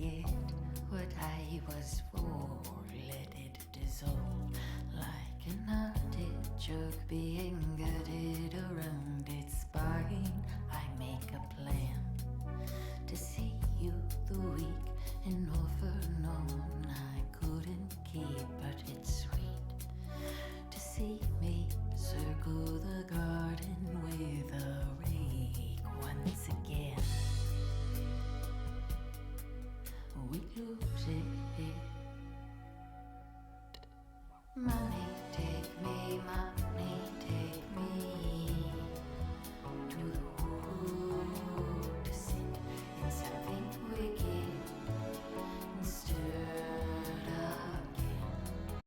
forget what I was for. Let it dissolve like an artichoke being gutted around its spine. I make a plan to see you the week and offer known I couldn't keep, but it's sweet to see me circle the garden with a rake once again. We lose it. Money, take me, money, take me to the wood to sit in something wicked and stirred again.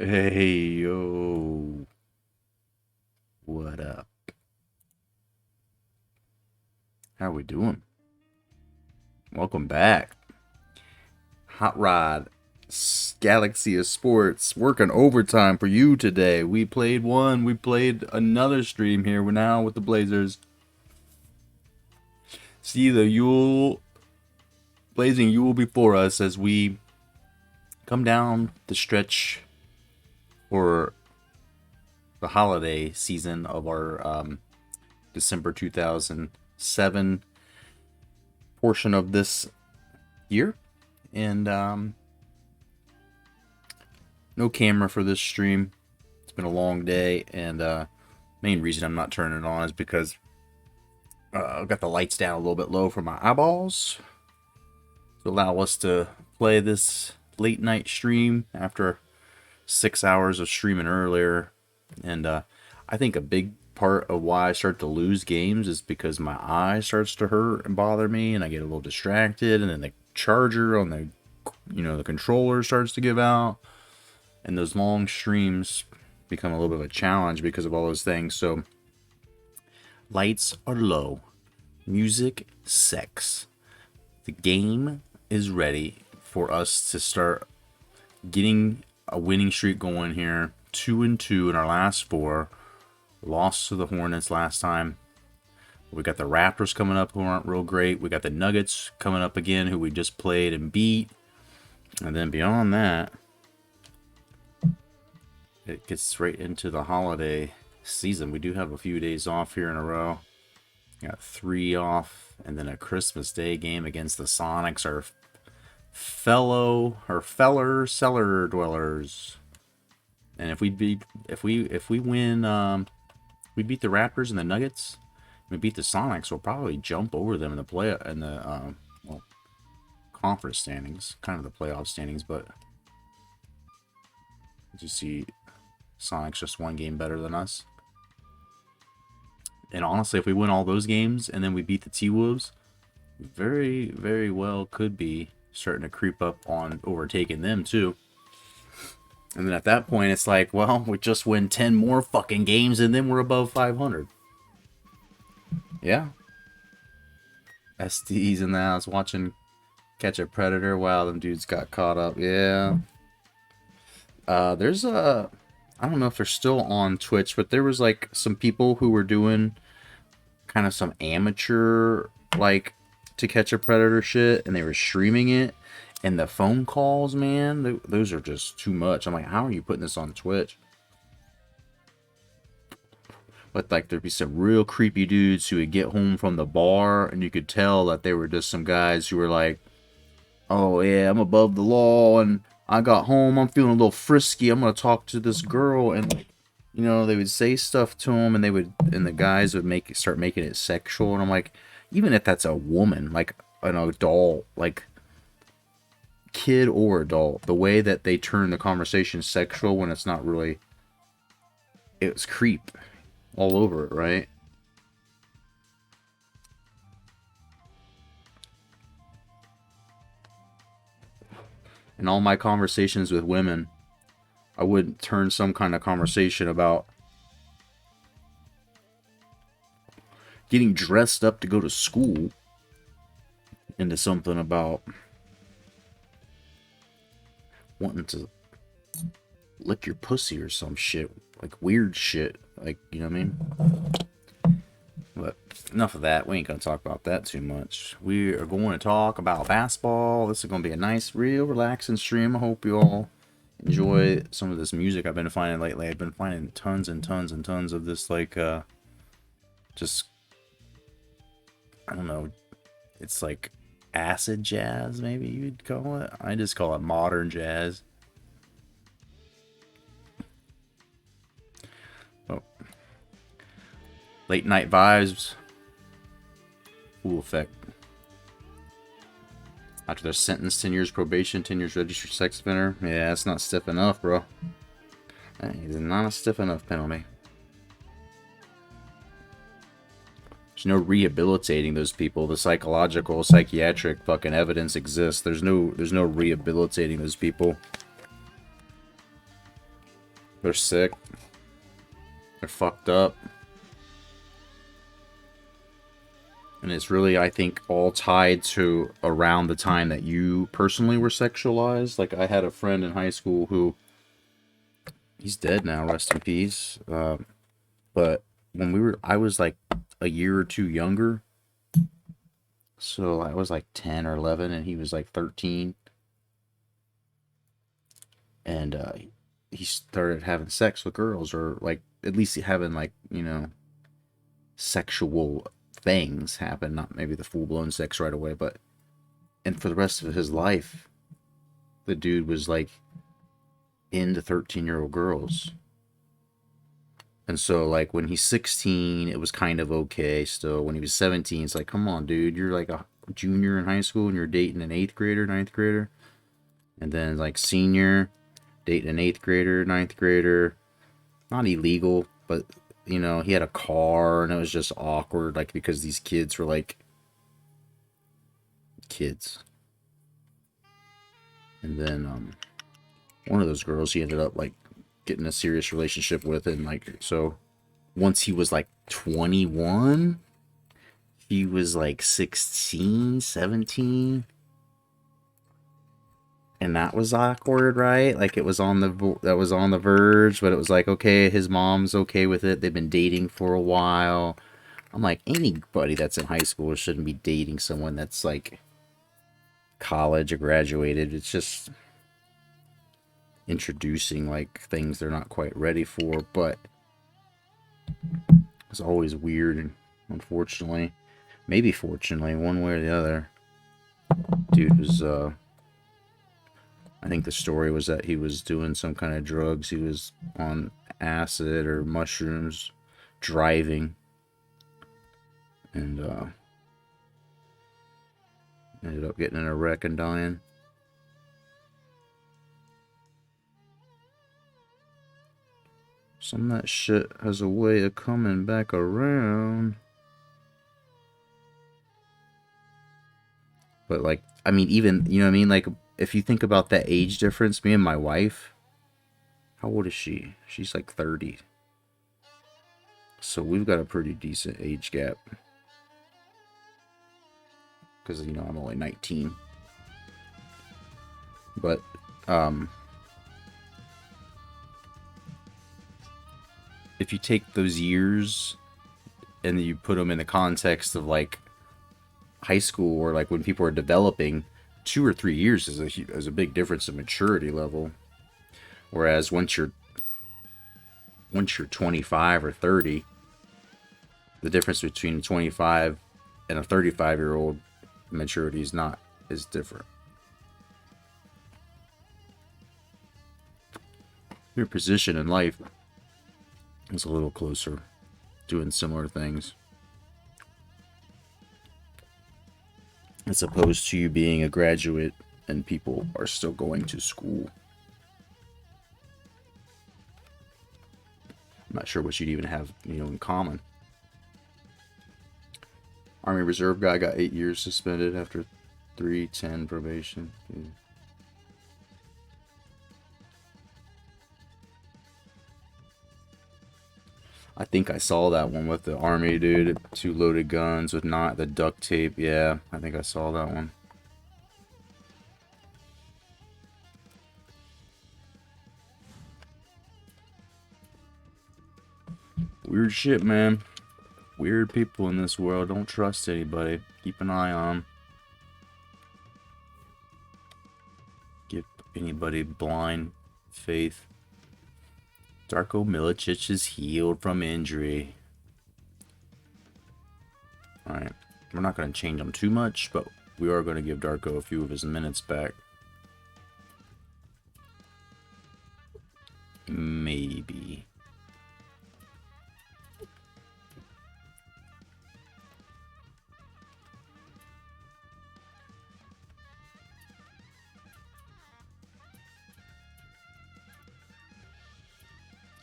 Hey, yo. What up? How we doing? Welcome back. Hot Rod Galaxy of Sports working overtime for you today. We played one. We played another stream here. We're now with the Blazers. See the Yule, blazing Yule before us as we come down the stretch for the holiday season of our December 2007 portion of this year. And no camera for this stream. It's been a long day, and main reason I'm not turning it on is because I've got the lights down a little bit low for my eyeballs to allow us to play this late night stream after 6 hours of streaming earlier. And I think a big part of why I start to lose games is because my eye starts to hurt and bother me, and I get a little distracted, and then the charger on the controller starts to give out, and those long streams become a little bit of a challenge because of all those things. So lights are low, music sex. The game is ready for us to start getting a winning streak going here. 2-2 in our last four. Lost to the Hornets last time. We got the Raptors coming up who aren't real great. We got the Nuggets coming up again who we just played and beat. And then beyond that, it gets right into the holiday season. We do have a few days off here in a row. Got 3 off, and then a Christmas Day game against the Sonics, our feller cellar dwellers. And if we win, we beat the Raptors and the Nuggets, we beat the Sonics, we'll probably jump over them in the conference standings, kind of the playoff standings. But as you see, Sonics just one game better than us. And honestly, if we win all those games and then we beat the T-Wolves, very, very well could be starting to creep up on overtaking them too. And then at that point, it's like, well, we just win 10 more fucking games and then we're above 500. Yeah. SD's in the house watching Catch a Predator. Wow, them dudes got caught up. Yeah. There's a... I don't know if they're still on Twitch, but there was like some people who were doing kind of some amateur like To Catch a Predator shit, and they were streaming it, and the phone calls, man, those are just too much. I'm like, how are you putting this on Twitch? But like there'd be some real creepy dudes who would get home from the bar, and you could tell that they were just some guys who were like, oh yeah, I'm above the law, and I got home, I'm feeling a little frisky, I'm gonna talk to this girl. And like, they would say stuff to him, and the guys would start making it sexual. And I'm like, even if that's a woman, like an adult, like kid or adult, the way that they turn the conversation sexual when it's not really, it's creep all over it, right? In all my conversations with women, I would turn some kind of conversation about getting dressed up to go to school into something about wanting to lick your pussy or some shit, like weird shit, like, you know what I mean? But enough of that. We ain't gonna talk about that too much. We are going to talk about basketball. This is gonna be a nice, real relaxing stream. I hope you all enjoy some of this music I've been finding lately. I've been finding tons and tons and tons of this, like, just, I don't know, it's like acid jazz, maybe you'd call it. I just call it modern jazz. Oh. Late night vibes. Full effect. After they're sentenced 10 years probation, 10 years registered sex offender. Yeah, that's not stiff enough, bro. That is not a stiff enough penalty. There's no rehabilitating those people. The psychological, psychiatric fucking evidence exists. There's no rehabilitating those people. They're sick. They're fucked up. And it's really, I think, all tied to around the time that you personally were sexualized. Like, I had a friend in high school who, he's dead now, rest in peace. But when I was like a year or two younger. So I was like 10 or 11 and he was like 13. And he started having sex with girls, or like at least having like, sexual things happen. Not maybe the full blown sex right away, but and for the rest of his life, the dude was like into 13-year-old girls. And so like when he's 16, it was kind of okay still. When he was 17, it's like, come on, dude, you're like a junior in high school and you're dating an eighth grader, ninth grader. And then like senior, dating an eighth grader, ninth grader. Not illegal, but he had a car and it was just awkward, like because these kids were like kids. And then one of those girls he ended up like getting a serious relationship with, and like so once he was like 21, he was like 16, 17. And that was awkward, right? Like it was on the verge, but it was like, okay, his mom's okay with it. They've been dating for a while. I'm like, anybody that's in high school shouldn't be dating someone that's like college or graduated. It's just introducing like things they're not quite ready for, but it's always weird, unfortunately. Maybe fortunately, one way or the other. Dude was I think the story was that he was doing some kind of drugs. He was on acid or mushrooms, driving, and ended up getting in a wreck and dying. Some of that shit has a way of coming back around. But like, I mean, even, you know what I mean? Like, if you think about that age difference, me and my wife, how old is she? She's like 30. So we've got a pretty decent age gap. Because, I'm only 19. But, if you take those years and you put them in the context of like high school, or like when people are developing, 2 or 3 years is a big difference in maturity level. Whereas once you're 25 or 30, the difference between 25 and a 35-year-old maturity is not as different. Your position in life is a little closer, doing similar things, as opposed to you being a graduate and people are still going to school. I'm not sure what you'd even have, in common. Army Reserve guy got 8 years suspended after 310 probation. Dude. I think I saw that one with the Army dude. 2 loaded guns with not the duct tape. Yeah, I think I saw that one. Weird shit, man. Weird people in this world. Don't trust anybody. Keep an eye on them. Give anybody blind faith. Darko Milicic is healed from injury. Alright. We're not going to change him too much, but we are going to give Darko a few of his minutes back. Maybe.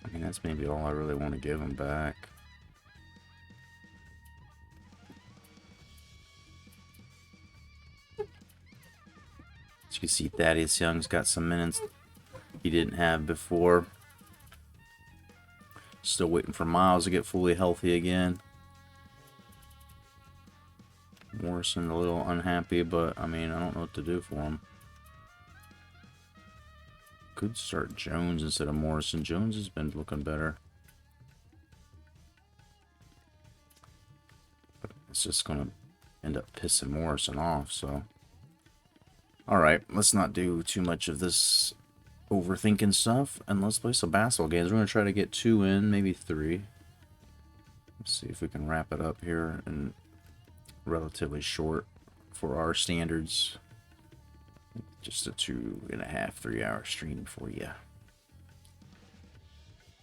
I mean, that's maybe all I really want to give him back. As you can see, Thaddeus Young's got some minutes he didn't have before. Still waiting for Miles to get fully healthy again. Morrison a little unhappy, but I mean, I don't know what to do for him. Could start Jones instead of Morrison. Jones has been looking better. But it's just going to end up pissing Morrison off, so. Alright, let's not do too much of this overthinking stuff, and let's play some basketball games. We're going to try to get 2 in, maybe 3. Let's see if we can wrap it up here and relatively short for our standards. Just a 2.5, 3 hour stream for you.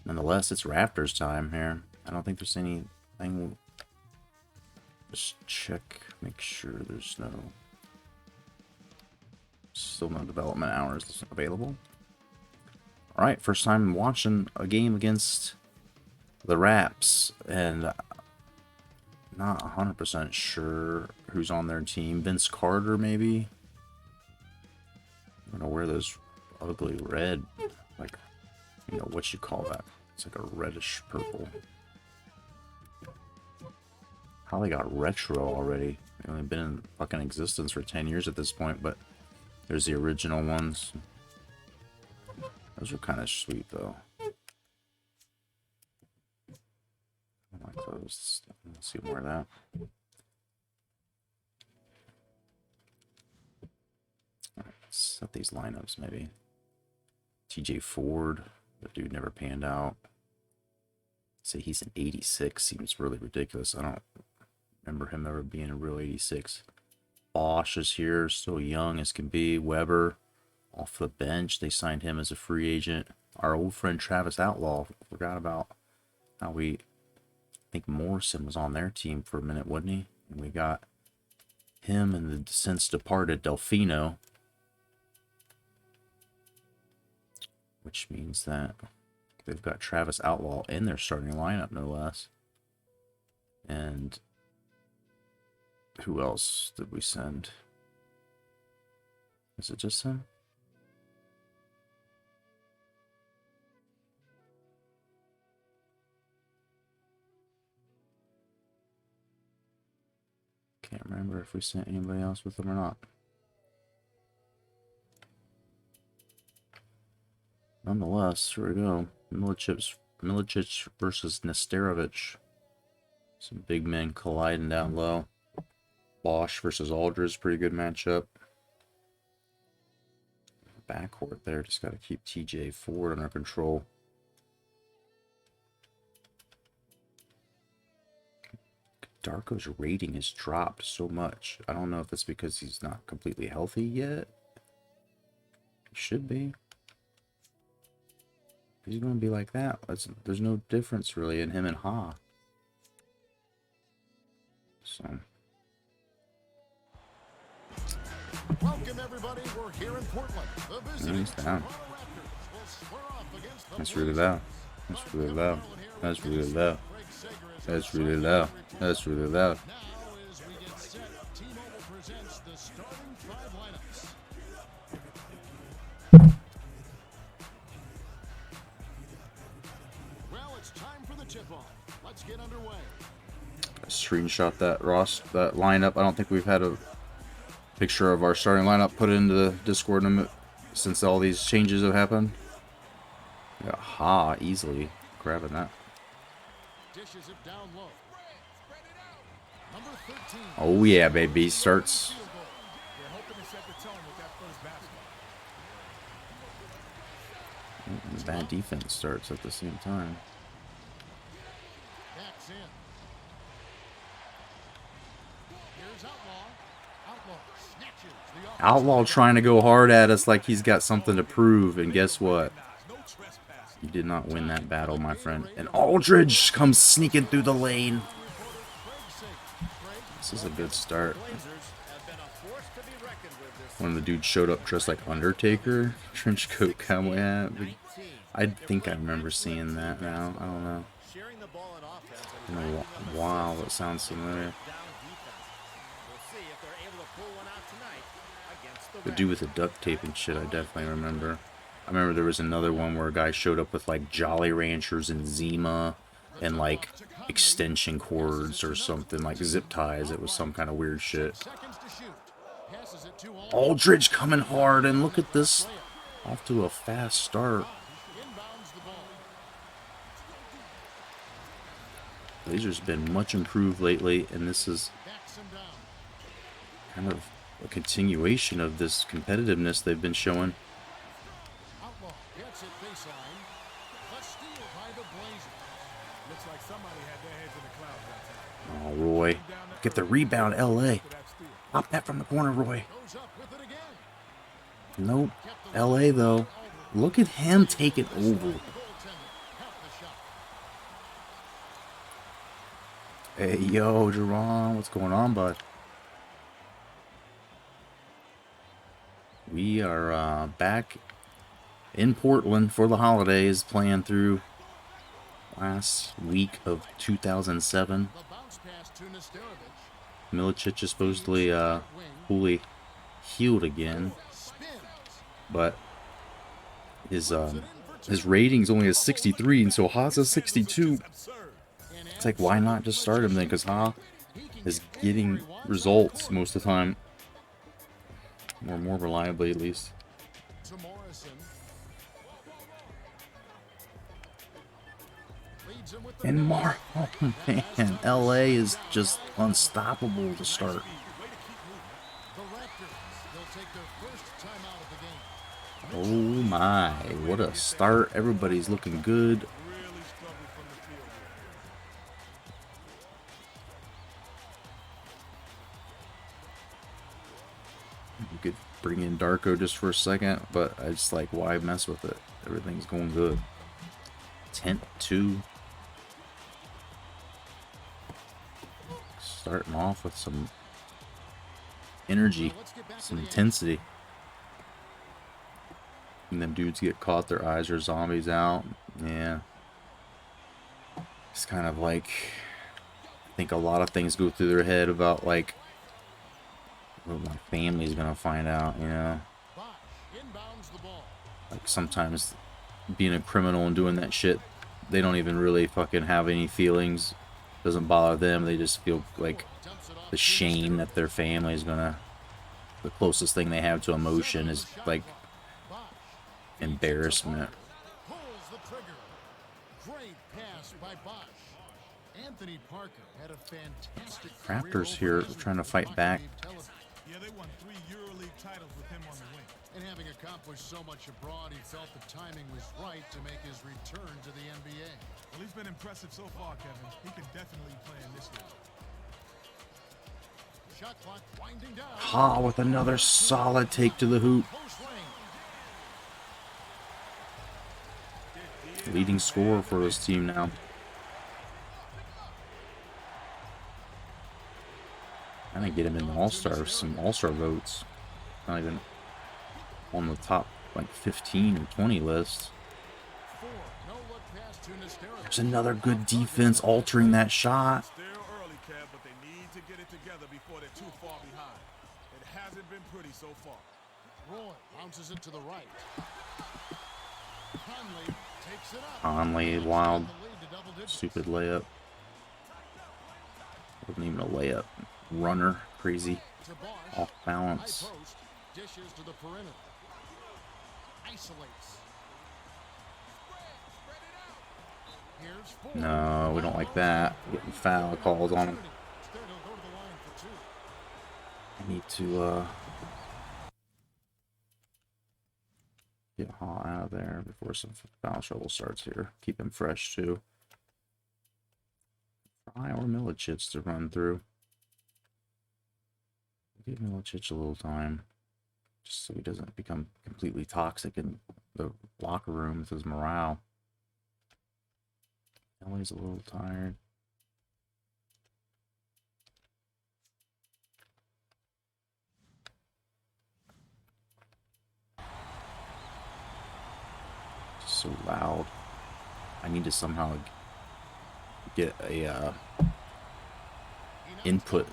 Nonetheless, it's Raptors time here. I don't think there's anything. Just check, make sure there's still no development hours available. Alright, first time watching a game against the Raps, and not 100% sure who's on their team. Vince Carter, maybe? I'm gonna wear those ugly red, like, you know, what you call that? It's like a reddish purple. How they got retro already? They've only been in fucking existence for 10 years at this point, but there's the original ones. Those are kind of sweet, though. I like those. Let's see more of that. Alright, let's set these lineups, maybe. TJ Ford, the dude never panned out. Say he's an 86, seems really ridiculous. I don't remember him ever being a real 86. Bosch is here, still young as can be. Weber, off the bench. They signed him as a free agent. Our old friend Travis Outlaw, forgot about how I think Morrison was on their team for a minute, wasn't he? And we got him and the since departed Delfino. Which means that they've got Travis Outlaw in their starting lineup, no less. And who else did we send? Is it just him? Can't remember if we sent anybody else with them or not. Nonetheless, here we go. Milicic versus Nesterovic. Some big men colliding down low. Bosch versus Aldridge, pretty good matchup. Backcourt there, just got to keep TJ Ford under control. Darko's rating has dropped so much. I don't know if it's because he's not completely healthy yet. He should be. He's going to be like that. There's no difference really in him and Ha. So. Welcome everybody. We're here in Portland. The visiting He's down. Toronto Raptors will square off against the That's really loud. That's really loud. That's really loud. That's really loud. That's really loud. Now as we get set, T-Mobile presents the starting 5 lineups. Well, it's time for the tip-off. Let's get underway. Screenshot that that lineup. I don't think we've had a picture of our starting lineup put into the Discord since all these changes have happened. We got Ha easily grabbing that. Dishes it down low. Number 13. Oh yeah, baby, starts. They're hoping to set the tone with that first basket. Bad defense starts at the same time. Backs in. Here's Outlaw. Outlaw snatches the offensive Outlaw trying to go hard at us like he's got something to prove, and guess what? You did not win that battle, my friend. And Aldridge comes sneaking through the lane. This is a good start. When the dude showed up dressed like Undertaker, trench coat, cowboy hat. I think I remember seeing that now. I don't know. In a while, it sounds familiar. The dude with the duct tape and shit, I definitely remember. I remember there was another one where a guy showed up with like Jolly Ranchers and Zima and like extension cords or something, like zip ties. It was some kind of weird shit. Aldridge coming hard, and look at this. Off to a fast start. Blazers been much improved lately, and this is kind of a continuation of this competitiveness they've been showing. Oh, Roy. Get the rebound, LA. Pop that from the corner, Roy. Nope. LA, though. Look at him take it over. Hey, yo, Jerron. What's going on, bud? We are back in Portland for the holidays, playing through last week of 2007. Milicic is supposedly fully healed again, but his rating's only a 63, and so Haas is 62. It's like, why not just start him then? Because Ha is getting results most of the time, or more reliably at least. And oh man, LA is just unstoppable to start. Oh my, what a start. Everybody's looking good. You could bring in Darko just for a second, but I just like, why mess with it? Everything's going good. 10-2. Starting off with some energy, some intensity. And them dudes get caught, their eyes are zombies out. Yeah. It's kind of like, I think a lot of things go through their head about like, what my family's gonna find out, you know? Like sometimes being a criminal and doing that shit, they don't even really fucking have any feelings. Doesn't bother them. They just feel like the shame that their family is gonna, the closest thing they have to emotion is like embarrassment. Raptors here trying to fight back. Yeah, they won 3 EuroLeague titles with him on the wing. And having accomplished so much abroad, he felt the timing was right to make his return to the NBA. Well, he's been impressive so far, Kevin. He can definitely play in this league. Shot clock winding down. Ha with another solid take to the hoop. Leading scorer for this team now. I didn't get him in the All-Star, some All-Star votes. Not even on the top like 15 or 20 list. There's another good defense altering that shot. Still early, Kev, but they need to get it together before they're too far behind. It hasn't been pretty so far. Roy bounces it to the right. Conley takes it up. Conley, wild, stupid layup. Wasn't even a layup. Runner, crazy, off balance. Dishes to the perimeter. Isolates. No, we don't like that. Getting foul calls on him. I need to get Ha out of there before some foul trouble starts here. Keep him fresh too. Fry or Milicic to run through. Give Milicic a little time, just so he doesn't become completely toxic in the locker room with his morale. Ellie's a little tired. Just so loud. I need to somehow get a input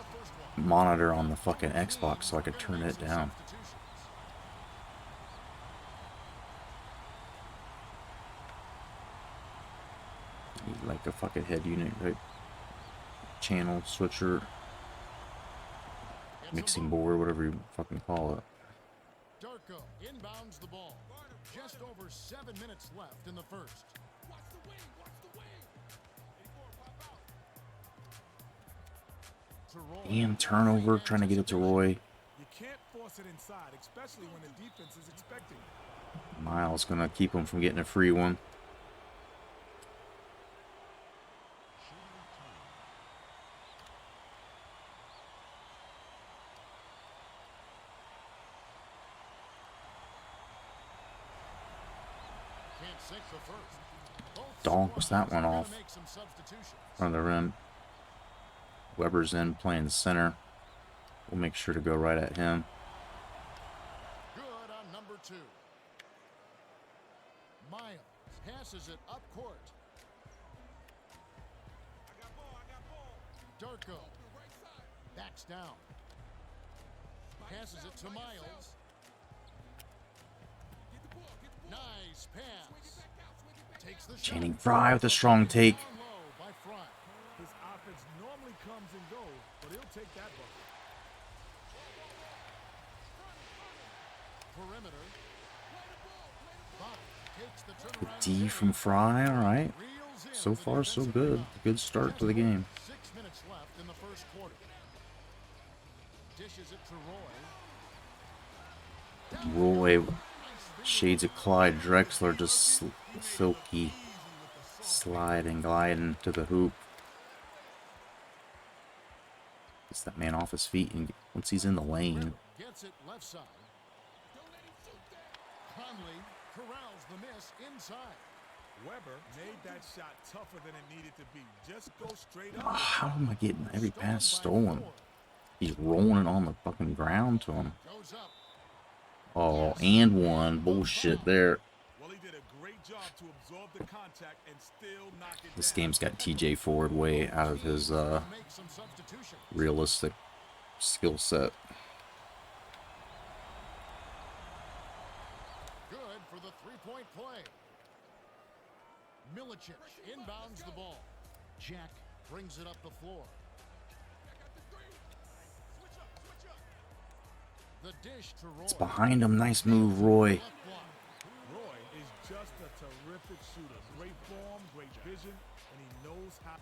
monitor on the fucking Xbox so I could turn it down. Need like a fucking head unit, right? Channel switcher, mixing board, whatever you fucking call it. Darko inbounds the ball. Just over 7 minutes left in the first. And turnover, trying to get it to Roy. You can't force it inside, especially when the defense is expecting it. Miles gonna keep him from getting a free one. Donks that one off. Front of the rim. Weber's in playing center. We'll make sure to go right at him. Good on number 2. Miles passes it up court. Darko backs down. Passes it to Miles. Nice pass. Takes the Channing shot. Frye with a strong take. Down low by Frye. His offense normally comes and goes, but he'll take that bucket. Perimeter. Bach takes the turnaround. D from Frye, alright. Reels in So with the far, so offensive good. rebound. Good start to the game. 6 minutes left in the first quarter. Dishes it to Roy. Roy, shades of Clyde Drexler, just silky sliding, gliding to the hoop. Gets that man off his feet, and once he's in the lane, Gets it left side. Conley corrals the miss inside. Weber made that shot tougher than it needed to be. Just go straight up. how am I getting every pass stolen? He's rolling it on the fucking ground to him. Goes up. Oh, and one. Bullshit there. Well, he did a great job to absorb the contact and still knock it This down. game's got TJ Ford way out of his Make some substitution. realistic skill set. Good for the three-point play. Milicic inbounds the ball. Jack brings it up the floor. The dish to Roy. It's behind him. Nice move, Roy. Left block. Roy is just a terrific shooter. Great form, great vision, and he knows how.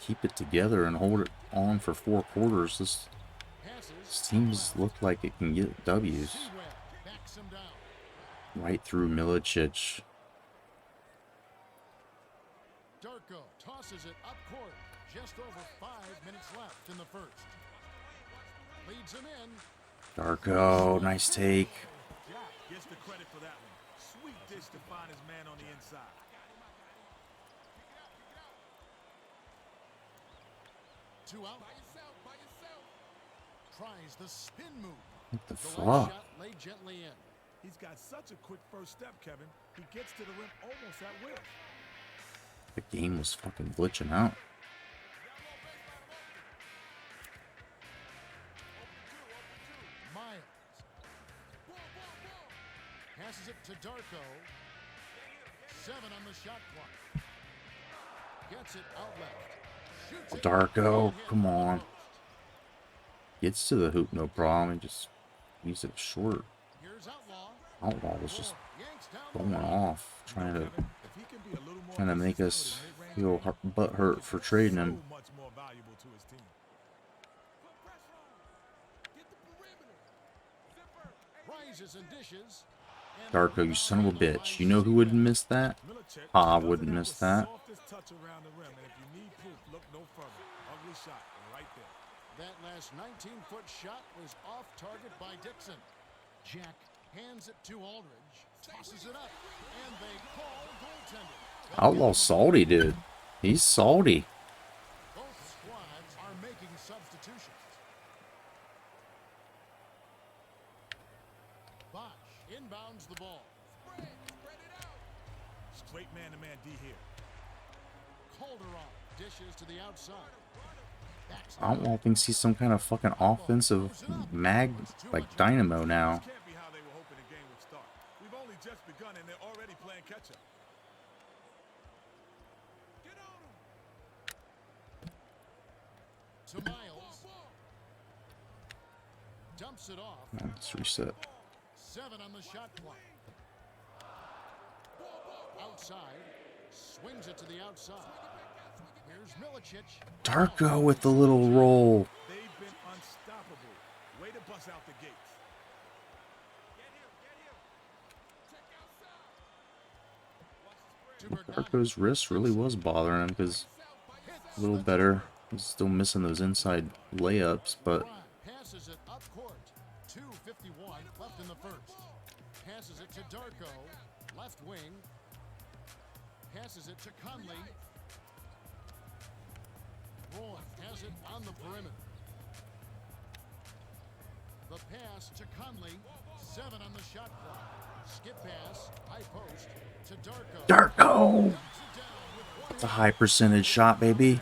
Keep it together and hold it on for 4 quarters. This Passes. teams look like it can get W's. Sewell backs him down. Right through Milicic. Darko tosses it up court. Just over 5 minutes left in the first. Leads him in. Darko, nice take. Jack gets the credit for that one. Sweet dish to find his man on the inside. Two out. Tries the spin move. What the The fuck? left shot laid gently in. He's got such a quick first step, Kevin. He gets to the rim almost at will. The game was fucking glitching out. Miles. Passes it to Darko. 7 on the shot clock. Gets it out left. Shoots it. Darko, come on. Gets to the hoop, no problem. He just leaves it short. Here's Outlaw. Outlaw was just Yanks down going the lane. off, trying to If he can be a little more trying to make consistent us with his feel mid-range, butt hurt for trading him. so much more valuable to his team. Rises and dishes. And Darko, you son of a bitch. You know who wouldn't miss that? Milicic I doesn't wouldn't have miss the that. softest touch around the rim, and if you need proof, look no further. Ugly shot right there. That last 19-foot shot was off target by Dixon. Jack hands it to Aldridge. Tosses it up. And they call goaltender. Outlaw salty, dude. He's salty. Both squads are making substitutions. Bosch inbounds the ball. Great man-to-man D here. Calderon dishes to the outside. Backs Outlaw thinks he's some kind of fucking offensive mag, like dynamo now. Can't be how they were hoping the game would start. We've only just begun, and they're already playing catch up. To Miles. Dumps it off. Let's reset. 7 on the shot clock. Outside. Swings it to the outside. Here's Milicic. Darko with the little roll. They've been unstoppable. Way to bust out the gates. Darko's wrist really was bothering him because a little better. He's still missing those inside layups, but Passes it up court. 2:51 left in the first. Passes it to Darko. Left wing. Passes it to Conley. Roy has it on the perimeter. The pass to Conley. 7 on the shot clock. Skip pass. High post to Darko. Darko! It's a high percentage shot, baby.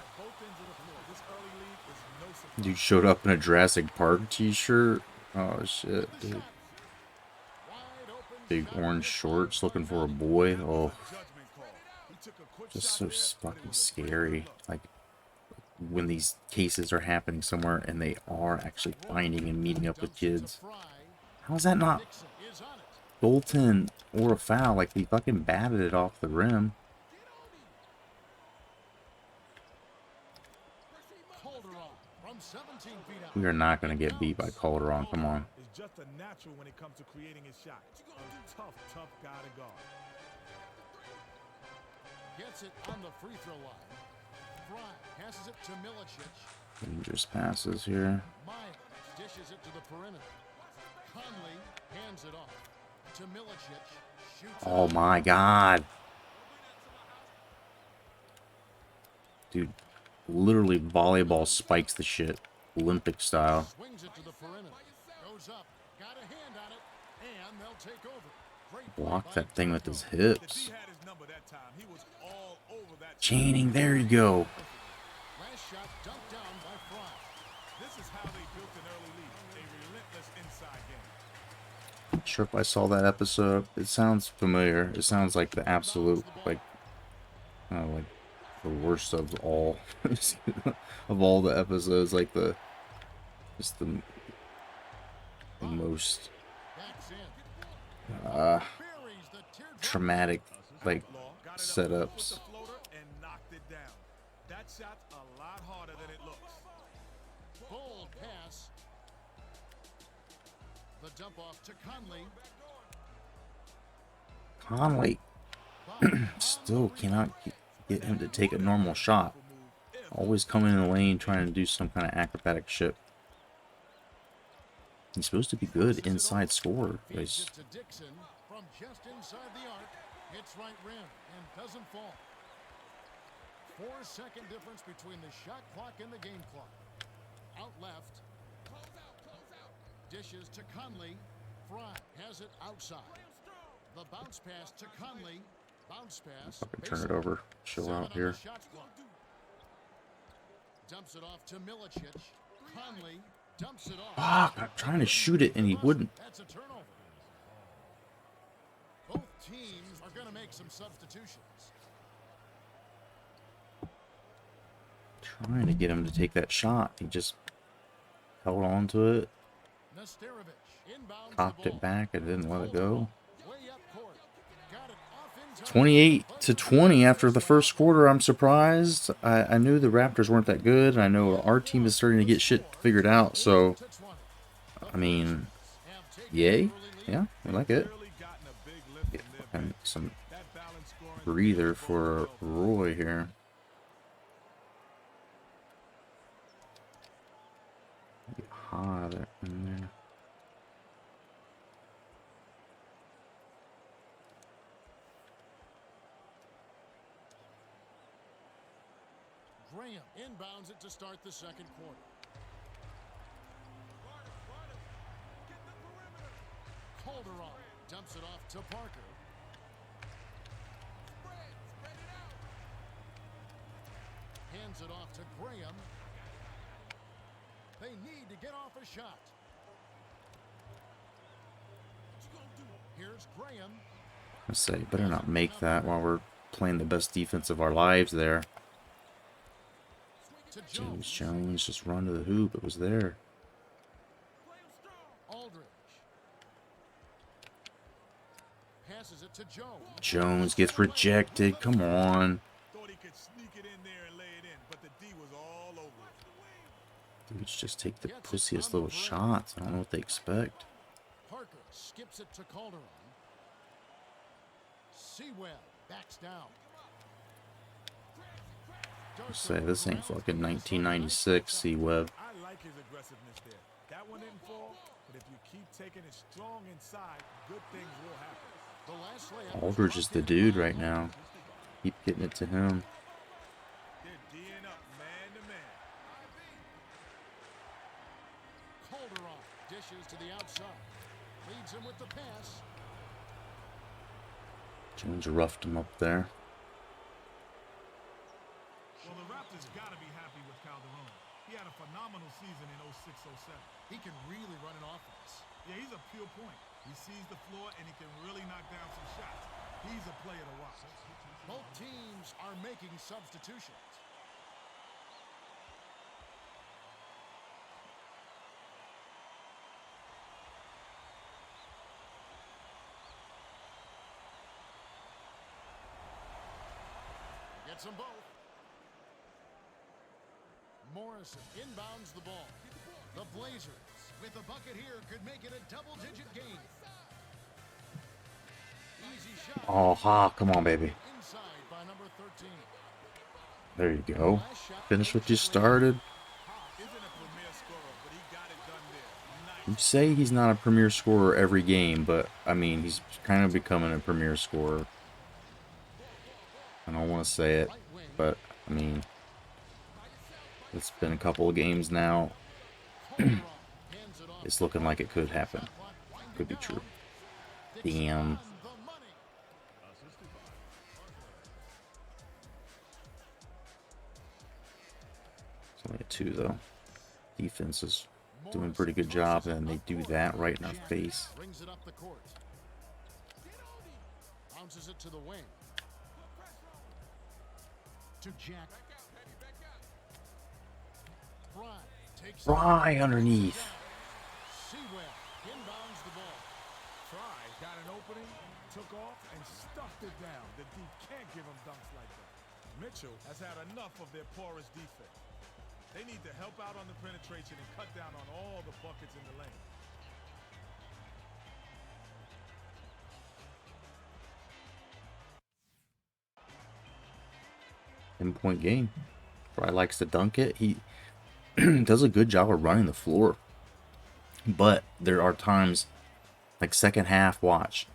Dude showed up in a Jurassic Park t-shirt. Oh shit, dude. Big orange shorts, looking for a boy. Oh, just so fucking scary. Like when these cases are happening somewhere and they are actually finding and meeting up with kids. How is that not goaltend or a foul? Like he fucking batted it off the rim. We are not going to get beat by Calderon. Come on. It's just a natural when it comes to creating his shot. A tough guy to guard. Gets it on the free throw line. Fry passes it to Milicic. Dangerous passes here. Miles dishes it to the perimeter. Conley hands it off to Milicic. Shoots Oh my god. Dude, literally volleyball spikes the shit. Olympic style. Swings it to the perimeter. Goes up. Got a hand on it. And they'll take over. Great Block play that by thing with Darko. his If hips. he had his number that time, he was all over that. Chaining, there you go. Last shot dunked down by Fry. This is how they built an early lead. A relentless inside game. Not sure if I saw that episode. It sounds familiar. It sounds like the absolute, like the worst of all, of all the episodes. Like just the most Backs in. uh, Buries the teardrop. traumatic, like, Got it up, setups. put the floater and knocked it down. That shot's a lot harder than it looks. Bold pass. The dump off to Conley. Conley still cannot get him to take a normal shot. Always coming in the lane trying to do some kind of acrobatic shit. He's supposed to be good inside scorer. Feeds it to Dixon from just inside the arc. Hits right rim and doesn't fall. 4-second difference between the shot clock and the game clock. Out left. Dishes to Conley. Fry has it outside. The bounce pass to Conley. Bounce pass. Fucking turn it over. Chill out here. Dumps it off to Milicic. Conley dumps it off. Fuck, I'm trying to shoot it and he wouldn't. That's a turnover. Both teams are going to make some substitutions. Trying to get him to take that shot. He just held on to it, Nesterovic inbounds cocked the it ball. back, and didn't let it go. Way up court. Got it off in time. 28-20 after the first quarter. I'm surprised. I knew the Raptors weren't that good, and I know our team is starting to get shit figured out. So, To 20. I mean, Have taken yay. an early lead. Yeah, I like it. Really gotten a big lift Get from their fucking bench. some That balance scoring breather both for well. Roy here. Get hot in there. Graham inbounds it to start the second quarter. Calderon dumps it off to Parker. Hands it off to Graham. They need to get off a shot. Here's Graham. I say, better not make that while we're playing the best defense of our lives there. James Jones just run to the hoop. It was there. Aldridge passes it to Jones. Jones gets rejected. Come on. Thought he could sneak it in there and lay it in, but the D was all over it. Dudes just take the pussiest little shots. I don't know what they expect. Parker skips it to Calderon. Sewell backs down. I say, this ain't fucking 1996, C-Web. I like his aggressiveness there. That one didn't fall, but if you keep taking it strong inside, good things will happen. The last layup Aldridge is the dude right now. Keep getting it to him. They're D'ing up man to man. Calderon dishes to the outside. Leads him with the pass. Jones roughed him up there. Well, the Raptors got to be happy with Calderon. He had a phenomenal season in 06-07. He can really run an offense. Yeah, he's a pure point. He sees the floor and he can really knock down some shots. He's a player to watch. Both teams are making substitutions. Gets them both. Morrison inbounds the ball. The Blazers, with a bucket here, could make it a double-digit game. Easy shot. Oh, ha, come on, baby. Inside by number 13. There you go. Finish what you started. Isn't a premier scorer, but he got it done there. You Nice. say he's not a premier scorer every game, but, I mean, he's kind of becoming a premier scorer. I don't want to say it, but, I mean, it's been a couple of games now. It's looking like it could happen. Could be true. Damn. It's only a 2, though. Defense is doing a pretty good job, and they do that right in our face. Brings it up the court. Bounces it to the wing. To Jack. Fry takes it. Fry underneath. Sewell inbounds the ball. Fry got an opening, took off, and stuffed it down. The D can't give him dunks like that. Mitchell has had enough of their porous defense. They need to help out on the penetration and cut down on all the buckets in the lane. Point game. Fry likes to dunk it. He does a good job of running the floor. But there are times, like second half, watch,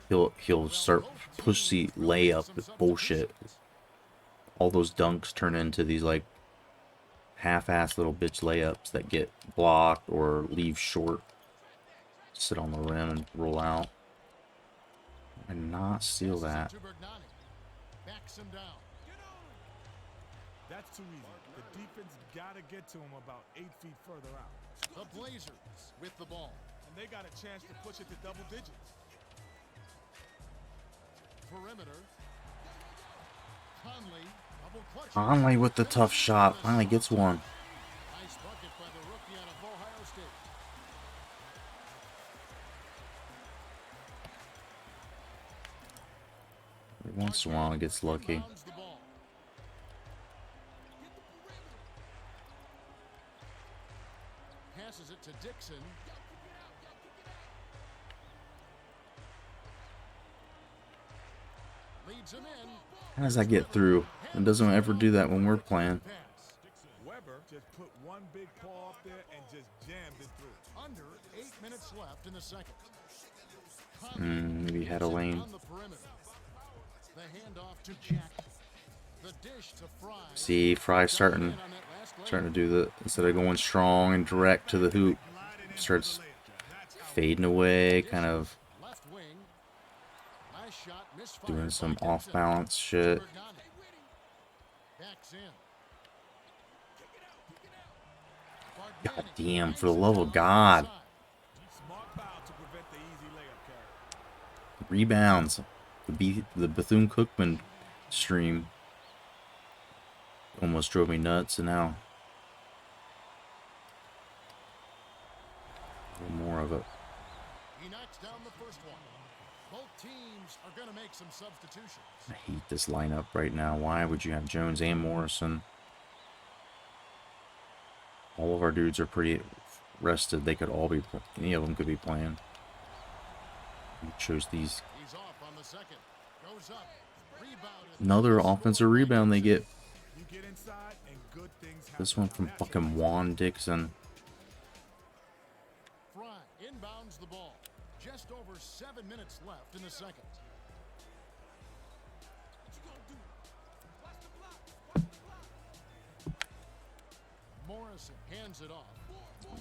he'll start pussy layup with bullshit. All those dunks turn into these like half-ass little bitch layups that get blocked or leave short. Sit on the rim and roll out. And not steal that. To Bergnani. Backs him down. That's too easy. The defense got to get to him about 8 feet further out. The Blazers with the ball. And they got a chance to push it to double digits. Perimeter. Conley. Double clutch. Conley with the tough shot. Finally gets one. Nice bucket by the rookie out of Ohio State. Every once in a while, he gets lucky. Inbounds the ball. Passes it to Dixon. Leads him in. How does that get through? It doesn't ever do that when we're playing. Pass. Weber just put one big paw up there and just jammed it through. Under 8 minutes left in the second. Maybe he had a lane. On the perimeter. The handoff to Jack. The dish to Fry. See, Fry starting to do the, instead of going strong and direct to the hoop, starts fading away, kind of Left wing. Last shot misfired doing by some Dixon. off balance shit. Bergnani. Backs in. God damn, for the love of God. Smart foul to prevent the easy layup carry. Rebounds. The Bethune-Cookman stream almost drove me nuts, and now a little more of it. He knocks down the first one. Both teams are going to make some substitutions. I hate this lineup right now. Why would you have Jones and Morrison? All of our dudes are pretty rested. They could all be, any of them could be playing. You chose these. He's off on the second. Goes up. Rebounded. Another offensive rebound they get. You get inside and good things happen. This one from fucking Juan Dixon. Fry inbounds the ball. Just over 7 minutes left in the second. Morrison hands it off.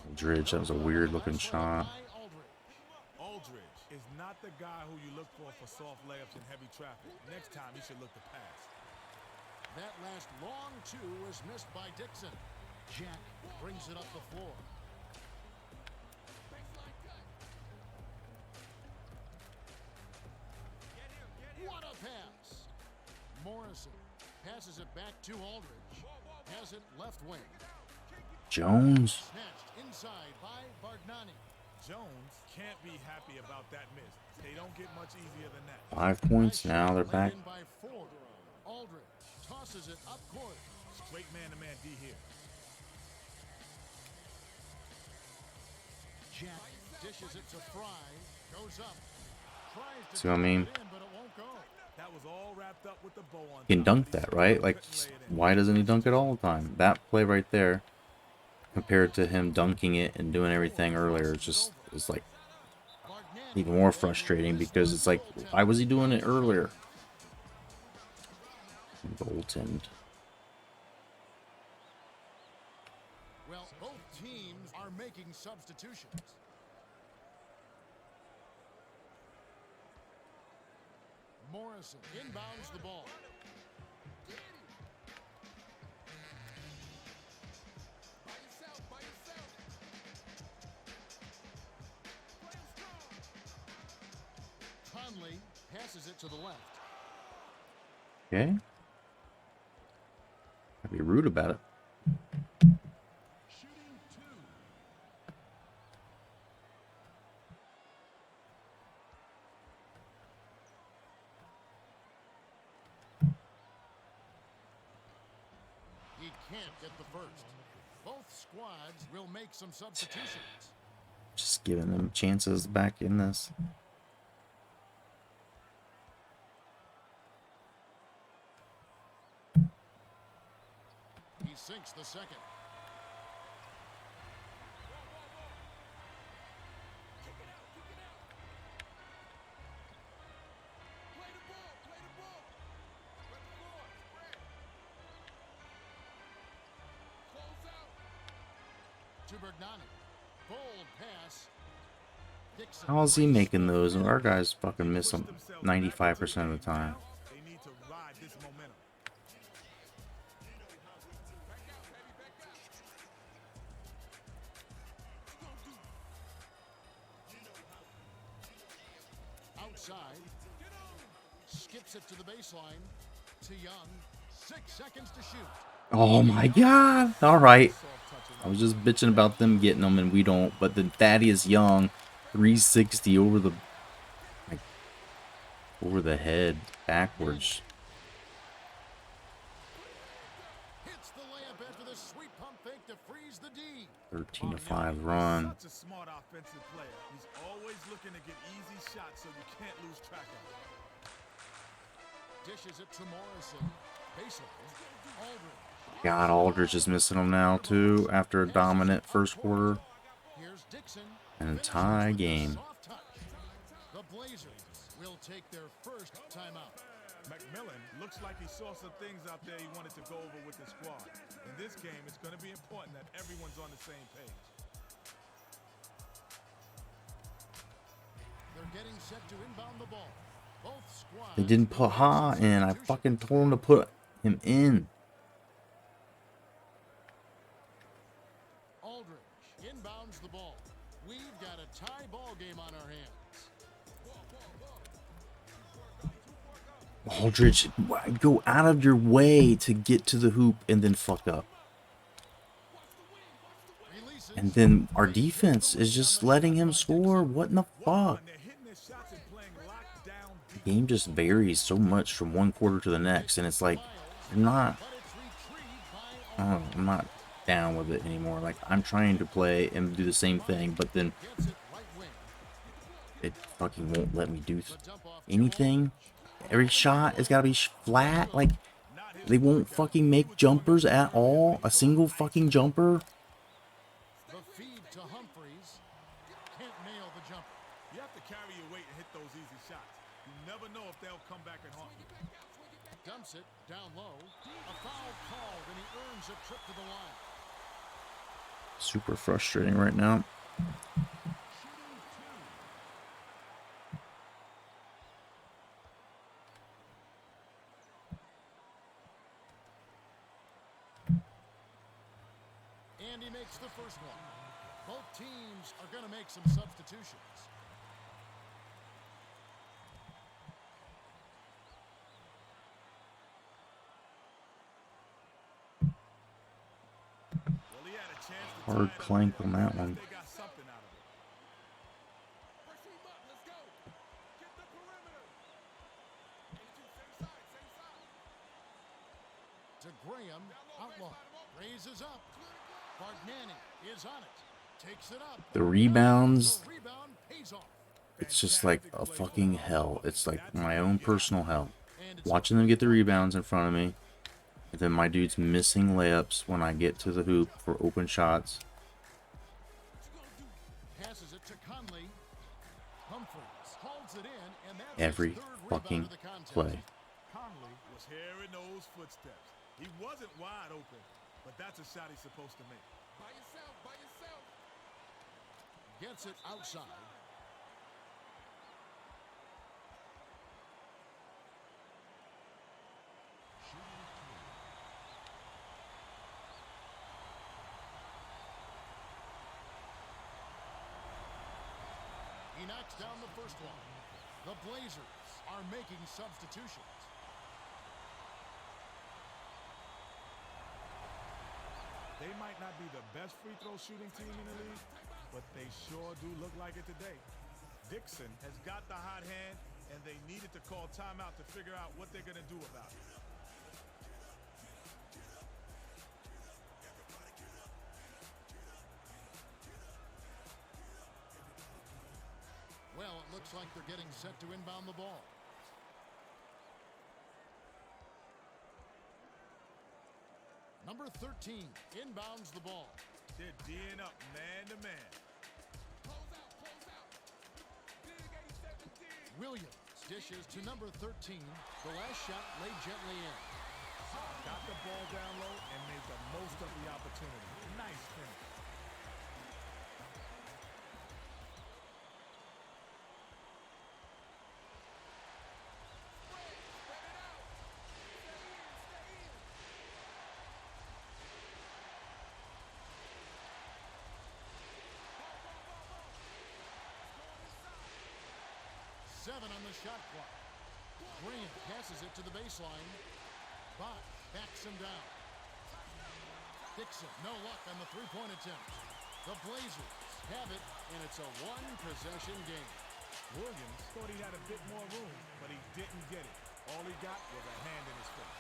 Aldridge, that was a weird looking shot. Aldridge is not the guy who you look for soft layups in heavy traffic. Next time, he should look to pass. That last long two is missed by Dixon. Jack brings it up the floor. What a pass! Morrison passes it back to Aldridge. Has it left wing. Jones. Snatched inside by Bargnani. Jones can't be happy about that miss. They don't get much easier than that. 5 points now. They're back. In by 4. Aldridge tosses it up court. Straight man-to-man D here. Jack dishes it to Fry. Goes up. Tries to See what I mean? put it in, but it won't go. That was all wrapped up with the bow on He can top. dunk that, right? Like, why doesn't he dunk it all the time? That play right there, compared to him dunking it and doing everything earlier, it's like even more frustrating because it's like, why was he doing it earlier? Goaltend. Well, both teams are making substitutions. Morrison inbounds the ball. Conley passes it to the left. Okay. I'd be rude about it. Shooting 2. He can't get the first. Both squads will make some substitutions. Just giving them chances back in this. He sinks the second. To Bergnani. Bold pass. Dixon. How is he making those? Our guys fucking miss them 95% of the time. They need to ride this momentum. Outside. Skips it to the baseline. To Young. 6 seconds to shoot. Oh my god. All right. I was just bitching about them getting them and we don't. But then Thaddeus Young, 360 over the, like, over the head, backwards. Hits the layup after the sweet pump fake to freeze the D. 13-5 run. Such a smart offensive player. He's always looking to get easy shots so you can't lose track of him. Dishes it to Morrison. Baseline. Aldridge. God, Aldridge is missing them now too after a dominant first quarter Here's Dixon. and a tie game. Soft touch. The Blazers will take their first timeout. McMillan looks like he saw some things out there he wanted to go over with the squad. In this game, it's going to be important that everyone's on the same page. They're getting set to inbound the ball. Both squads. They didn't put Ha in. I fucking told him to put him in. Aldridge inbounds the ball. We've got a tie ball game on our hands. Aldridge, go out of your way to get to the hoop and then fuck up. And then our defense is just letting him score. What in the fuck? The game just varies so much from one quarter to the next, and it's like I'm not, I don't know, I'm not down with it anymore. Like I'm trying to play and do the same thing, but then it fucking won't let me do anything. Every shot has got to be flat. Like they won't fucking make jumpers at all. A single fucking jumper. The feed to Humphries. Can't nail the jumper. You have to carry your weight and hit those easy shots. You never know if they'll come back and haunt you. Dumps it down low. A foul called, and he earns a trip to the line. Super frustrating right now. And he makes the first one. Both teams are going to make some substitutions. Well, he had a chance to Hard tie it clank up. on that one. They got something out of it. To Graham, outlaw, raises up. Bargnani is on it. Takes it up. The rebounds, The rebound pays off. it's just like a fucking hell. It's like my own personal hell. Watching them get the rebounds in front of me. And then my dude's missing layups when I get to the hoop for open shots. Passes it to Conley. Humphries holds it in, and that's Every his third rebound fucking of the contest. play. Conley was hearing those footsteps. He wasn't wide open, but that's a shot he's supposed to make. By yourself, by yourself. Gets it outside. He knocks down the first one. The Blazers are making substitutions. They might not be the best free throw shooting team in the league, but they sure do look like it today. Dixon has got the hot hand, and they needed to call timeout to figure out what they're going to do about it. Well, it looks like they're getting set to inbound the ball. Number 13 inbounds the ball. They're D'ing up man to man. Williams dishes to number 13. The last shot laid gently in. Got the ball down low and made the most of the opportunity. Nice finish. Seven on the shot clock. Graham passes it to the baseline. Bach backs him down. Dixon, no luck on the three-point attempt. The Blazers have it, and it's a one-possession game. Williams thought he had a bit more room, but he didn't get it. All he got was a hand in his face.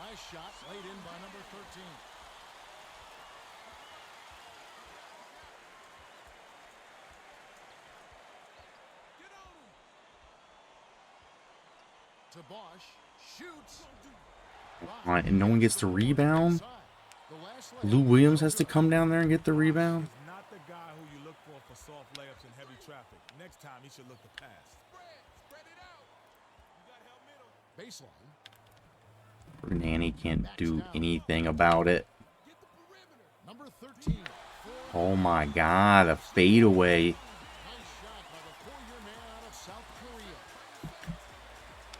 Last shot laid in by number 13. To Bosch, shoots. All right, and no one gets the rebound. Lou Williams has to come down there and get the rebound. He's not the guy who you look for soft layups in heavy traffic. Next time, he should look to pass. Spread it out. You got help middle. Baseline. Nanny can't do anything about it. Number 13. Oh my god, a fadeaway. Nice shot by the four-year man out of South Korea.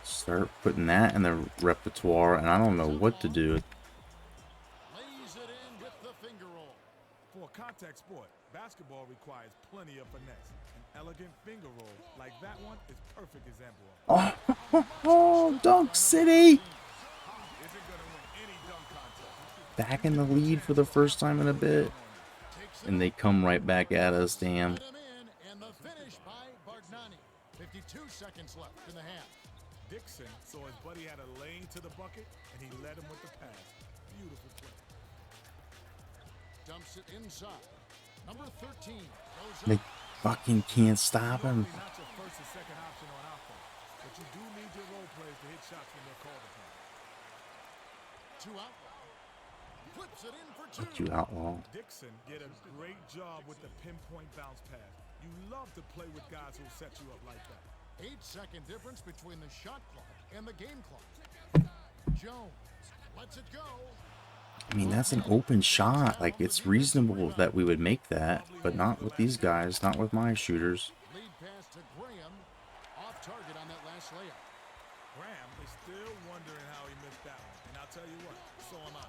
Start putting that in the repertoire, and I don't know what to do. Lays it in with the finger roll. For a contact sport, basketball requires plenty of finesse. An elegant finger roll like that one is perfect example of it. Oh, Oh, Dunk City! Isn't gonna win any dunk contest. Back in the lead for the first time in a bit. Takes it And they up. come right back at us, damn. Let him in, and the finish by Bargnani. 52 seconds left in the half. Dixon saw his buddy had a lane to the bucket, and he led him with the pass. Beautiful play. Dumps it inside. Number 13 goes They up. fucking can't stop him. Normally not your first or second option on offense, but you do need your role players to hit shots when they're called upon. 2 out. Flips it in for 2. Fuck you, outlaw. Dixon did a great job with the pinpoint bounce pass. You love to play with guys who set you up like that. 8-second difference between the shot clock and the game clock. Jones lets it go. I mean, that's an open shot. Like, it's reasonable that we would make that, but not with these guys, not with my shooters. Lead pass to Graham. Off target on that last layup. Graham is still wondering how he missed that one. And I'll tell you what, so am I.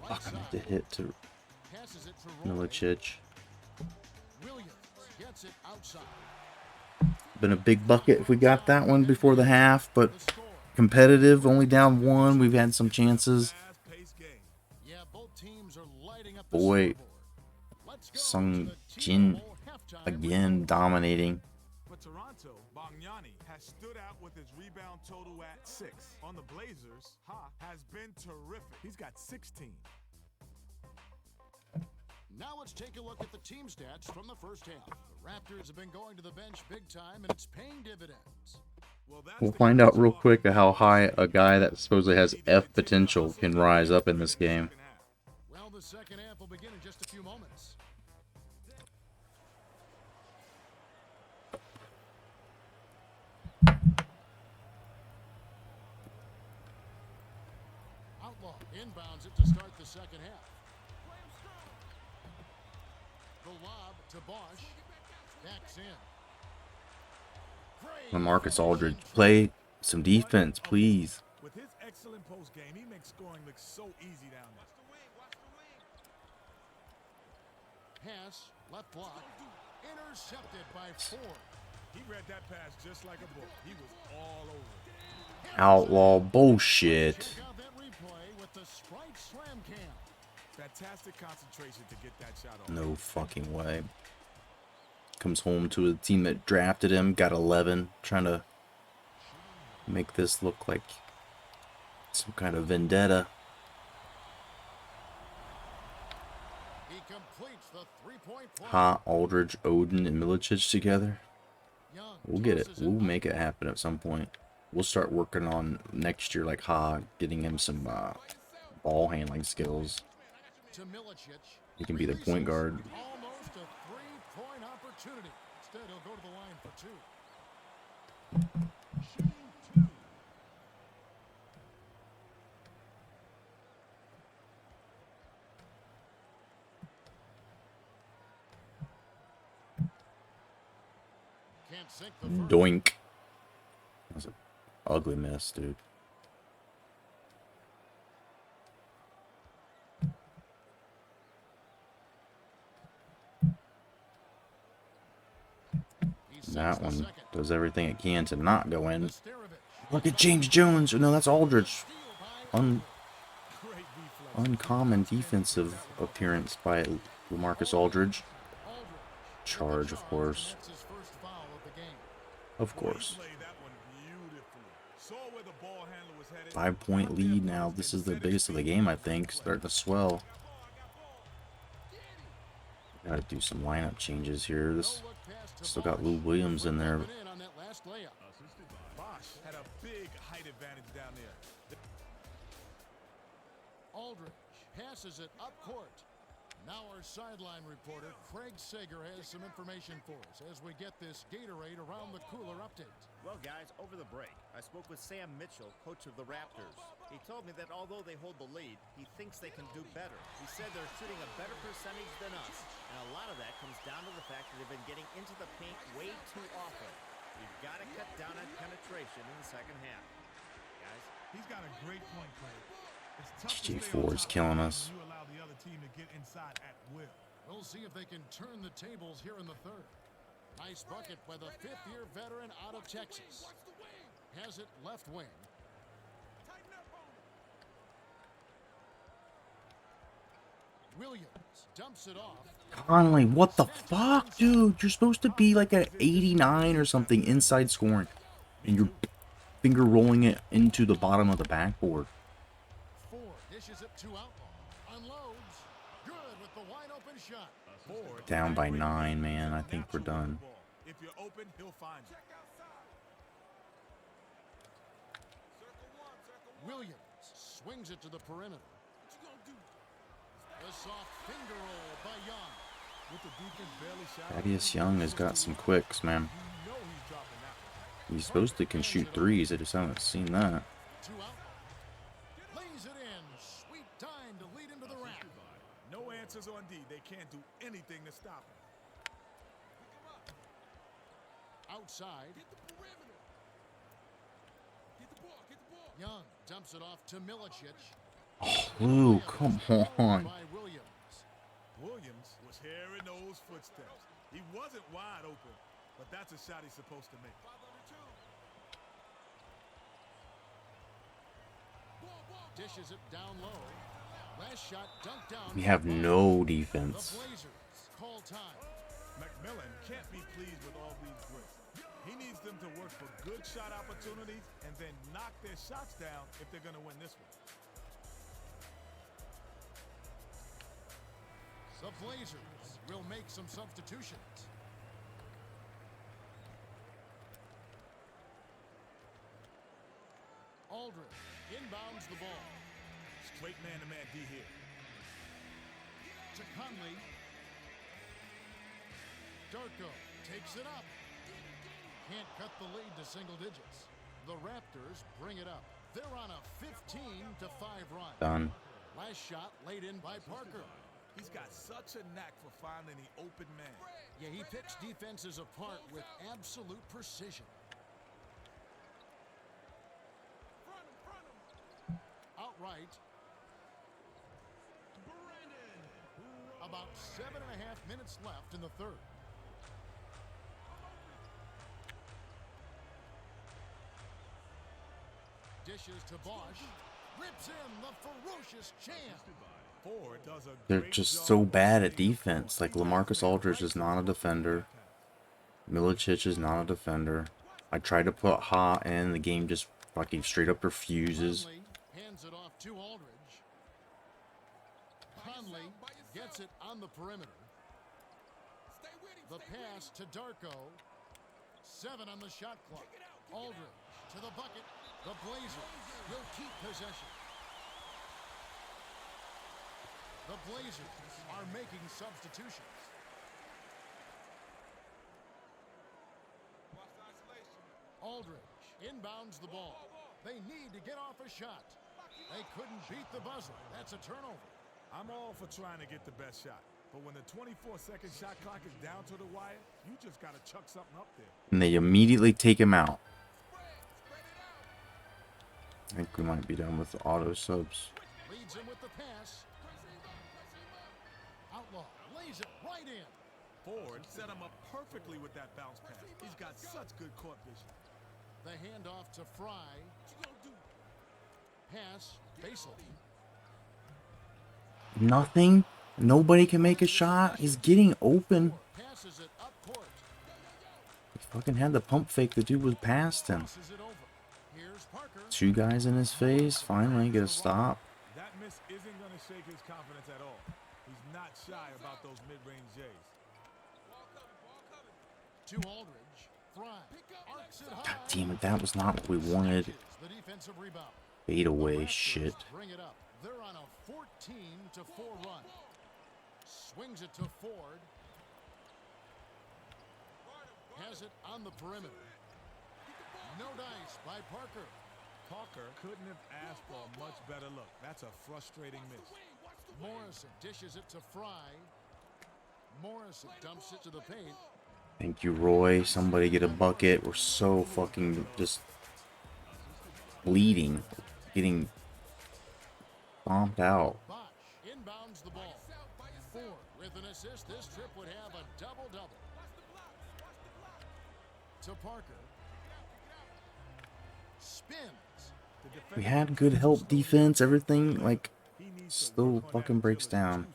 Right Fuck, I need side. to hit to Passes it to Roy. Milicic. Williams gets it outside. Been a big bucket if we got that one before the half, but The score. competitive, only down 1. We've had some chances. Fast-paced game. Yeah, both teams are lighting up the Boy, scoreboard. Let's go Sung to the Jin T-Mobile halftime again report. dominating. For Toronto, Bargnani has stood out with his rebound total at 6. On the Blazers, Ha has been terrific. He's got 16. Now let's take a look at the team stats from the first half. The Raptors have been going to the bench big time, and it's paying dividends. Well, that's We'll the find kind out of real talk quick how high a guy that supposedly has F potential can rise up in this game. Well, the second half will begin in just a few moments. Outlaw inbounds it to start the second half. The lob to Bosch. Backs in. Marcus Aldridge, play some defense, please. With his excellent post game, he makes scoring look so easy down there. Pass, left block. Intercepted by Ford. He read that pass just like a book. He was all over it. Outlaw bullshit. Check out that replay with the Sprite Slam Cam. Fantastic concentration to get that shot off. No fucking way. Comes home to a team that drafted him, got 11, trying to make this look like some kind of vendetta. He completes the three-point play. Ha, Aldridge, Odin, and Milicic together. Young We'll get it. tosses We'll up. make it happen at some point. We'll start working on next year, like Ha, getting him some ball handling skills. To Milicic. He can be the point guard. Almost a three-point opportunity. Instead, he'll go to the line for 2. Can't sink the first. Doink. That was an ugly miss, dude. He sinks That the one second. does everything it can to not go in. Starovich. Look at James Jones. No, that's Aldridge. Steal by Un Great reflex. uncommon defensive appearance by LaMarcus Aldridge. Aldridge. Charge, of course. That's his first foul of the game. Of Boy, he course. played that one beautifully. Saw where the ball handler was headed. 5-point lead now. This is the biggest of the game, I think. Starting to swell. Gotta do some lineup changes here. This No look pass to still got Bosch. Lou Williams in there. Dropping in on that last layup. Bosch had a big height advantage down there. Aldridge passes it up court. Now our sideline reporter, Craig Sager, has some information for us as we get this Gatorade Around the Cooler update. Well, guys, over the break, I spoke with Sam Mitchell, coach of the Raptors. He told me that although they hold the lead, he thinks they can do better. He said they're shooting a better percentage than us, and a lot of that comes down to the fact that they've been getting into the paint way too often. We've got to cut down on penetration in the second half. Guys, He's got a great point, Craig. It's tough to TJ stay on 4 is top of killing the game us. when you allow the other team to get inside at will. We'll see if they can turn the tables here in the third. Nice bucket by the fifth-year veteran out of Texas. Has it left wing. Williams dumps it off. Conley, what the fuck, dude? You're supposed to be like at 89 or something inside scoring. And you're finger rolling it into the bottom of the backboard. Ford dishes it to Outlaw. Unloads. Good with the wide open shot. Ford Down by 9, man. I think we're done. If you're open, he'll find you. Williams swings it to the perimeter. A soft finger roll by Young. With the defense barely shot. Thaddeus Young has got some quicks, man. You know he's dropping that one. He's supposed to can shoot threes. I just haven't seen that. To Outlaw. Lays it in. Sweet time to lead into the rack. No answers on D. They can't do anything to stop him. Outside. Young dumps it off to Milicic. Lou, come on. By Williams. Williams was hearing those footsteps. He wasn't wide open, but that's a shot he's supposed to make. Dishes it down low. Last shot dunked down. We have no The defense. Blazers call time. McMillan can't be pleased with all these bricks. He needs them to work for good shot opportunities and then knock their shots down if they're going to win this one. The Blazers will make some substitutions. Aldridge inbounds the ball. Straight man-to-man D here. To Conley. Darko takes it up. Can't cut the lead to single digits. The Raptors bring it up. They're on a 15-5 run. Done. Last shot laid in by Parker. He's got such a knack for finding the open man. Yeah, he picks defenses apart with absolute precision. Outright. About 7.5 minutes left in the third. Dishes to Bosch. Rips in the ferocious champ. Ford does a They're great just job so of bad at staying defense. Like focused. LaMarcus Aldridge is not a defender. Milicic is not a defender. I tried to put Ha in, the game just fucking straight up refuses. Conley hands it off to Aldridge. Conley gets it on the perimeter. The pass to Darko. 7 on the shot clock. Aldridge to the bucket. The Blazers will keep possession. The Blazers are making substitutions. Aldridge inbounds the ball. They need to get off a shot. They couldn't beat the buzzer. That's a turnover. I'm all for trying to get the best shot. But when the 24-second shot clock is down to the wire, you just got to chuck something up there. And they immediately take him out. I think we might be done with the auto subs. Leads him with the pass. Outlaw lays it right in. Ford set him up perfectly with that bounce pass. He's got such good court vision. The handoff to Fry. Pass, baseline. Nothing. Nobody can make a shot. He's getting open. Passes it up court. He fucking had the pump fake. The dude was past him. Passes it over. Here's Parker. 2 guys in his face. Finally, get a stop. That miss isn't going to shake his confidence at all. He's not shy about those mid-range J's. To Aldridge. Fry. Arcs it high. God damn it. That was not what we wanted. The defensive rebound. Fade away. Raptors Shit. Bring it up. They're on a 14-4 run. Swings it to Ford. Has it on the perimeter. No dice by Parker. Parker couldn't have asked for a much better look. That's a frustrating miss. Morrison dishes it to Fry. Morrison dumps it to the paint. Thank you, Roy. Somebody get a bucket. We're so fucking just bleeding. Getting bombed out. Bosch inbounds the ball. Ford with an assist. This trip would have a double-double. To Parker. Spins. We had good help defense, everything, like, still fucking breaks down.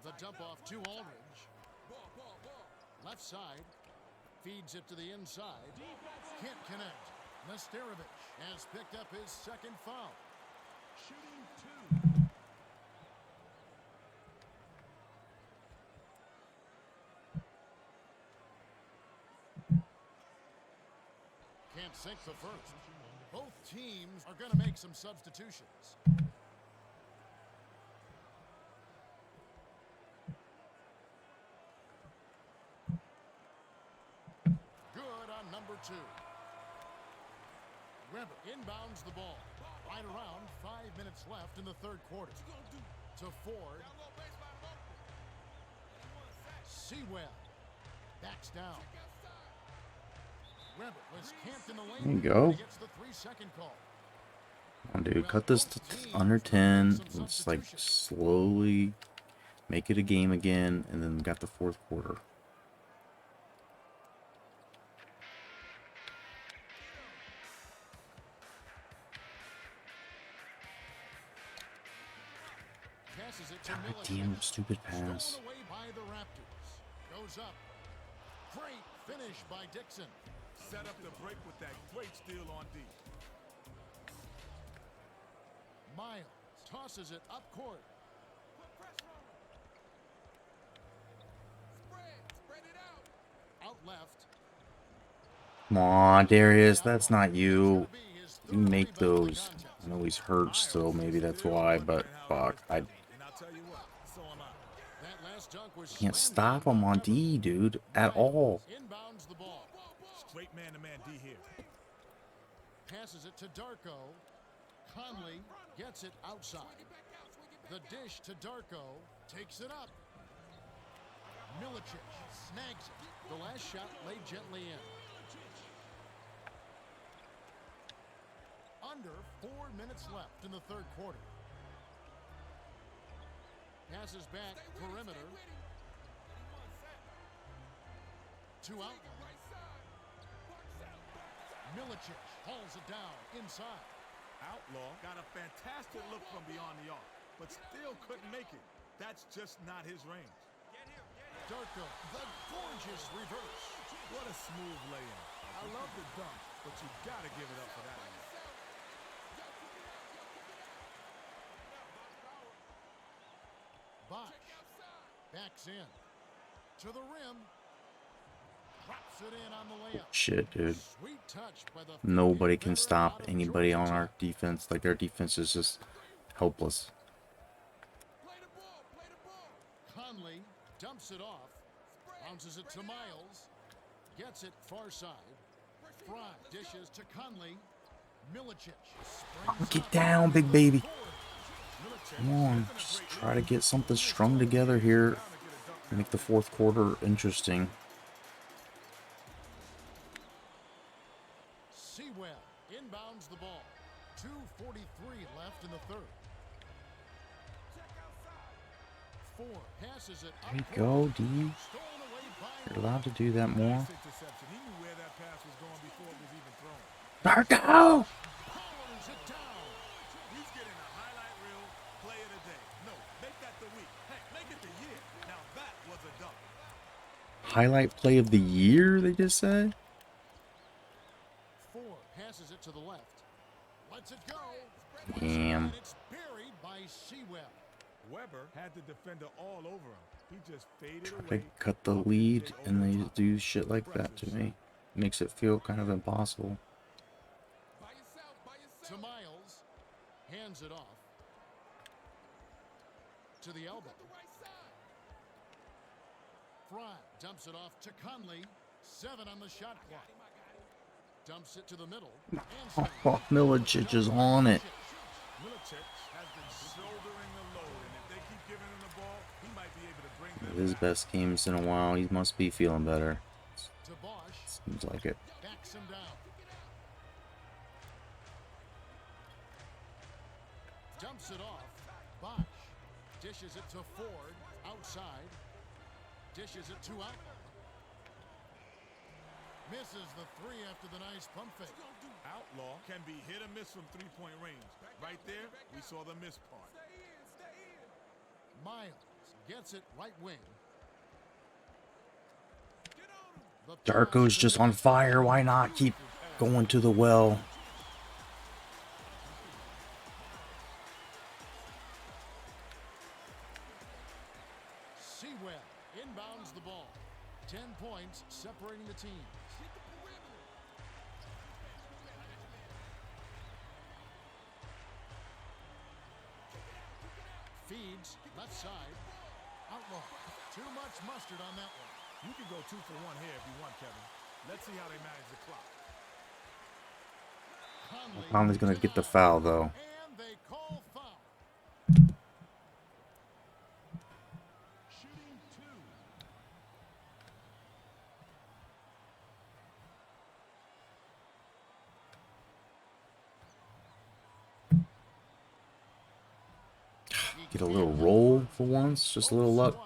The dump off to Aldridge. Left side. Feeds it to the inside. Can't connect. Nesterovic has picked up his second foul. Shooting 2. Can't sink the first. Both teams are going to make some substitutions. Good on number 2. Weber inbounds the ball. Right around 5 minutes left in the third quarter. To Ford. Sewell. Backs down. Weber was camped in the lane. There you go. Gets the 3-second call. Come on, dude, cut this to under 10. Let's, like, slowly make it a game again, and then we got the fourth quarter. Passes it to God Milicic. damn, stupid pass. Stolen away by the Raptors. Goes up. Great finish by Dixon. Set up the break with that great steal on D. Miles tosses it up court. Spread it out. Out left. Come on, Darius, that's not you. You make those. I know he's hurt still, maybe that's why, but fuck, I And I'll tell you what, so am I. That last dunk was can't slammed stop him on D, dude, at all. Inbounds the ball. Straight man-to-man D here. Passes it to Darko. Conley gets it outside. The dish to Darko. Takes it up. Milicic snags it. The last shot laid gently in. Under 4 minutes left in the third quarter. Passes back perimeter. To outlet. Milicic hauls it down inside. Outlaw got a fantastic look from beyond the arc, but still couldn't make it. That's just not his range. Darko, the gorgeous reverse. What a smooth lay-in. I love the dunk, but you gotta give it up for that one. Bosch backs in to the rim. Drops it in on the layup. Shit, dude. Sweet touch by the Nobody can veteran stop out of anybody on Georgia our Tech. defense. Like, our defense is just helpless. Conley dumps it off. Bounces it to Miles. Gets it far side. Fry dishes to Conley. Milicic springs Get up. down, big baby. Milicic Come on, just try to get something strung together here. Make the fourth quarter interesting. Sewell inbounds the ball. 2:43 left in the third. Ford passes it up There you court. go, D. Stolen away by You're allowed to do that more. Nice interception. He knew where that pass was going before it was even thrown. Darko! powers it down. He's getting a highlight reel play of the day. No, make that the week. Heck, make it the year. Now that was a dunk. Highlight play of the year, they just said? Ford passes it to the left. Lets it go. Damn. And it's buried by Sewell. Weber had the defender all over him. He just faded Try away. to cut the lead, and they do shit like that to me. Makes it feel kind of impossible. To Miles. Hands it off. To the elbow. Fry dumps it off to Conley. 7 on the shot clock. Dumps it to the middle. Oh, Milicic is on it. Milicic has been shouldering the load, and if they keep giving him the ball, he might be able to bring them His back. best games in a while. He must be feeling better. To Bosch. Seems like it. Backs him down. Dumps it off. Bosch. Dishes it to Ford. Outside. Dishes it to Outlaw. Misses the three after the nice pump fake. Outlaw can be hit or miss from three-point range. Right there, we saw the miss part. Miles gets it right wing. Darko's just on fire. Why not keep going to the well? Sewell inbounds the ball. 10 points separating the teams. Feeds left side. Outlaw. Too much mustard on that one. You can go 2 for 1 here if you want, Kevin. Let's see how they manage the clock. Conley's gonna get the foul though. And they call foul. Shooting 2. Get a little roll for once, just a little luck.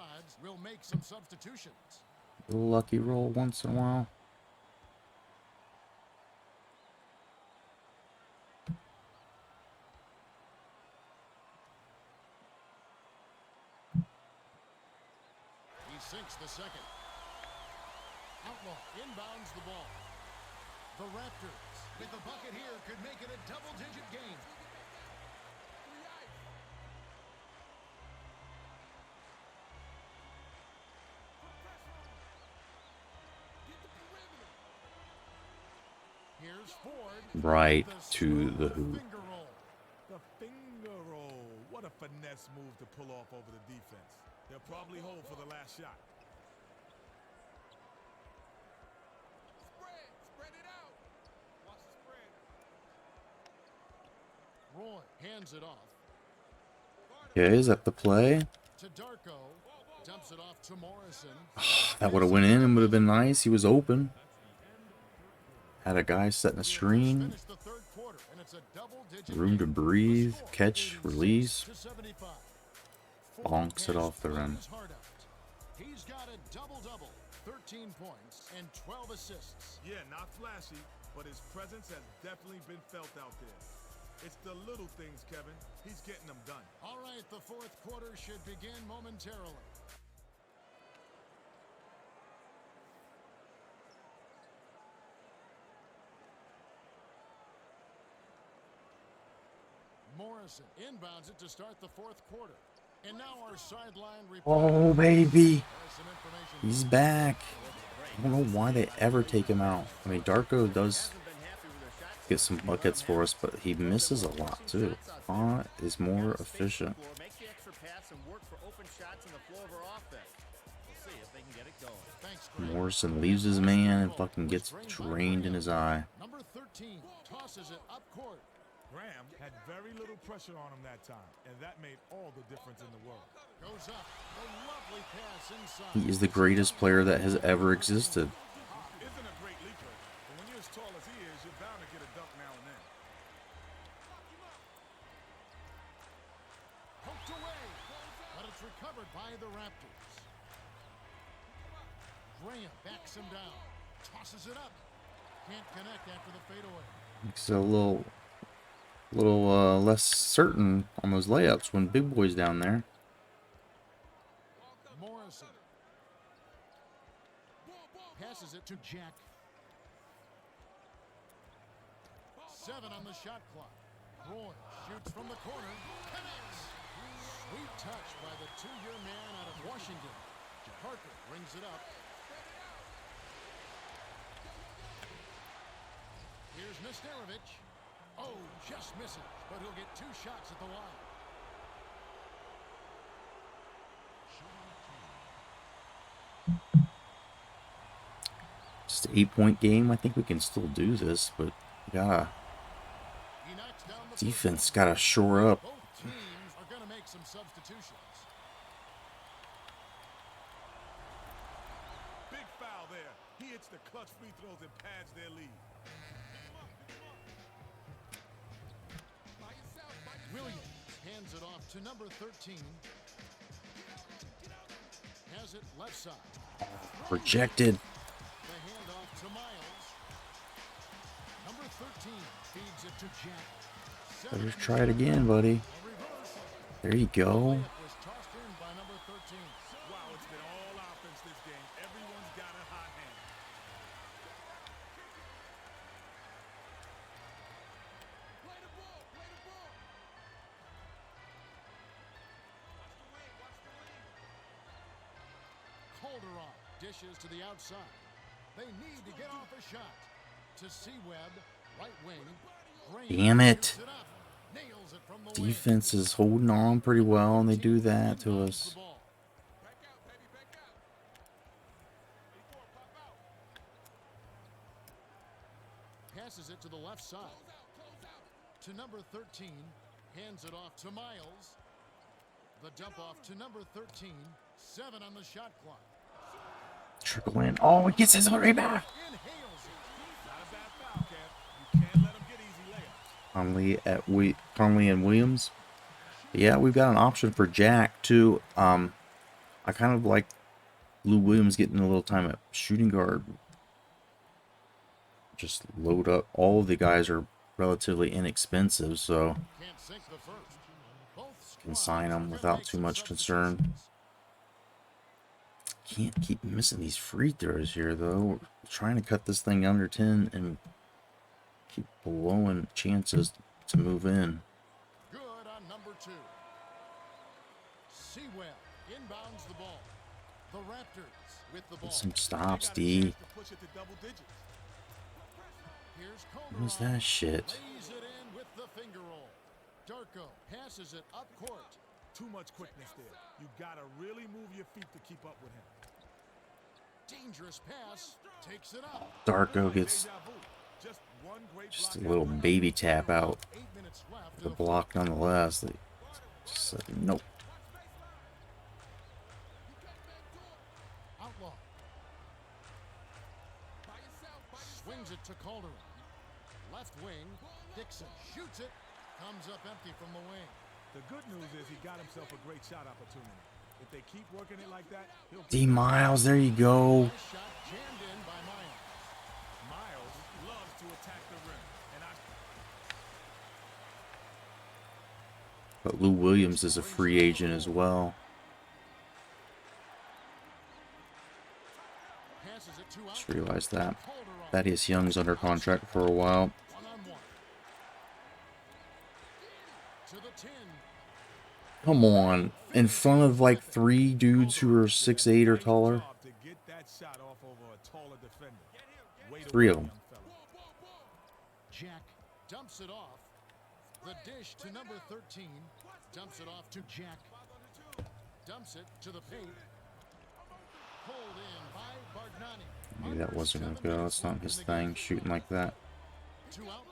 Will make some substitutions. A little lucky roll once in a while. He sinks the second. Outlaw inbounds the ball. The Raptors with the bucket here could make it a double-digit game. Here's Ford. Right to the hoop. Finger roll. The finger roll. What a finesse move to pull off over the defense. They'll probably hold for the last shot. Spread it out. Watch the spread. Roy hands it off Okay, is that the play? to Darko. Dumps it off to Morrison. That would have went in and would have been nice. He was open. Had a guy setting a screen. Finished the third quarter, and it's a double-digit Room to game. breathe, The score, catch, 86 release. to 75. Bonks it off the Has rim. his heart out. He's got a double-double, 13 points and 12 assists. Yeah, not flashy, but his presence has definitely been felt out there. It's the little things, Kevin. He's getting them done. All right, the fourth quarter should begin momentarily. Morrison inbounds it to start the fourth quarter. And now our sideline report. Oh, baby. Has some information. He's back. I don't know why they ever take him out. I mean, Darko does get some buckets for us, but he misses a lot too. Font is more efficient. Make the extra pass and work for open shots in the flow of our offense. We'll see if they can get it going. Thanks, Greg. Morrison leaves his man and fucking gets drained in his eye. Number 13 tosses it up court. Graham had very little pressure on him that time, and that made all the difference in the world. Goes up. A lovely pass inside. He is the greatest player that has ever existed. Isn't a great leaper, but when you're as tall as he is, you're bound to get a dunk now and then. Poked away. But it's recovered by the Raptors. Graham backs him down. Tosses it up. Can't connect after the fadeaway. He's a little less certain on those layups when Big Boy's down there. Morrison passes it to Jack. 7 on the shot clock. Roy shoots from the corner. Connects. Sweet touch by the 2-year man out of Washington. Parker brings it up. Here's Nesterovich. Oh, just misses, but he'll get 2 shots at the line. Just an 8-point game. I think we can still do this, but we gotta He knocks down the defense gotta shore up. Both teams are going to make some substitutions. Big foul there. He hits the clutch free throws and pads their lead. Williams hands it off to number 13. has it left side. Rejected. The handoff to Miles. Number 13 feeds it to Jack. Better try it again, buddy. There you go. Layup was tossed in by number 13. Wow, it's been all offense this game. Everyone's got a hot hand. Play the ball, play the ball. Watch the wing, Calderon dishes to the outside. They need to get off a shot. To Seaweb, right wing. Damn it. Shoots up. Nails it from the wing. Defense is holding on pretty well, and they do that to Inbounds us. the ball. Back out, baby, back out. 84, pop out. Passes it to the left side. To number 13. Hands it off to Miles. The dump off to number 13. 7 on the shot clock. Trickle in. Oh, he gets his rebound. Inhales it. Not a bad foul, Kev. You can't let him get easy layups. Conley and Williams. Yeah, we've got an option for Jack too. I kind of like Lou Williams getting a little time at shooting guard. Just load up. All of the guys are relatively inexpensive, so Can't sink the first. Both can squads sign them can without make too some much concern. substitutions. Can't keep missing these free throws here, though. We're trying to cut this thing under 10 and keep blowing chances to move in. Good on number 2. Sewell inbounds the ball. The Raptors with the ball. Get some stops, Got a D. chance to push it to double digits. Here's What was Calderon. that shit? Lays it in with the finger roll. Darko passes it up court. Too much quickness there. You gotta really move your feet to keep up with him. Dangerous pass. Takes it up. Darko gets Deja vu. Just one great just a block little after baby tap out. 8 minutes left. The of block nonetheless. They just said, nope. Outlaw. Swings it to Calderon. Left wing. Dixon shoots it. Comes up empty from the wing. The good news is he got himself a great shot opportunity. If they keep working it like that, he'll D Miles, there you go. This shot jammed in by Miles. Miles loves to attack the rim. And But Lou Williams is a free agent as well. Passes it to Just out. realized that. Calderon. Thaddeus Young's under contract for a while. 1-on-1. To the 10. Come on. In front of like 3 dudes who are 6'8" or taller. job to get that shot off over a taller defender. Way to 3 of work, them. young fella. Jack dumps it off. The dish to number 13. Dumps it off to Jack. Dumps it to the paint. Pulled in by Bargnani. Maybe that wasn't going to go. It's not his thing, shooting like that. Two out.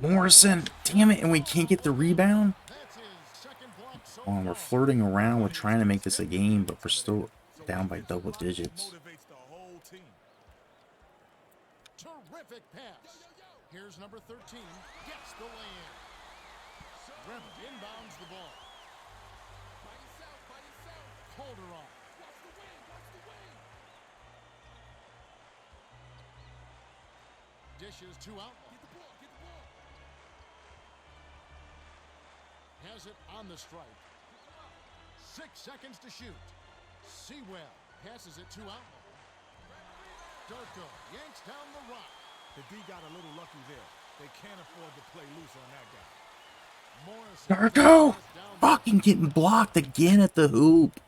Morrison! Damn it, and we can't get the rebound? That's his second block so Come on, we're far. flirting around with trying to make this a game, but we're still down by double digits. Motivates the whole team. Terrific pass. Here's number 13. Gets the lay-in. Rem inbounds the ball. Calderon. Dishes to Outlaw. Has it on the stripe. 6 seconds to shoot. Sewell passes it to Outlaw. Darko yanks down the rock. The D got a little lucky there. They can't afford to play loose on that guy. Morrison Darko! passes down the- Fucking getting blocked again at the hoop.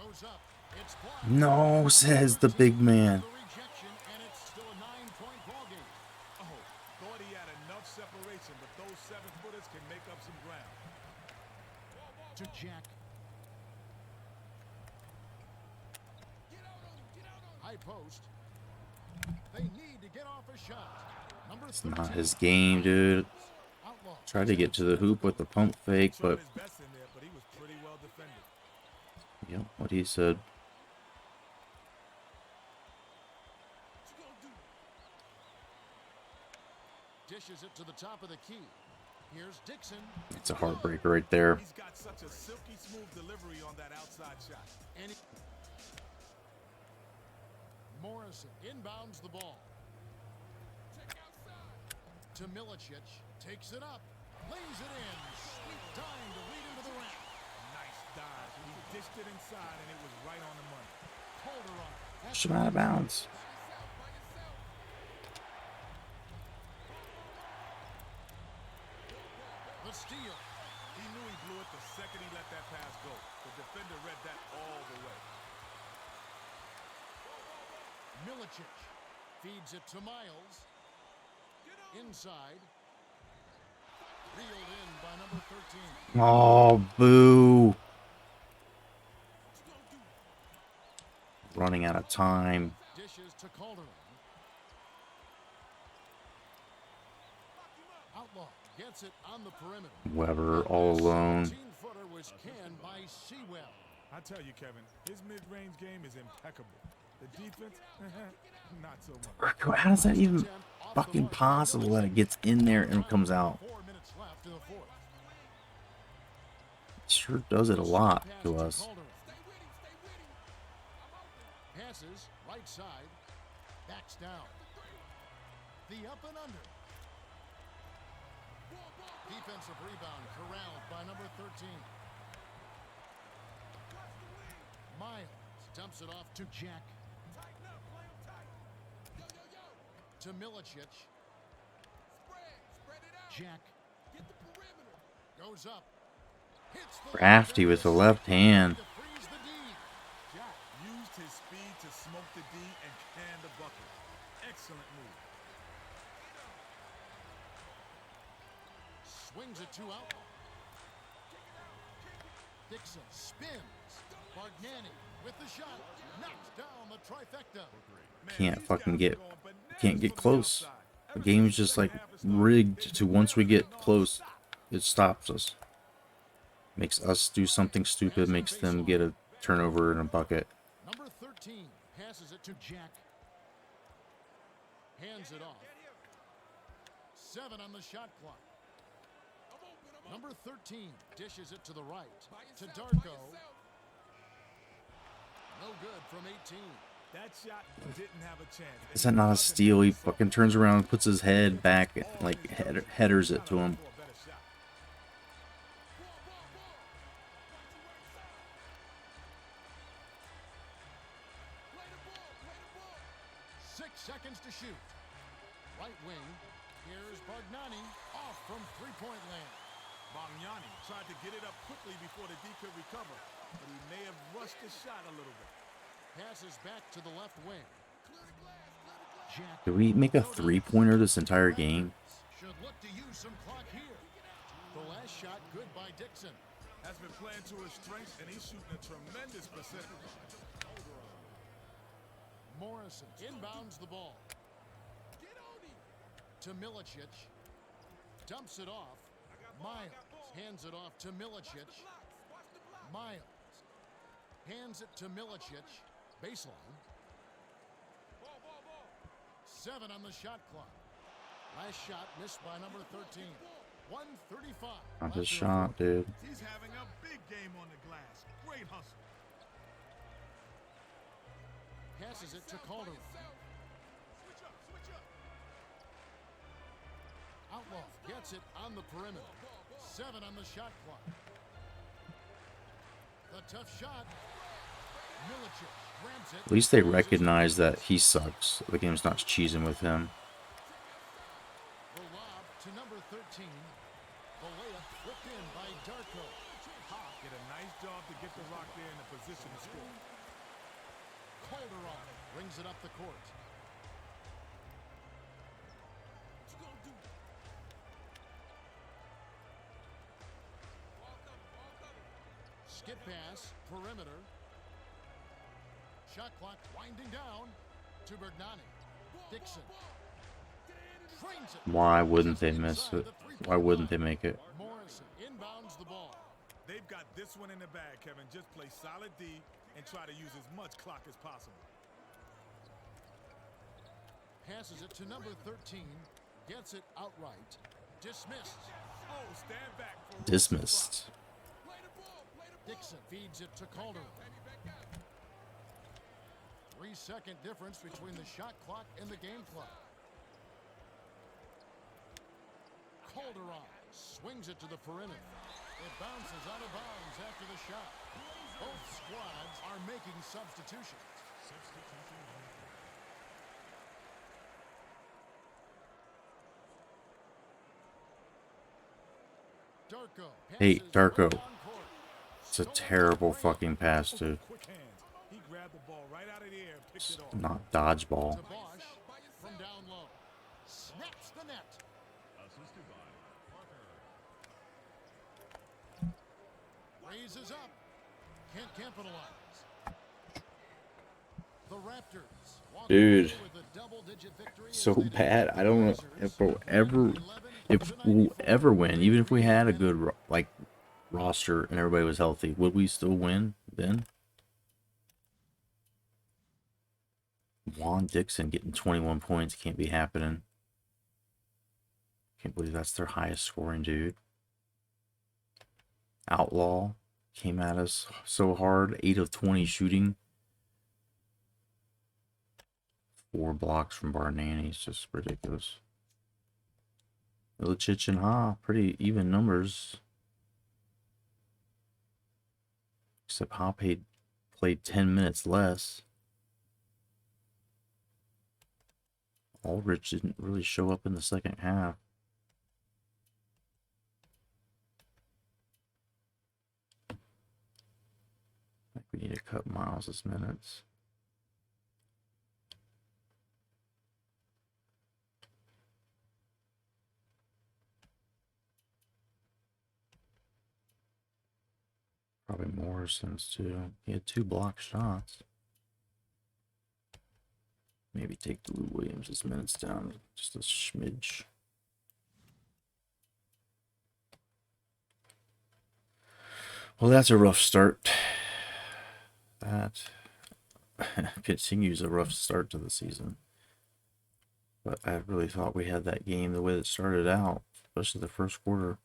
Goes up. It's blocked. No, says the big man. The rejection, and it's still a 9-point ball game. Oh, thought he had enough separation, but those 7-footers can make up some ground. To Jack. High post. They need to get off a shot. Number It's 13. not his game, dude. Outlaw. Tried to get to the hoop with the pump fake, Showed but his best in there, but he was pretty well defended. yep, what he said. Dishes it to the top of the key. Here's Dixon. It's a heartbreaker right there. He's got such a silky smooth delivery on that outside shot. And Morrison inbounds the ball. To Milicic, takes it up, lays it in. Sweet time to lead into the rack. Nice dive. He dished it inside, and it was right on the money. Calderon. Push him out of bounds. The steal. He knew he blew it the second he let that pass go. The defender read that all the way. Milicic feeds it to Miles. Inside. Reeled in by number 13. Oh, boo. Running out of time. Dishes to Calderon. Outlaw gets it on the perimeter. Weber all alone. 17-footer was canned by Sewell. I tell you, Kevin, his mid-range game is impeccable. The defense, not so much. How is that even fucking possible that it gets in there and comes out? 4 minutes left in the fourth. Sure does it a lot to us. Passes right side, backs down. The up and under. Defensive rebound corralled by number 13. Miles dumps it off to Jack. To Milicic. Jack goes up. Hits the Crafty with the left hand. to freeze the D. Jack used his speed to smoke the D and can the bucket. Excellent move. Swings it to Outlaw. Dixon spins. Bargnani with the shot. Knocks down the trifecta. Man, Can't these fucking guys get, are going bananas can't get from the close. outside. The Ever game's since just the like second half started, rigged to once we get close, it stops us. Makes us do something stupid, makes them get a turnover and a bucket. Number 13 passes it to Jack. Hands it off. 7 on the shot clock. Number 13 dishes it to the right. To Darko. No good from 18. that shot didn't have a chance. Is that not a steal? He fucking turns around and puts his head back, like headers it to him. 6 seconds to shoot. Right wing. Here's Bargnani off from three-point land. Bargnani tried to get it up quickly before the D could recover, but he may have rushed the shot a little bit. Passes back to the left wing. Jack Did we make a three-pointer this entire game? should look to use some clock here. The last shot good by Dixon. Has been playing to his strengths, and he's shooting a tremendous percentage. Morrison inbounds the ball. To Milicic. Dumps it off. Miles hands it off to Milicic. Miles hands it to Milicic. Baseline. 7 on the shot clock. Last shot missed by number 13. 1:35. Not his shot, dude. He's having a big game on the glass. Great hustle. Passes it to Calderon. Outlaw gets it on the perimeter. 7 on the shot clock. The tough shot. Milicic grabs it. At least they recognize that he sucks. The game's not cheesing with him. The lob to number 13. The layup flipped in by Darko. Did a nice job to get the Rock there in a position to score. Calderon brings it up the court. Skip pass, perimeter. Shot clock winding down to Bargnani. Dixon. Trains it. Why wouldn't they miss it? Why wouldn't they make it? Morrison inbounds the ball. They've got this one in the bag, Kevin. Just play solid D and try to use as much clock as possible. Passes it to number 13. Gets it outright. Dismissed. stand back for a Dismissed. Dixon feeds it to Calderon. 3-second difference between the shot clock and the game clock. Calderon swings it to the perimeter. It bounces out of bounds after the shot. Both squads are making substitutions. Hey, Darko. It's a terrible fucking pass, dude. He grabbed the ball right out of the air and picked it off. Not dodgeball. To Bosch from down low. Snaps the net. Assisted by Parker. Raises up. Can't capitalize. The Raptors walk Dude. away with a double-digit victory as So they bad. defeat I don't know the if Blazers we'll ever win. Even if we had a good roster and everybody was healthy, would we still win then? Juan Dixon getting 21 points can't be happening. Can't believe that's their highest scoring dude. Outlaw came at us so hard. 8 of 20 shooting. 4 blocks from Barnani. It's just ridiculous. Ilicic and Ha, pretty even numbers. Except Ha played 10 minutes less. Aldridge didn't really show up in the second half. I think we need to cut Miles' minutes. Probably Morrison's too. He had 2 block shots. Maybe take Lou Williams' minutes down just a smidge. Well, that's a rough start. That continues a rough start to the season. But I really thought we had that game the way it started out, especially the first quarter.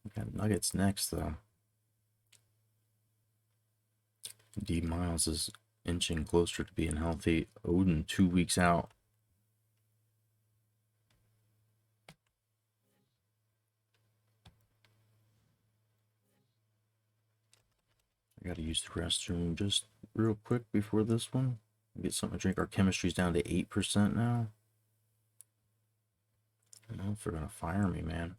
We got Nuggets next, though. D. Miles is inching closer to being healthy. Odin 2 weeks out. I gotta use the restroom just real quick before this one. Get something to drink. Our chemistry's down to 8% now. I don't know if they're gonna fire me, man.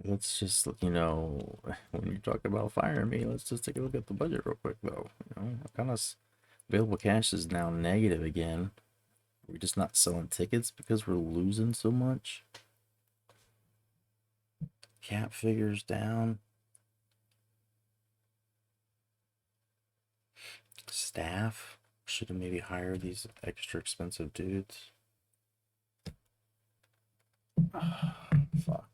Let's just, when you're talking about firing me, let's just take a look at the budget real quick, though. Kind of available cash is now negative again. We're just not selling tickets because we're losing so much. Cap figures down. Staff should have maybe hired these extra expensive dudes. Fuck.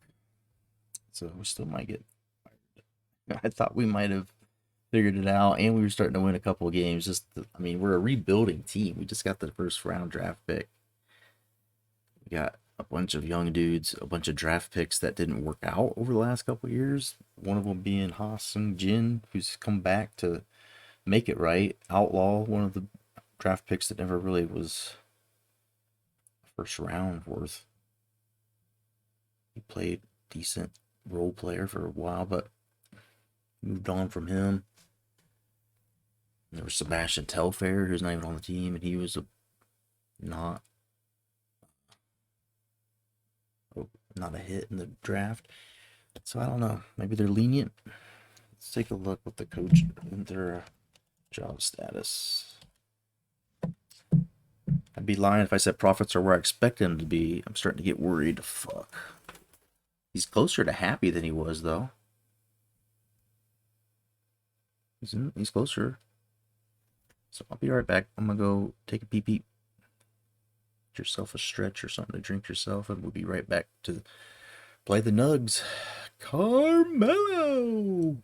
So we still might get fired. I thought we might have figured it out, and we were starting to win a couple of games. We're a rebuilding team. We just got the first round draft pick. We got a bunch of young dudes, a bunch of draft picks that didn't work out over the last couple of years. One of them being Ha Sung Jin, who's come back to make it right. Outlaw, one of the draft picks that never really was first round worth. He played decent role player for a while, but moved on from him. And there was Sebastian Telfair, who's not even on the team, and he was not a hit in the draft. So I don't know. Maybe they're lenient. Let's take a look with the coach and their job status. I'd be lying if I said profits are where I expect them to be. I'm starting to get worried. Fuck. He's closer to happy than he was, though. He's closer. So I'll be right back. I'm gonna go take a pee-pee. Get yourself a stretch or something to drink yourself, and we'll be right back to play the Nugs. Carmelo!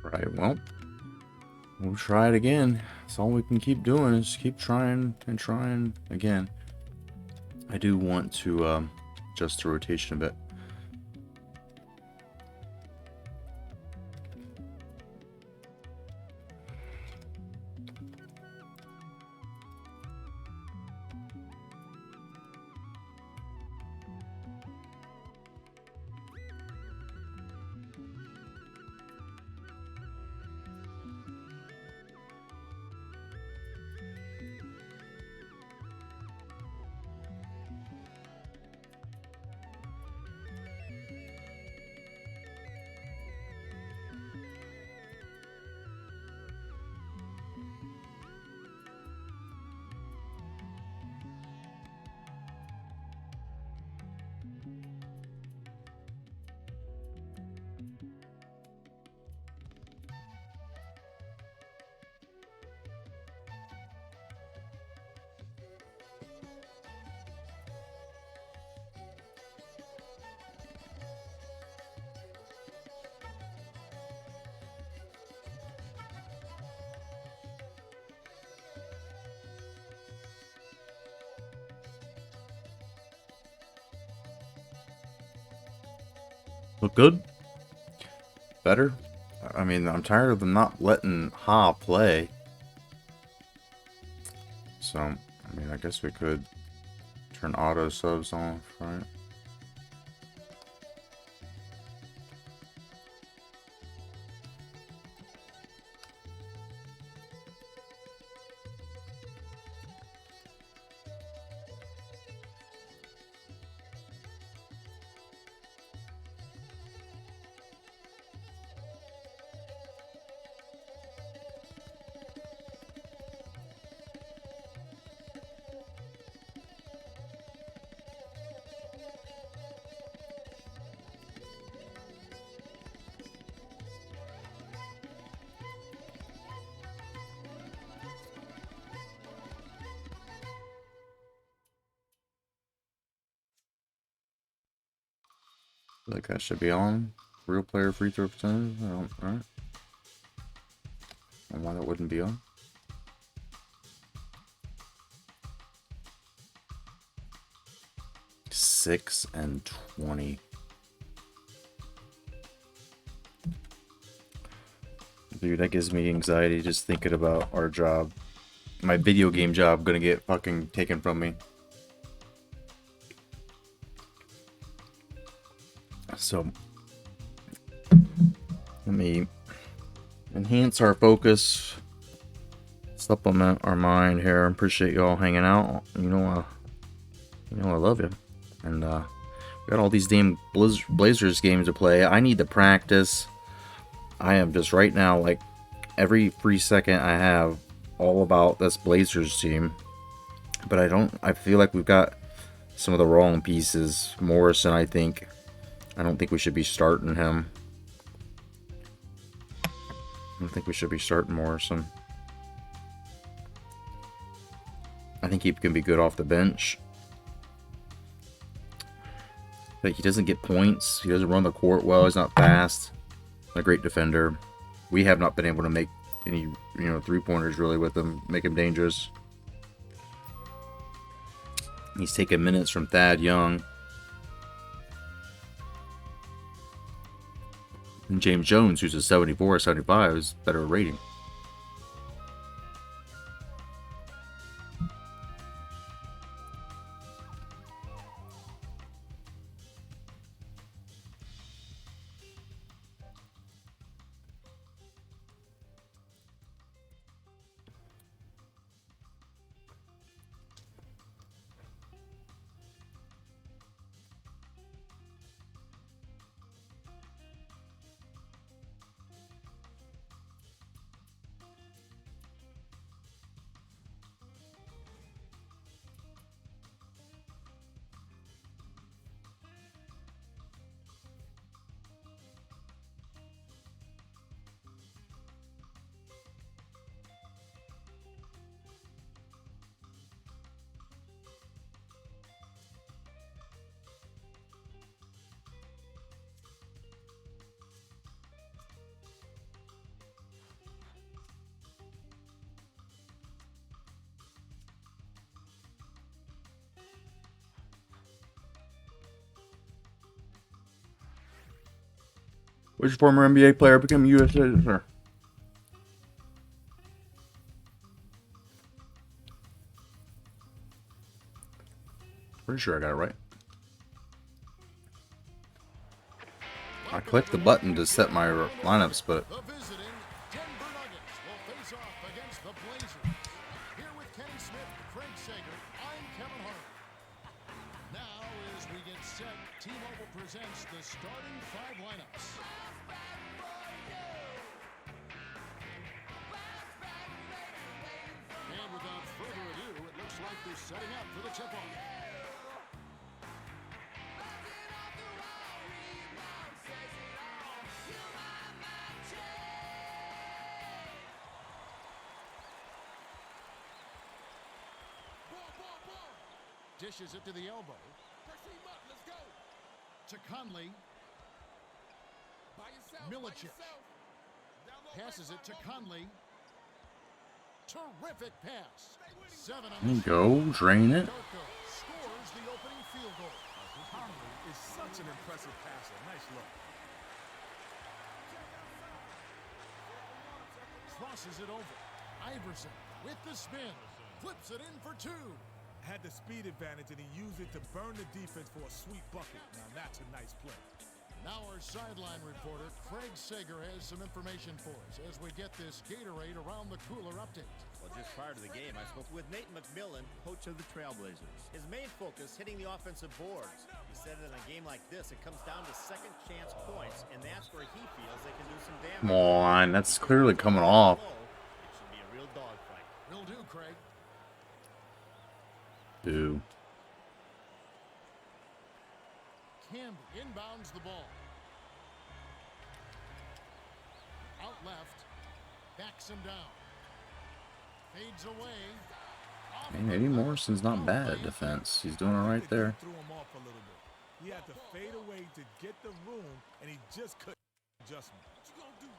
Right, well, we'll try it again. That's all we can keep doing is keep trying and trying again. I do want to adjust the rotation a bit. Look good? Better? I mean, I'm tired of them not letting Ha play. So, I mean, I guess we could turn auto subs off, right? Like that should be on. Real player free throw percentage. I don't, right? And why that wouldn't be on? Six and 20. Dude, that gives me anxiety just thinking about our job. My video game job gonna get fucking taken from me. So, let me enhance our focus, supplement our mind here. Appreciate y'all hanging out. You know I love you. And we got all these damn Blazers games to play. I need to practice. I am just right now, like, every free second I have all about this Blazers team. But I feel like we've got some of the wrong pieces. Morrison, I don't think we should be starting him. I don't think we should be starting Morrison. I think he can be good off the bench. But he doesn't get points. He doesn't run the court well. He's not fast. A great defender. We have not been able to make any, three-pointers really with him. Make him dangerous. He's taking minutes from Thad Young. And James Jones, who's a 74 or 75, is better rating. Which former NBA player became a U.S. citizen? Pretty sure I got it right. I clicked the button to set my lineups, but The visiting Denver Nuggets will face off against the Blazers. Here with Kenny Smith, Craig Sager, I'm Kevin Hart. Now, as we get set, T-Mobile presents the starting five lineups. And without further ado, it looks like they're setting up for the tip-off. Dishes it to the elbow. To Conley. Milicic. Passes it to Conley. Terrific pass. 7 on there you the go. Drain it. Darko scores the opening field goal. Conley is such an impressive passer. Nice look. Crosses it over. Iverson with the spin. Flips it in for 2. Had the speed advantage and he used it to burn the defense for a sweet bucket. Now that's a nice play. Now our sideline reporter, Craig Sager, has some information for us as we get this Gatorade Around the Cooler update. Well, just prior to the game, I spoke with Nate McMillan, coach of the Trailblazers. His main focus, hitting the offensive boards. He said that in a game like this, it comes down to second chance points, and that's where he feels they can do some damage. Come on, that's clearly coming off. It should be a real dogfight. Will do, Craig. Dude. Camby inbounds the ball. Out left. Backs him down. Fades away. Hey, maybe Morrison's not bad at defense. He's doing all right there. Threw him off a little bit. He had to fade away to get the room, and he just couldn't adjustment. What you gonna do?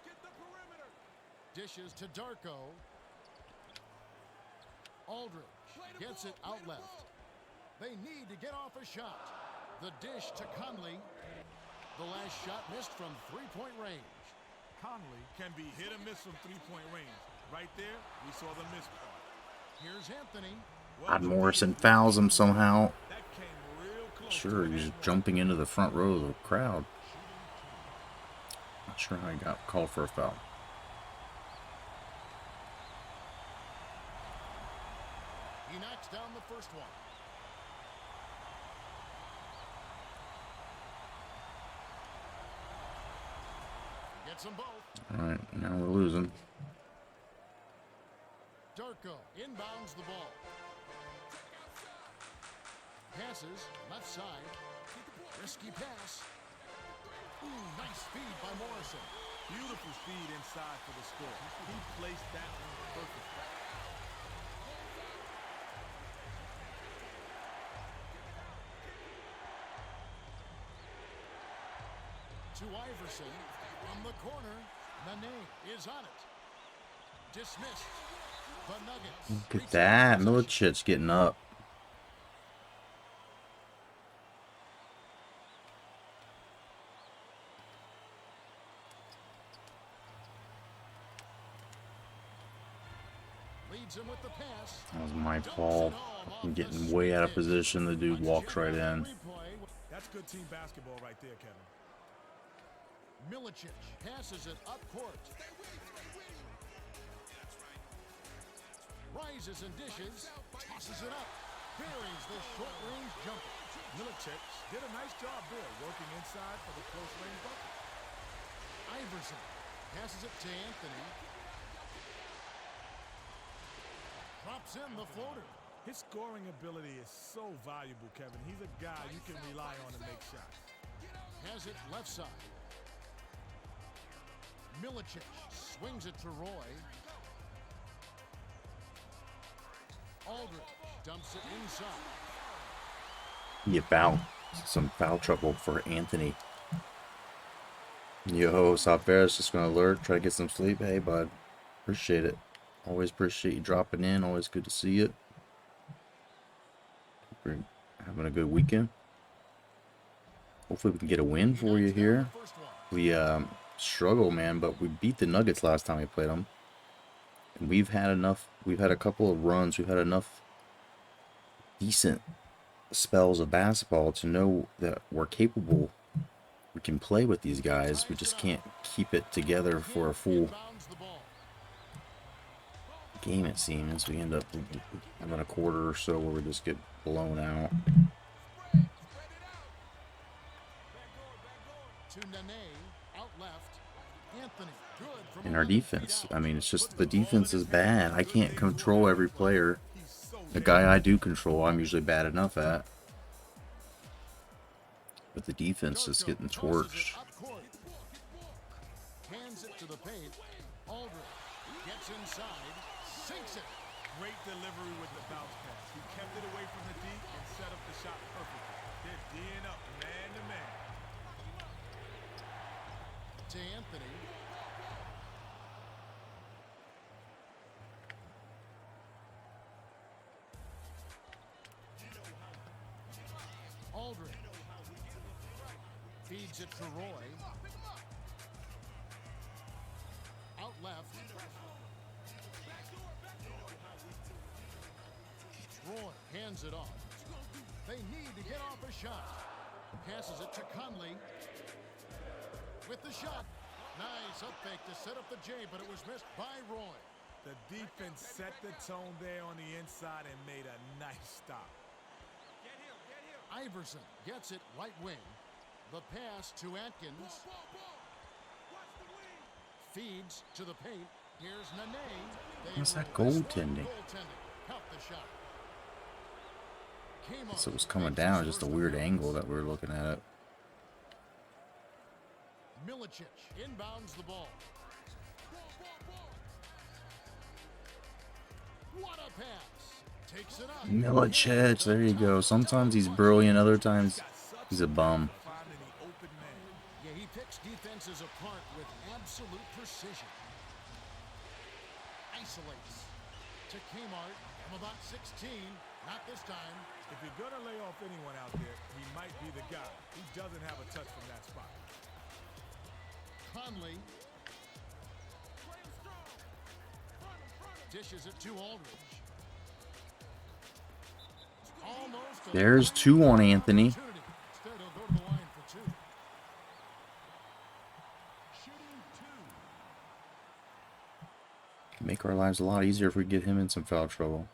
Get the perimeter. Dishes to Darko. Aldridge gets it out left. They need to get off a shot. The dish to Conley. The last shot missed from three-point range. Conley can be hit or miss from three-point range. Right there, we saw the miss part. Here's Anthony. God, Morrison fouls him somehow. That came real close. Sure, he's jumping into the front row of the crowd. Not sure how he got called for a foul. He knocks down the first one. Gets them both. All right, now we're losing. Darko inbounds the ball. Passes left side. Risky pass. Ooh, nice feed by Morrison. Beautiful speed inside for the score. He placed that one perfectly. To Iverson from the corner. Nene is on it. Dismissed. The Nuggets. Look at that. Milicic's getting up. Leads him with the pass. That was my fault. I'm getting way out of position. The dude walks right in. That's good team basketball right there, Kevin. Milicic passes it up court. Rises and dishes. Tosses it up. Buries the short-range jumper. Milicic did a nice job there, working inside for the close-range bucket. Iverson passes it to Anthony. Drops in the floater. His scoring ability is so valuable, Kevin. He's a guy you can rely on to make shots. Has it left side. Milicic swings it to Roy. Aldridge dumps it inside. You foul. Some foul trouble for Anthony. Yo, Southbear's just gonna alert, try to get some sleep. Hey, bud. Appreciate it. Always appreciate you dropping in. Always good to see it. We're having a good weekend. Hopefully we can get a win for you here. we struggle, man. But we beat the Nuggets last time we played them, and we've had enough. We've had a couple of runs. We've had enough decent spells of basketball to know that we're capable. We can play with these guys. We just can't keep it together for a full game, it seems. We end up having a quarter or so where we just get blown out. And our defense, I mean, it's just the defense is bad. I can't control every player. The guy I do control, I'm usually bad enough at. But the defense is getting torched. Hands it to the paint. Aldridge gets inside, sinks it. Great delivery with the bounce pass. He kept it away from the D and set up the shot perfectly. They're D'ing up man to man. To Anthony. Aldridge feeds it to Roy. Out left. Roy hands it off. They need to get off a shot. Passes it to Conley. With the shot. Nice up fake to set up the J, but it was missed by Roy. The defense set the tone there on the inside and made a nice stop. Iverson gets it right wing. The pass to Atkins. Feeds to the paint. Here's Nene. What's that goaltending? Help the shot. So it was coming down, just a weird angle that we were looking at it. Milicic inbounds the ball. What a pass. Takes it up. Milicic, there you go. Sometimes he's brilliant, other times he's a bum. Yeah, he picks defenses apart with absolute precision. Isolates to Kmart from about 16. Not this time. If you're going to lay off anyone out there, he might be the guy. He doesn't have a touch from that spot. Conley dishes it to Aldridge. Almost There's two on Anthony. instead he'll go to the line for two. Shooting two. Make our lives a lot easier if we get him in some foul trouble.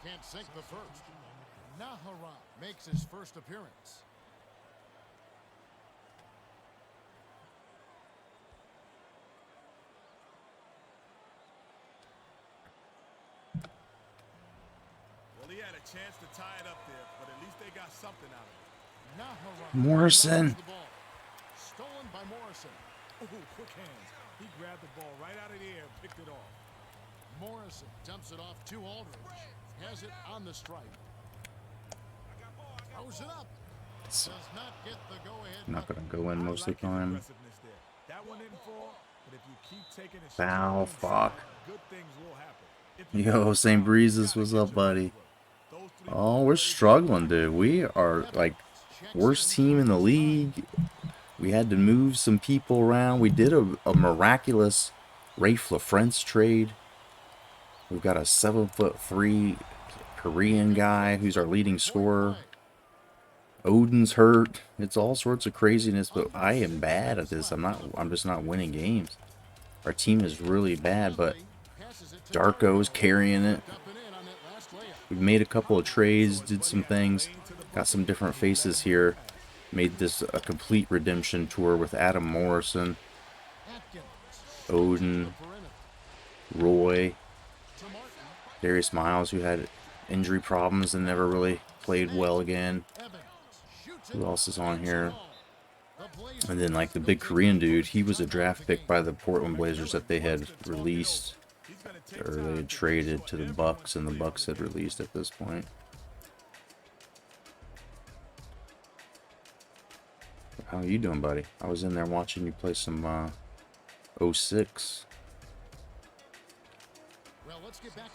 Can't sink the first. Nahara makes his first appearance. Well, he had a chance to tie it up there, but at least they got something out of it. Nahara Morrison. inbounds the ball. Stolen by Morrison. Ooh, quick hands. He grabbed the ball right out of the air and picked it off. Morrison dumps it off to Aldridge. Has it on the stripe. Throws it up. Does not get the go-ahead. Not going to go in most of the time. Aggressiveness there. That one didn't fall, but if you keep taking it, Foul, fuck. good things will happen. If you Yo, St. Breezes, what's up, buddy? Oh, we're struggling, dude. We are, like, worst team in the league. We had to move some people around. We did a miraculous Rafe LaFrance trade. We've got a 7'3" Korean guy who's our leading scorer. Odin's hurt. It's all sorts of craziness, but I am bad at this. I'm just not winning games. Our team is really bad, but Darko's carrying it. We've made a couple of trades, did some things, got some different faces here. Made this a complete redemption tour with Adam Morrison, Odin, Roy, Darius Miles, who had injury problems and never really played well again. Who else is on here? And then, like, the big Korean dude, he was a draft pick by the Portland Blazers that they had released, or they had traded to the Bucks, and the Bucks had released at this point. How are you doing, buddy? I was in there watching you play some 06.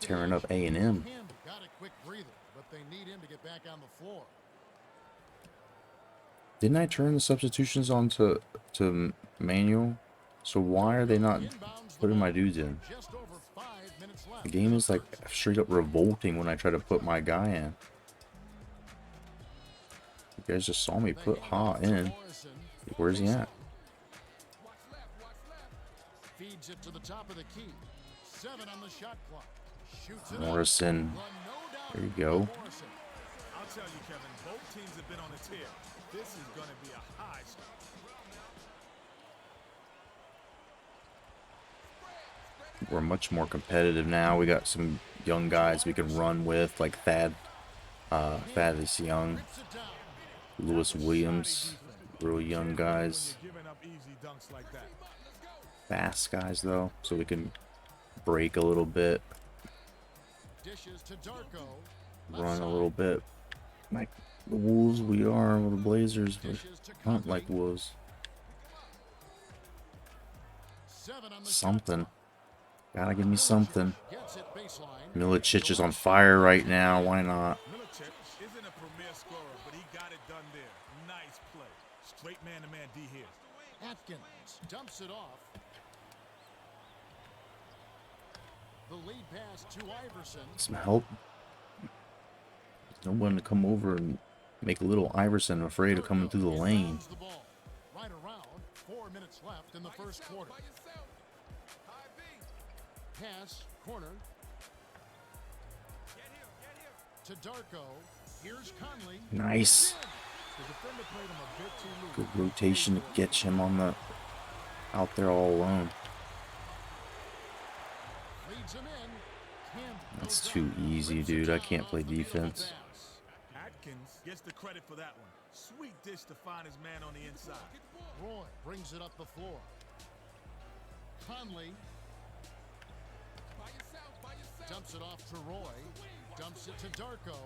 Tearing up A&M. Got a quick breather, but they need him to get back on the floor. Didn't I turn the substitutions on to manual? So why are they not putting my dudes in? Just over 5 minutes left. The game is like straight up revolting when I try to put my guy in. You guys just saw me put Ha in. Where's he at? Feeds it to the top of the key. 7 on the shot clock. Shoots it up. Morrison. Well, no doubt There you for go. Morrison. I'll tell you, Kevin, both teams have been on a tear. This is going to be a high score. We're much more competitive now. We got some young guys we can run with, like Thad. Thaddeus Young, Rips it down. Lewis Williams, real young guys. You're giving up easy dunks like that. Fast guys though, so we can break a little bit, Dishes to Darko. run a little bit. Like the Wolves we are, or the Blazers, but Dishes to not like Conley. Wolves. 7 on the shot Something. clock. Gotta give me something. Gets it baseline. Milicic is on fire right now. Why not? Milicic isn't a premier scorer, but he got it done there. Nice play. Straight man-to-man D here. Atkins dumps it off. The lead pass to Iverson. Some help. No one to come over and make a little Iverson afraid of coming through the lane. Inbounds the ball. Right around. 4 minutes left in the first quarter. Pass, corner. To Darko. Here's Conley. Nice. The defender played him a bit too loose. Good rotation to get him on the out there all alone. Leads him in. Campbell That's goes too up. easy, Rips it dude. I down can't off play the middle defense. pass. Atkins gets the credit for that one. Sweet dish to find his man on the inside. Roy brings it up the floor. Conley dumps it off to Roy. Dumps it to Darko.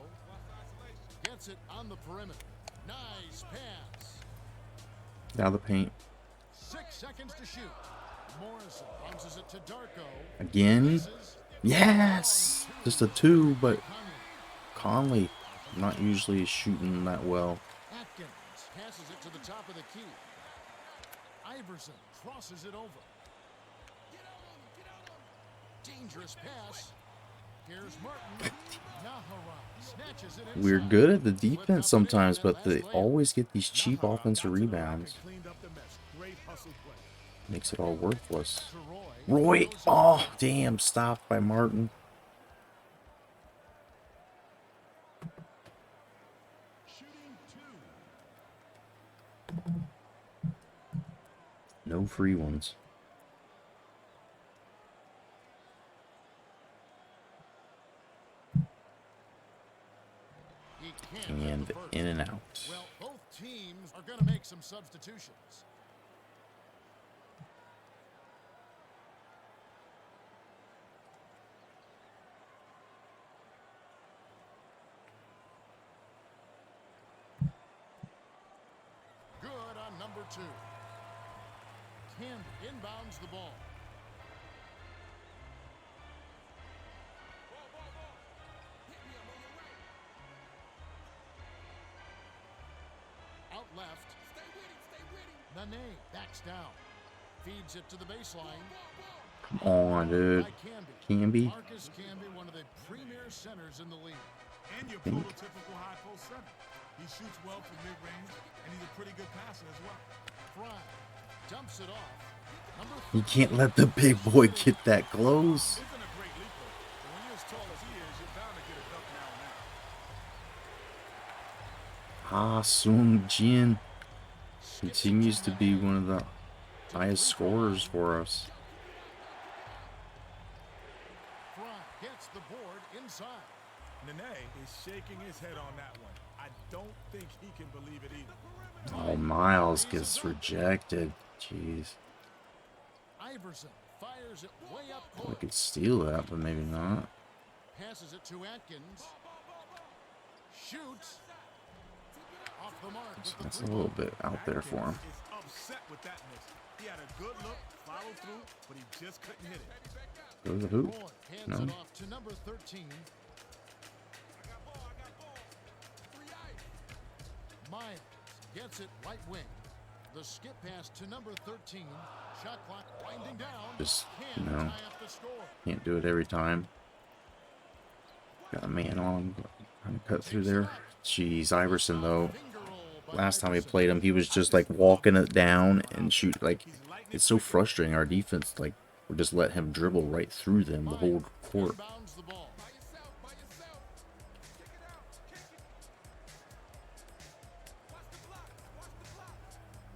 Gets it on the perimeter. Nice pass. Out of the paint 6 seconds to shoot. Morrison bounces it to Darko. again. Misses. Yes, just a 2, but Conley. Conley not usually shooting that well. Atkins passes it to the top of the key. Iverson crosses it over. Dangerous pass. Here's Martin. Nahara snatches it inside. We're good at the defense sometimes, but they always get these cheap Nahara offensive got to the rack rebounds. and cleaned up the mess. Great hustle play. Makes it all worthless. To Roy. Roy, Goes oh up. damn, stopped by Martin. Shooting 2. No free ones. He can't get And the first. in and out. Well, both teams are going to make some substitutions. Good on number 2. Canby inbounds the ball. Out left. Nene backs down. Feeds it to the baseline. Come on, dude. By Canby. Canby. Marcus Canby, one of the premier centers in the league. And your prototypical high post center. He shoots well from mid-range, and he's a pretty good passer as well. Fry dumps it off. Number You can't let the big boy get that close. Isn't a great leaper, but when you're as tall as he is, you're bound to get a dunk now and then. Ha Sung Jin continues to be one of the highest scorers for us. Fry gets the board inside. Nene is shaking his head on that one. I don't think he can believe it either. Oh, Miles gets rejected. Jeez. Iverson fires it way up I court. could steal that, but maybe not. Passes it to Atkins. Shoots. Off the mark with the That's a three. little bit out there for him. Atkins is upset with that miss. He had a good look, followed through, but he just couldn't hit it. Go to the hoop. Roy hands No. it off to number 13. Myers Gets it right wing. The skip pass to number 13. Shot clock winding down. Just, Can you know, tie up the score. can't do it every time. Got a man on, trying to cut through there. Jeez, Iverson though. Last time we played him, he was just like walking it down and shoot. Like, it's so frustrating. Our defense, like, we just let him dribble right through them the whole court. Inbounds the ball.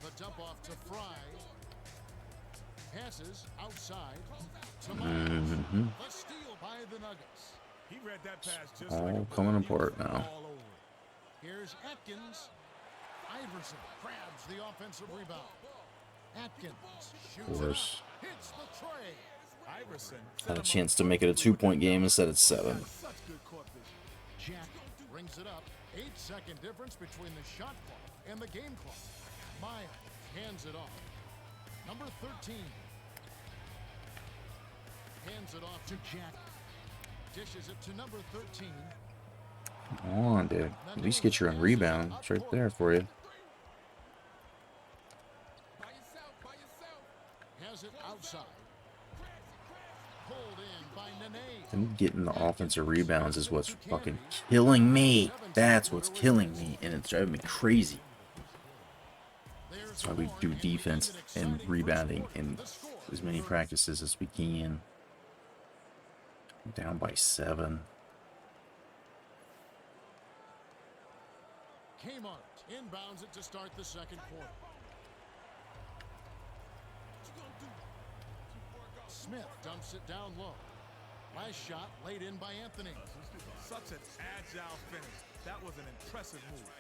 The dump off to Fry. Passes outside to Miles. The steal by the Nuggets. He read that pass just All like a coming bullet. He was apart now. all over it. Here's Atkins. Iverson grabs the offensive rebound. Atkins shoots it up. Course. Hits the tray. Iverson Had a chance to make it a 2-point game instead of 7. such good court vision. Jack brings it up. 8-second difference between the shot clock and the game clock. Miles hands it off. Number 13. Hands it off to Jack. Dishes it to number 13. Come on, dude. At least get your own rebound. It's right there for you. Has it outside. Pulled in by Nene. Them getting the offensive rebounds is what's fucking killing me. That's what's killing me, and it's driving me crazy. That's why we do defense and rebounding in as many practices as we can. Down by 7. Kmart inbounds it to start the second quarter. Smith dumps it down low. Last shot laid in by Anthony. Such an agile finish. That was an impressive move.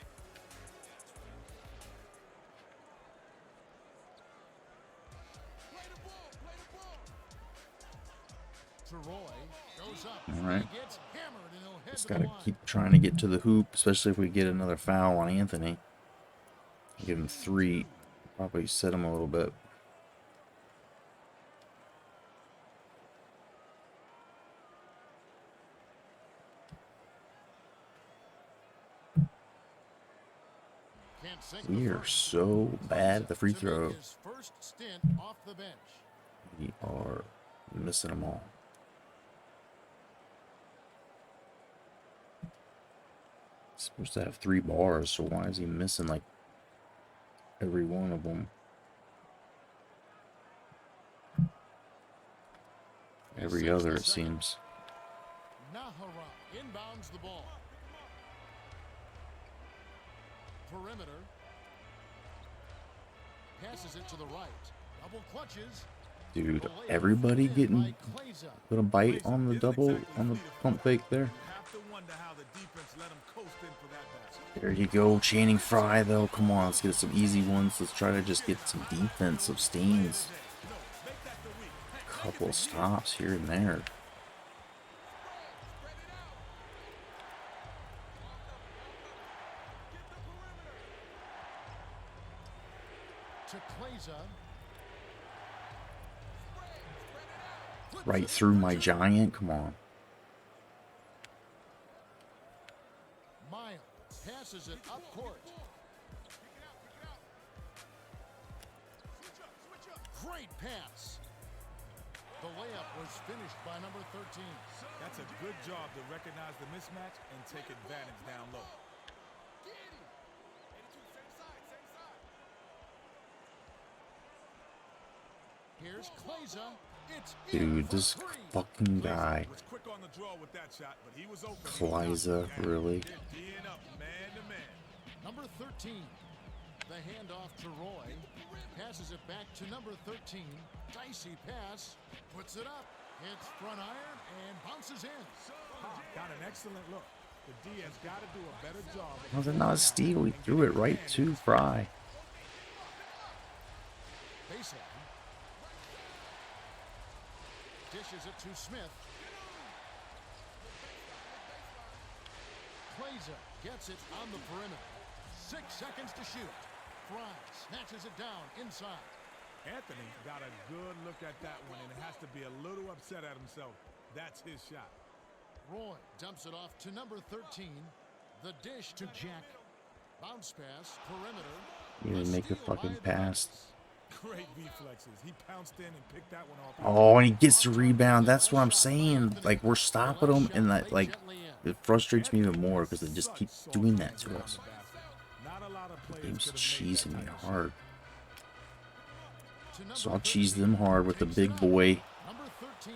Roy goes up. All right. He gets hammered and he'll head Just to the gotta line. keep trying to get to the hoop, especially if we get another foul on Anthony. Give him 3. Probably set him a little bit. Can't sink We the are first. so bad at the free To make throw. his first stint off the bench. We are missing them all. He's supposed to have 3 bars, so why is he missing like every one of them? Every other, it seems. Nahara inbounds the ball. Perimeter. Passes it to the right. Double clutches. Dude, everybody getting put a bite on the double, on the pump fake there. You have to wonder how the defense let him coast in for that basket. There you go, Channing Frye though. Come on, let's get some easy ones. Let's try to just get some defensive stains. Couple of stops here and there. To Kleza. Right through my giant. Come on. Miles passes it up court. Great pass. The layup was finished by number 13. That's a good job to recognize the mismatch and take advantage down low. Here's Kleza. It's Dude, this fucking guy. Was quick on the draw with that shot, but he was open. Kleza, really? Being up man to man. number 13. The handoff to Roy. Passes it back to number 13. Dicey pass. Puts it up. Hits front iron and bounces in. Got an excellent look. The D has got to do a better job. Was it not a steal? He threw it right to Fry. Baseline. Dishes it to Smith. Kleza gets it on the perimeter. 6 seconds to shoot. Fry snatches it down inside. Anthony got a good look at that one and has to be a little upset at himself. That's his shot. Roy dumps it off to number 13. The dish to Jack. Bounce pass, perimeter. You didn't make a fucking pass. Great reflexes. He pounced in and picked that one off. Oh, and he gets the rebound. That's what I'm saying. Like, we're stopping them, and that, like, it frustrates me even more because they just keep doing that to us. The game's cheesing me hard. So I'll cheese them hard with the big boy. Number 13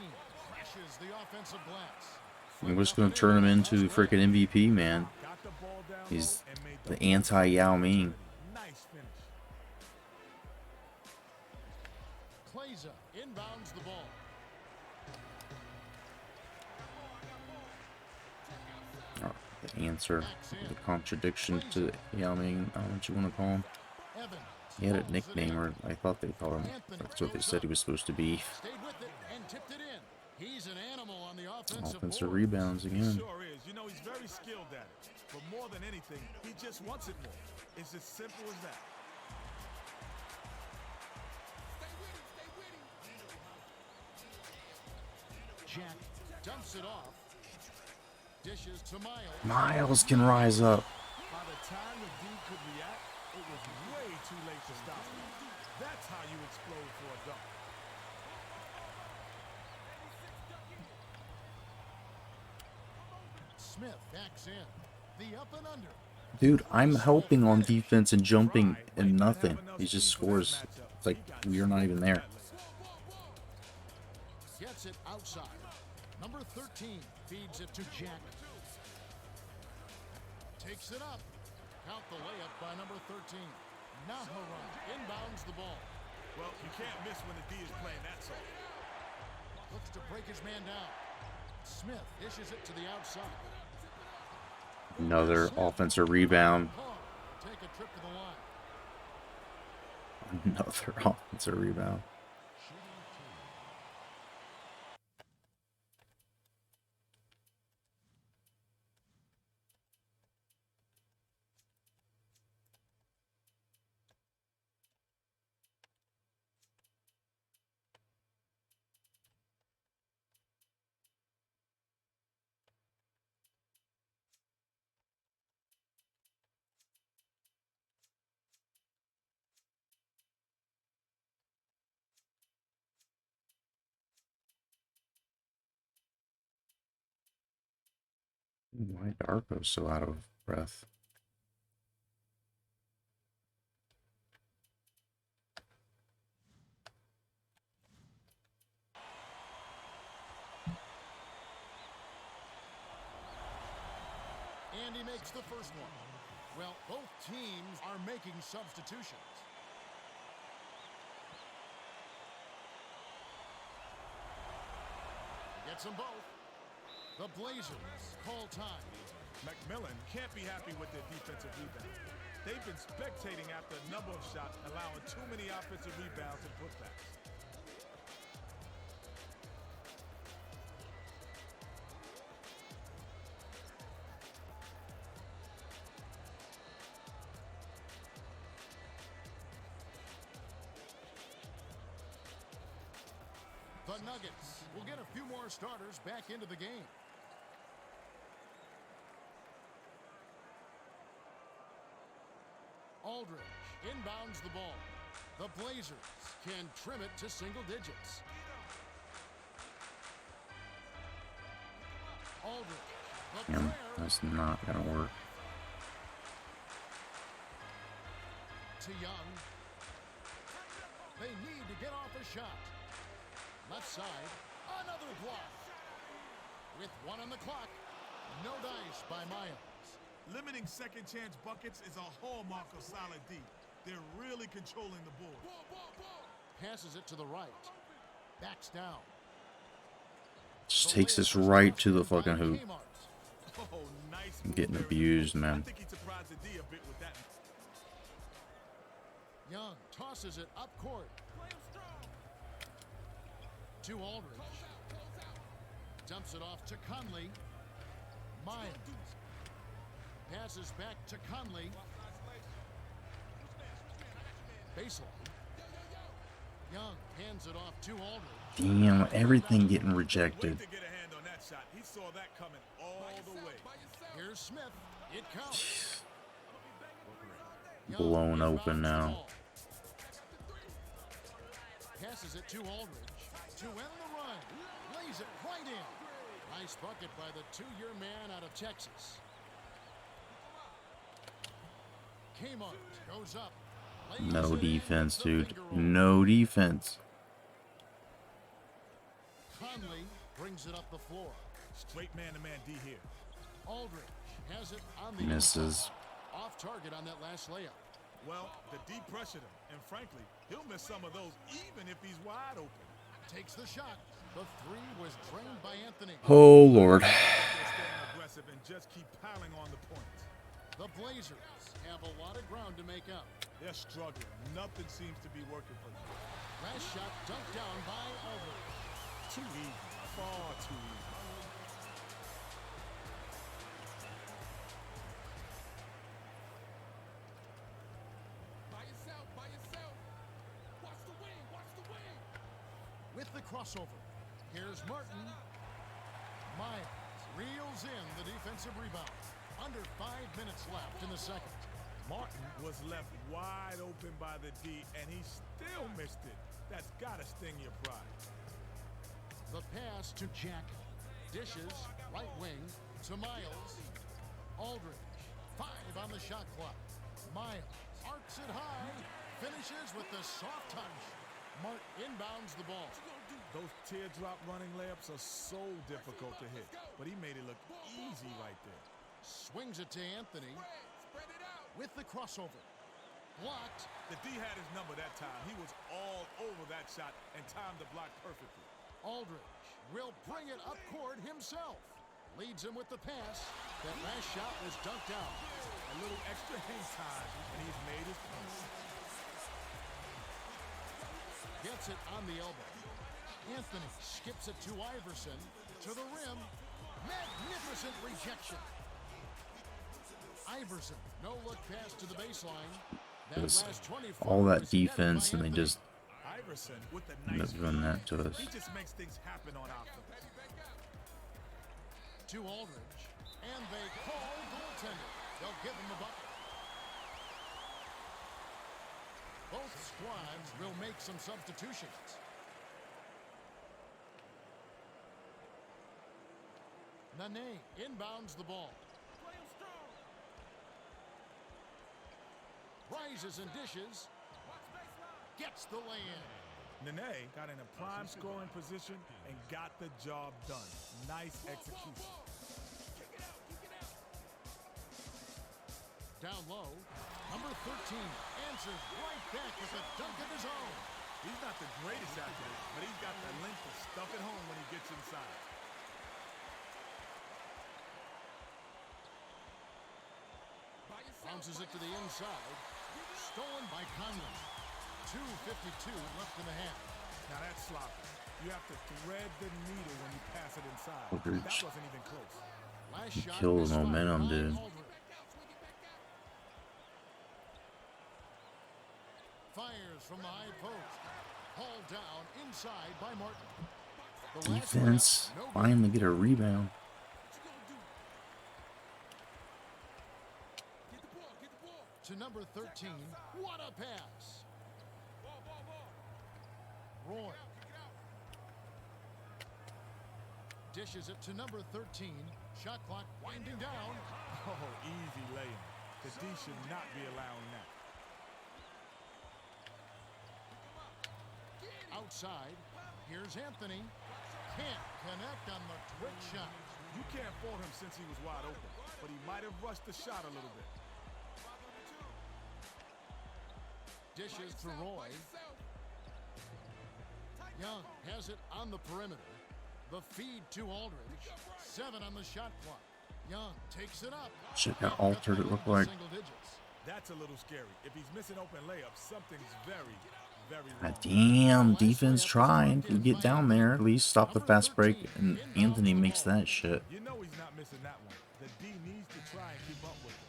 crashes the offensive glass. I'm just going to turn him into freaking MVP, man. He's the anti-Yao Ming. Nice finish. Claza inbounds the ball. Oh, the answer, the contradiction to Yao Ming. I don't know what you want to call him. Evans He had a nickname, or I thought they called him. That's what they said he was supposed to be. stayed with it and tipped it in. He's an animal on the offensive Offensive board. rebounds again. Sure is. You know, he's very skilled at it. But more than anything, he just wants it more. It's as simple as that. Jack dumps it off. Dishes to Miles. Miles can rise up. By the time the D could react, it was way too late to stop him. That's how you explode for a dunk. Smith backs in. The up and under. Dude, I'm helping on defense and jumping and nothing. He just scores. It's like we're not even there. Gets it outside. Number 13 feeds it to Jack. Takes it up. Count the layup by number 13. Naharan inbounds the ball. Well, you can't miss when the D is playing that song. Looks to break his man down. Smith dishes it to the outside. Another offensive rebound. Take a trip to the line. Another offensive rebound. Why Darko's so out of breath? And he makes the first one. Well, both teams are making substitutions. He gets them both. The Blazers call time. McMillan can't be happy with their defensive rebound. They've been spectating after a number of shots, allowing too many offensive rebounds and putbacks. The Nuggets will get a few more starters back into the game. Aldridge inbounds the ball. The Blazers can trim it to single digits. Aldridge, the Yeah, prayer. that's not gonna work. To Young. They need to get off a shot. Left side, another block. With one on the clock, no dice by Miles. Limiting second chance buckets is a hallmark of solid D. They're really controlling the board. Passes it to the right. Backs down. Just takes us right to the fucking hoop. Oh, nice I'm move getting there. abused, I man. think he surprised the D a bit with that. Young tosses it up court. To Aldridge. Dumps it off to Conley. Miles. Passes back to Conley. Baseline. Young hands it off to Aldridge. Damn, everything getting rejected. Wait to get a hand on that shot. He saw that coming all the way. Here's Smith. It counts. blown open now. Passes it to Aldridge to end the run. Lays it right in. Nice bucket by the two-year man out of Texas. Kmart goes up. No defense, dude. No defense. Conley brings it up the floor. Straight man-to-man D here. Aldridge has it on the Misses. off target on that last layup. Well, the D pressured him, and frankly, he'll miss some of those even if he's wide open. Takes the shot. The three was drained by Anthony. Oh, Lord. They're staying aggressive and just keep piling on the points. The Blazers have a lot of ground to make up. They're struggling. Nothing seems to be working for them. Last shot dunked down by Aldridge. Too easy. Far too easy. By yourself. Watch the wing. With the crossover. Here's Martin. Miles reels in the defensive rebound. Under 5 minutes left in the second. Martin was left wide open by the D, and he still missed it. That's gotta sting your pride. The pass to Jack. Dishes, right wing to Miles. Aldridge, 5 on the shot clock. Miles arcs it high, finishes with the soft touch. Mart inbounds the ball. Those teardrop running layups are so difficult to hit, but he made it look easy right there. Swings it to Anthony with the crossover. Blocked. The D had his number that time. He was all over that shot and timed the block perfectly. Aldridge will bring it up court himself. Leads him with the pass. That last shot was dunked out. A little extra hang time, and he's made his point. Gets it on the elbow. Anthony skips it to Iverson. To the rim. Magnificent rejection. Iverson, no look pass to the baseline. That last 24 All that was netted defense, by and they Anthony. just Iverson with the end nice up doing that to us. He just makes things happen on offense. To Aldridge, and they call goaltender. They'll give him the bucket. Both squads will make some substitutions. Nene inbounds the ball. Rises and dishes. Gets the lay-in. Nene got in a prime scoring position and got the job done. Nice execution. Down low, number 13 answers right back with a dunk of his own. He's not the greatest athlete, but he's got the length to stuff it home when he gets inside. Bounces it to the inside. Stolen by Conley. 2:52 left in the half. Now that's sloppy. You have to thread the needle when you pass it inside. Aldridge. That wasn't even close. Last shot Kills misfired momentum, by dude. Aldridge. Fires from the high post. Hauled down inside by Martin. The last Defense layup, no good. finally get a rebound. To number 13. What a pass. Roy. Dishes it to number 13. Shot clock winding down. Oh, easy laying. The D should not be allowing that. Outside. Here's Anthony. Can't connect on the quick shot. You can't fault him since he was wide open, but he might have rushed the shot a little bit. Dishes to Roy. Young has it on the perimeter. The feed to Aldridge. 7 on the shot clock. Young takes it up. Shit got altered, it looked like. Single digits. That's a little scary. If he's missing open layups, something's very, very God wrong. damn, defense trying to get down there. At least stop the fast break, and Anthony makes that shit. You know he's not missing that one. The D needs to try and keep up with him.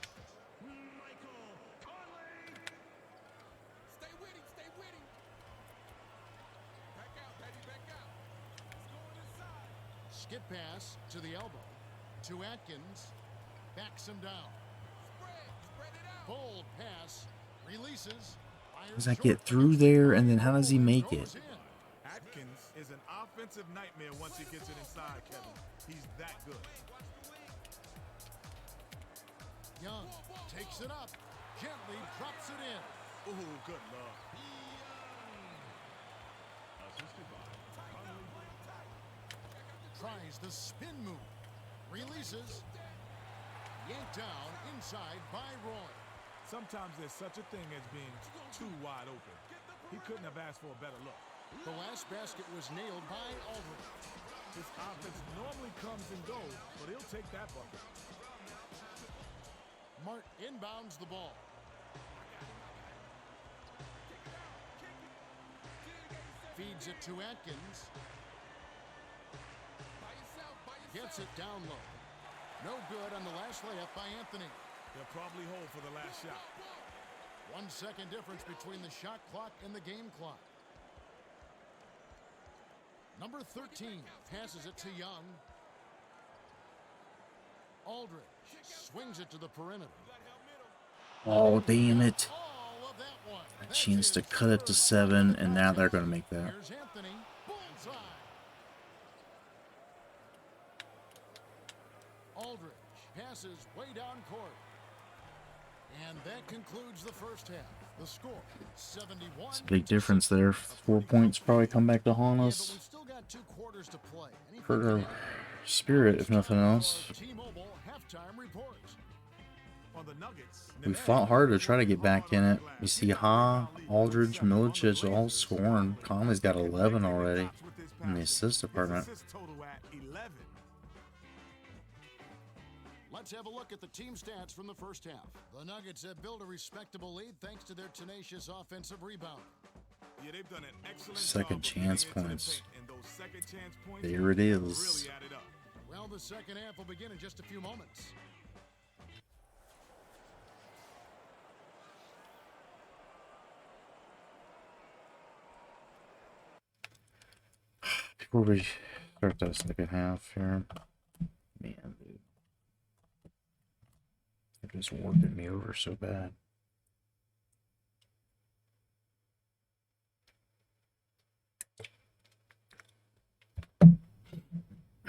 Skip pass to the elbow. To Atkins. Backs him down. Bold pass Releases. How does that get through there, and then how does he make it? Atkins is an offensive nightmare once he gets it inside, Kevin. He's that good. Young takes it up, gently drops it in. Ooh, good luck. Tries the spin move. Releases. Yanked down inside by Roy. Sometimes there's such a thing as being too wide open. He couldn't have asked for a better look. The last basket was nailed by Aldridge. His offense normally comes and goes, but he'll take that bucket. Mart inbounds the ball. Feeds it to Atkins. Gets it down low. No good on the last layup by Anthony. They'll probably hold for the last shot. 1 second difference between the shot clock and the game clock. Number 13 passes it to Young. Aldridge swings it to the perimeter. Oh, damn it. All of that one. A chance to cut it to 7, and now they're going to make that. Here's Anthony. Bullseye. Aldridge passes way down court. And that concludes the first half. The score, 71. It's a big difference there. 4 points probably come back to haunt Yeah, but us. we've still got 2 quarters to play. Anything For can our happen. spirit, if nothing else. T-Mobile halftime reports. On the Nuggets, We fought hard to try to get back in it. You see Ha, Aldridge, Milicic all scoring. Conley's got 11 already in the assist department. His assist total at 11. Let's have a look at the team stats from the first half. The Nuggets have built a respectable lead thanks to their tenacious offensive rebound. Yeah, they've done an excellent Second job of chance getting into the points. paint, and those second chance points There it is. really added up. Well, the second half will begin in just a few moments. Before we start that second half here, man, dude, they're just working me over so bad.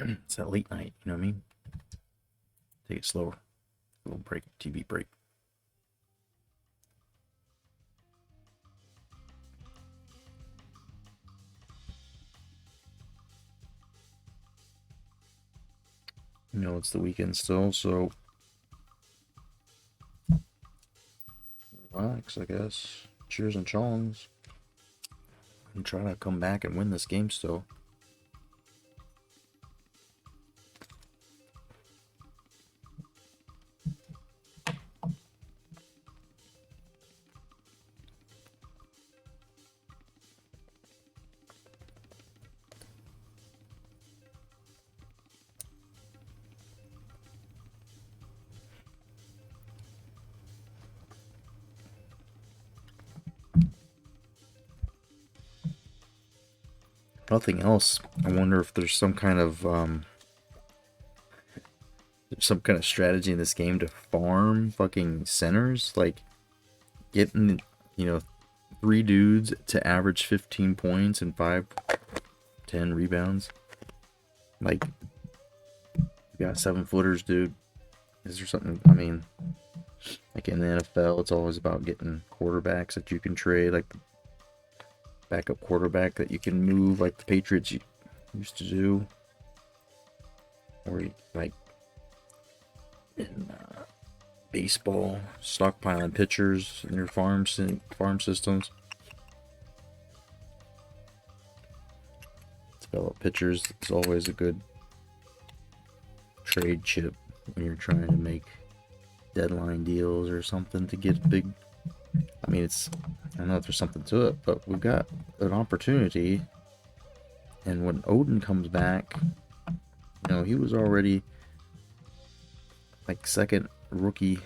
It's that late night, you know what I mean? Take it slower. A little break, TV break. You know, it's the weekend still, so relax, I guess. Cheers and chongs. I'm trying to come back and win this game still. Nothing else. I wonder if there's some kind of strategy in this game to farm fucking centers, like getting, you know, 3 dudes to average 15 points and 10 rebounds. Like, you got 7-footers, dude. Is there something? I mean, like in the NFL, it's always about getting quarterbacks that you can trade, like backup quarterback that you can move, like the Patriots used to do, or like in baseball, stockpiling pitchers in your farm systems. Develop pitchers. It's always a good trade chip when you're trying to make deadline deals or something to get big. I mean, I don't know if there's something to it, but we've got an opportunity. And when Odin comes back, you know, he was already like second rookie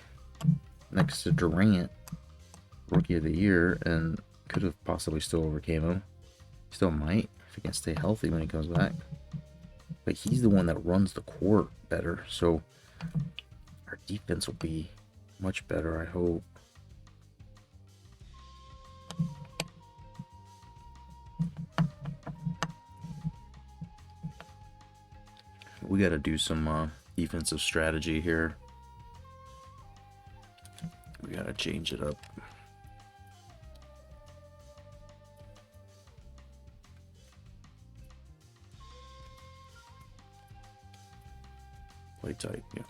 next to Durant, rookie of the year, and could have possibly still overcame him. Still might if he can stay healthy when he comes back. But he's the one that runs the court better, so our defense will be much better, I hope. We got to do some defensive strategy here. We got to change it up. Play tight, yeah.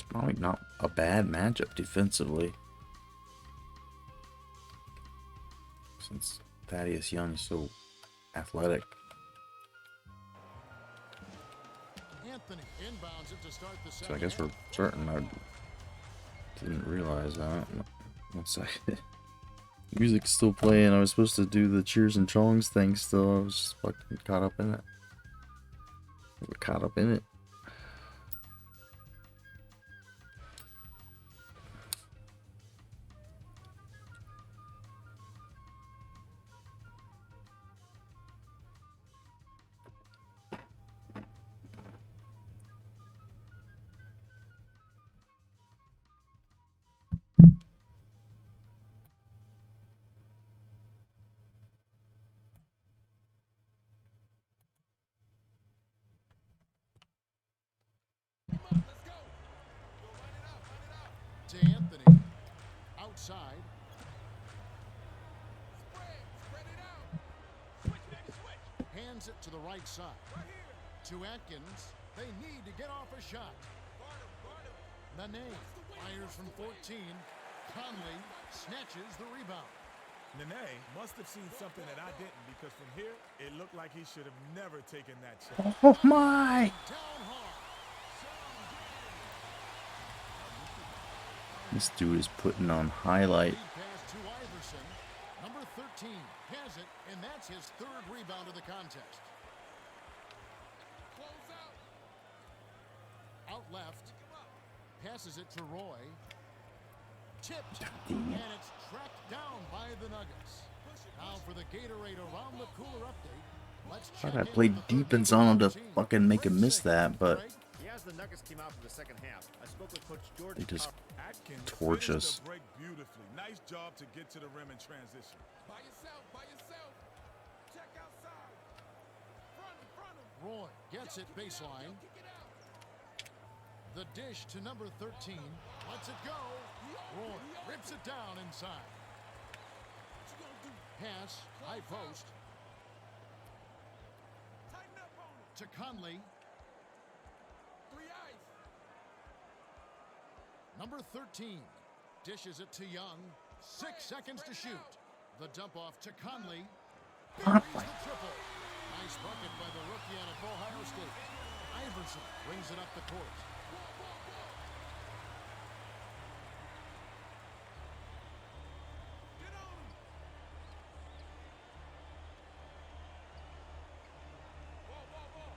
Probably not a bad matchup defensively, since Thaddeus Young is so athletic. Anthony inbounds it to start the So I second guess we're half. starting. I didn't realize that. One second. Music's still playing. I was supposed to do the cheers and chongs thing still. I was just fucking caught up in it. We're caught up in it. To Anthony. Outside. Hands it to the right side. To Atkins. They need to get off a shot. Nene fires from 14. Conley snatches the rebound. Nene must have seen something that I didn't, because from here, it looked like he should have never taken that shot. Oh my! Down hard. This dude is putting on highlight. Lead pass to Iverson. Number 13 has it, and that's his third rebound of the contest. Out left. Passes it to Roy. Tipped. And it's tracked down by the Nuggets. Now for the Gatorade Around the Cooler update. Let's check Thought I in played with the defense 13 on him to team. fucking make him 30 miss that, seconds. but Break. Yeah, as the Nuggets came out for the second half, I spoke with Coach George. they just Atkins torch finished us. the break beautifully. Nice job to get to the rim in transition. By yourself, by yourself. Check outside. Front him. Roy gets it baseline. Kick it out. The dish to number 13. Lets it go. Roy rips it down inside. What you gonna do? Pass. High post. Tighten up on it. To Conley. 3 ice. Number 13 dishes it to Young. 6 seconds to shoot. The dump off to Conley. Buries the triple. Nice bucket by the rookie out of Ohio State. Iverson brings it up the court. Get on him. Ball.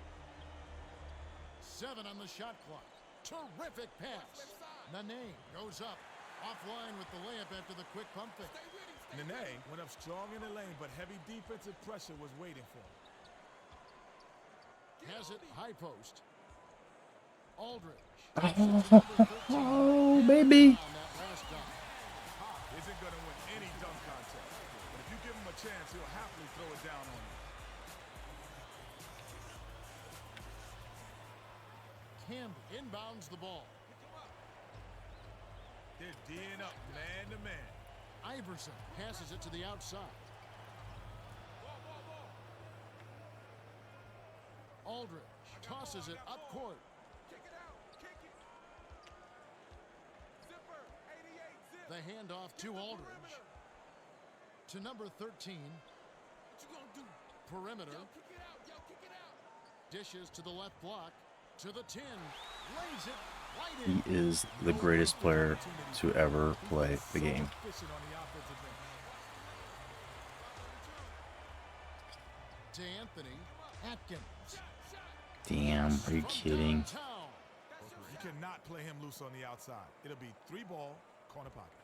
7 on the shot clock. Terrific pass. Nene goes up. Offline with the layup after the quick pump fake. Stay with him. Nene went up strong in the lane, but heavy defensive pressure was waiting for him. Has it high post. Aldridge. Oh, baby. On that last dunk. Isn't going to win any dunk contest, but if you give him a chance, he'll happily throw it down on you. Camby inbounds the ball. They're D'ing up man to man. Iverson passes it to the outside. Aldridge tosses it up court. Kick it out. Kick it. Zipper. 88 zip. The handoff to Aldridge. To number 13. What you gonna do? Perimeter. Yo, kick it out. Kick it out. Dishes to the left block. To the 10. Lays it right in. He is the greatest player to ever play the game. Efficient on the offensive end. To Anthony. Atkins. Damn, are you kidding? Downtown. cannot play him loose on the outside. It'll be 3-ball, corner pocket.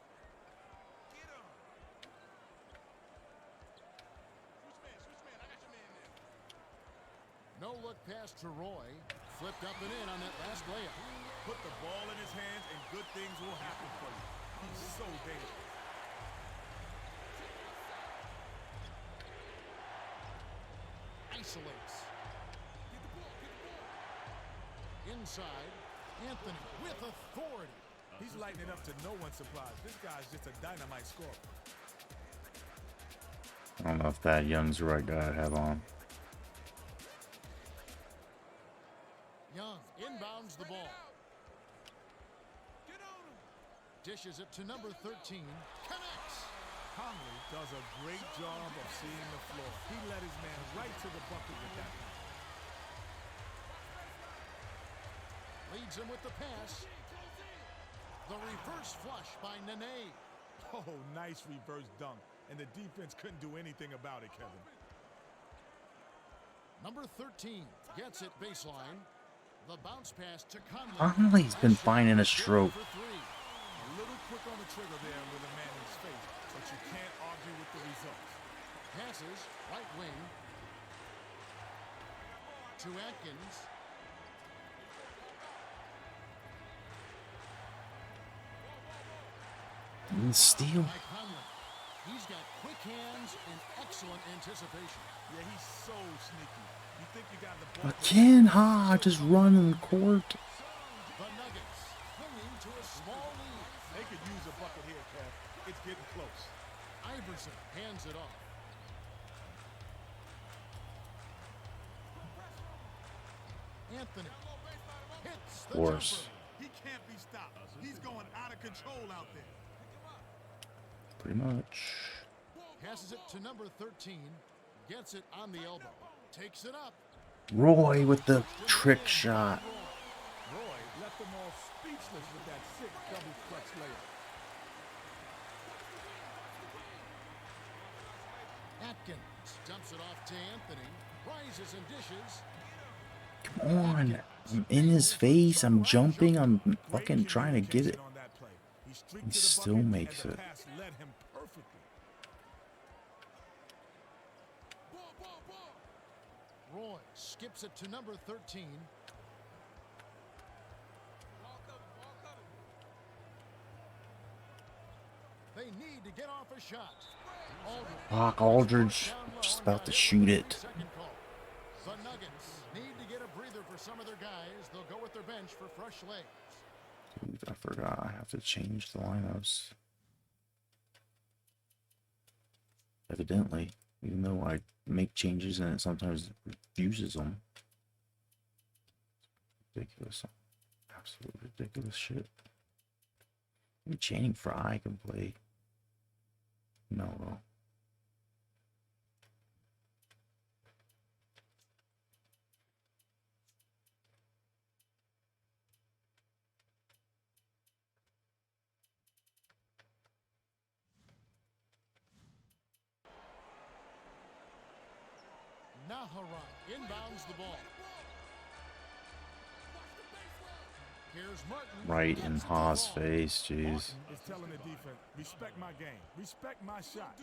No look pass to Roy. Flipped up and in on that last layup. Put the ball in his hands and good things will happen for you. He's so dangerous. Isolates. Inside, Anthony with authority. He's lighting it up to no one's surprise. This guy's just a dynamite scorer. I don't know if Thad Young's the right guy to have on. Young inbounds the ball. Dishes it to number 13. Connects. Conley does a great job of seeing the floor. He led his man right to the bucket with that one. Leads him with the pass. The reverse flush by Nene. Oh, nice reverse dunk. And the defense couldn't do anything about it, Kevin. Number 13 gets it baseline. The bounce pass to Conley. Conley's been finding a stroke. For three. A little quick on the trigger there with a man in his face, but you can't argue with the results. Passes, right wing. To Atkins. And steal. By Conley. He's got quick hands and excellent anticipation. Yeah, he's so sneaky. You think you got the ball. But Ken Ha just run the court. The Nuggets clinging to a small lead. They could use a bucket here, Kev. It's getting close. Iverson hands it off. Anthony hits the Force. jumper. He can't be stopped. He's going out of control out there. Pretty much. Passes it to number 13. Gets it on the elbow. Takes it up. Roy with the trick shot. Roy left them all speechless with that sick double clutch layup. Atkins dumps it off to Anthony. Rises and dishes. Come on. I'm in his face. I'm jumping. I'm fucking trying to get it. On that play. He streaked He to the still bucket, makes and the it. pass led him perfectly. Roy skips it to number 13. They need to get off a shot. Fuck, Aldridge. Just about to shoot it. Second call. The Nuggets need to get a breather for some of their guys. They'll go with their bench for fresh legs. Dude, I forgot. I have to change the lineups. Evidently. Even though I make changes and it sometimes refuses them. Ridiculous. Absolute ridiculous shit. Maybe Channing Frye can play. No, though. Naharan inbounds the ball. Here's Martin. Right in Haas' face, jeez. Is telling the defense, respect my game, respect my shot.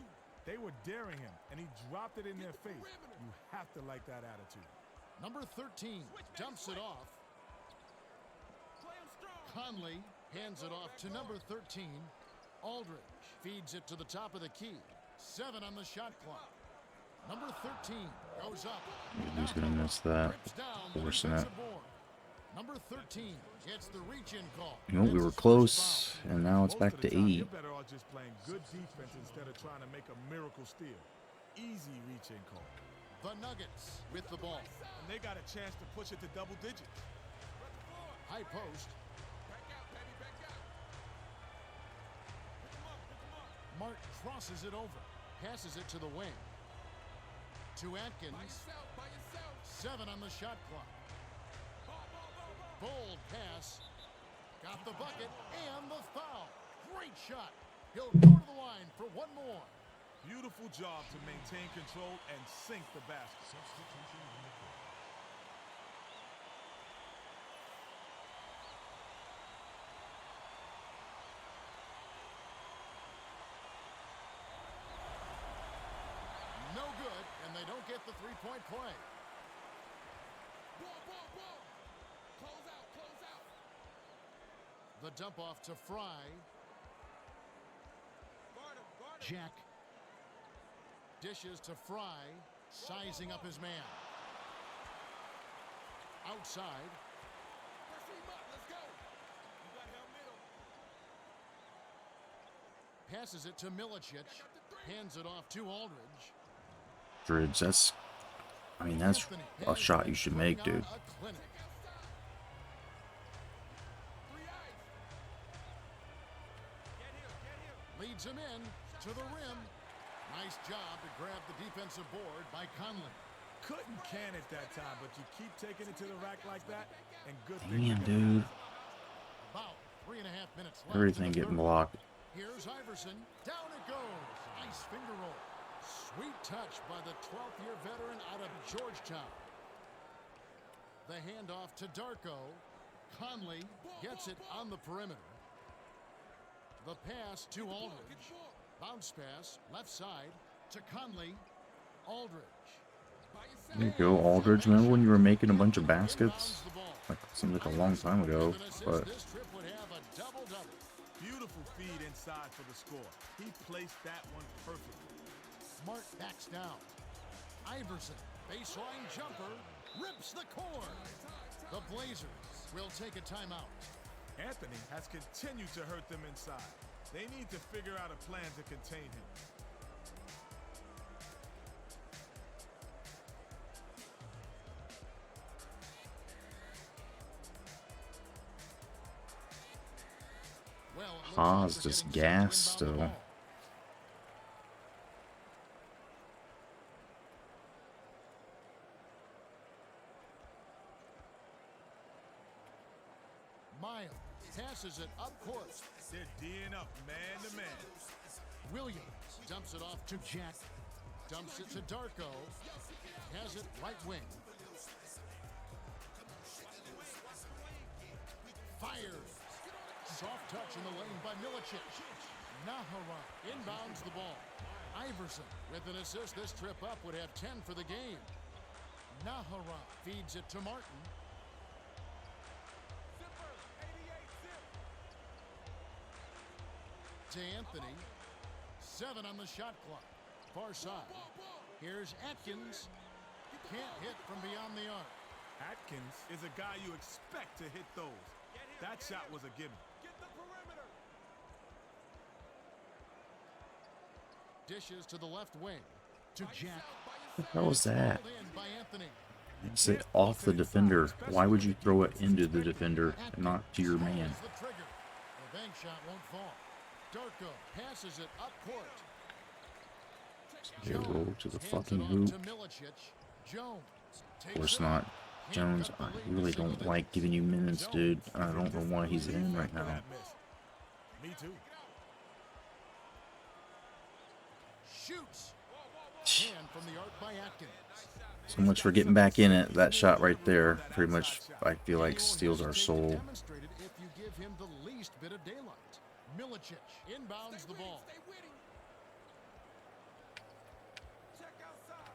They were daring him, and he dropped it in their face. You have to like that attitude. Number 13 dumps it off. Conley hands it off to number 13. Aldridge feeds it to the top of the key. 7 on the shot clock. Number 13 goes up. Who's gonna miss that? Rips down the Forcing it. defensive board. Number 13 gets the reach-in call. You know, we were close, and now it's Most back of the to time, 8. You're better off just playing good defense instead of trying to make a miracle steal. Easy reach-in call. The Nuggets with the ball. And they got a chance to push it to double digits. High post. Mark crosses it over. Passes it to the wing. To Atkins. 7 on the shot clock. Bold pass. Got the bucket and the foul. Great shot. He'll go to the line for one more. Beautiful job to maintain control and sink the basket. they don't get the three-point play. Ball, ball, ball. Close out, close out. The dump off to Fry. Guard him, guard him. Jack. Dishes to Fry, sizing up his man. Outside. Press him up, let's go. You got help middle. Passes it to Milicic. Hands it off to Aldridge. Aldridge, that's Anthony a has shot been you should putting make, dude. on a clinic. Three eyes. Get him, Leads him in to the rim. Nice job to grab the defensive board by Conley. Couldn't can it that time, but you keep taking it to the rack like that, and good Damn, thing. dude. About 3.5 minutes left. Everything in the getting third. blocked. Here's Iverson. Down it goes. Nice finger roll. Sweet touch by the 12th-year veteran out of Georgetown. The handoff to Darko. Conley gets it on the perimeter. The pass to Aldridge. Bounce pass, left side to Conley. Aldridge. There you go, Aldridge. Remember when you were making a bunch of baskets? Like, seems like a long time ago, but This trip would have a double-double. Beautiful feed inside for the score. He placed that one perfectly. Smart backs down. Iverson, baseline jumper, rips the cord. The Blazers will take a timeout. Anthony has continued to hurt them inside. They need to figure out a plan to contain him. Well, it looks Haas like they're just getting set to gassed inbound the still. ball. Miles passes it up court. They're D'ing up man to man. Williams dumps it off to Jack. Dumps it to Darko. Has it right wing. Fires. Soft touch in the lane by Milicic. Nahara inbounds the ball. Iverson with an assist. This trip up would have 10 for the game. Nahara feeds it to Martin. Zipper, 88 zip. To Anthony. 7 on the shot clock. Far side. Here's Atkins. Can't hit from beyond the arc. Atkins is a guy you expect to hit those. That shot was a gimme. Get the perimeter. Dishes to the left wing. To Jack. What the hell was that? Pulled in by Anthony. It's it off the defender. Why would you throw it into the defender and not to your man? Pulls the trigger. The bank shot won't fall. Darko passes it up court. They roll to the Hands fucking it off hoop. to Milicic. Jones. Of course not. Jones, I really don't like giving you minutes, dude. I don't know why he's in right now. That miss. Me too. Shoots. Hand from the arc by Atkins. So much for getting back in it. That shot right there, pretty much, I feel like steals our soul. Demonstrated if you give him the least bit of daylight. Milicic inbounds the ball. Stay with him. Check outside.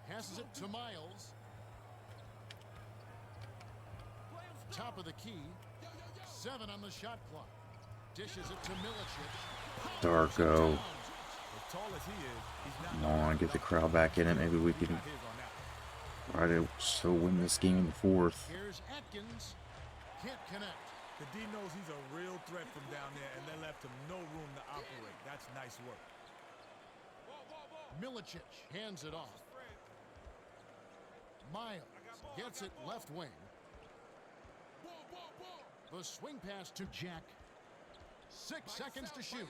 Passes it to Miles. Top of the key. 7 on the shot clock. Dishes it to Milicic. Darko. As tall as he is, he's not Come on, get the crowd back in it. Maybe we can his on that. try to still win this game in the fourth. Here's Atkins. Can't connect. The D knows he's a real threat from down there, and they left him no room to operate. That's nice work. Milicic hands it off. Miles gets it left wing. The swing pass to Jack. 6 seconds to shoot.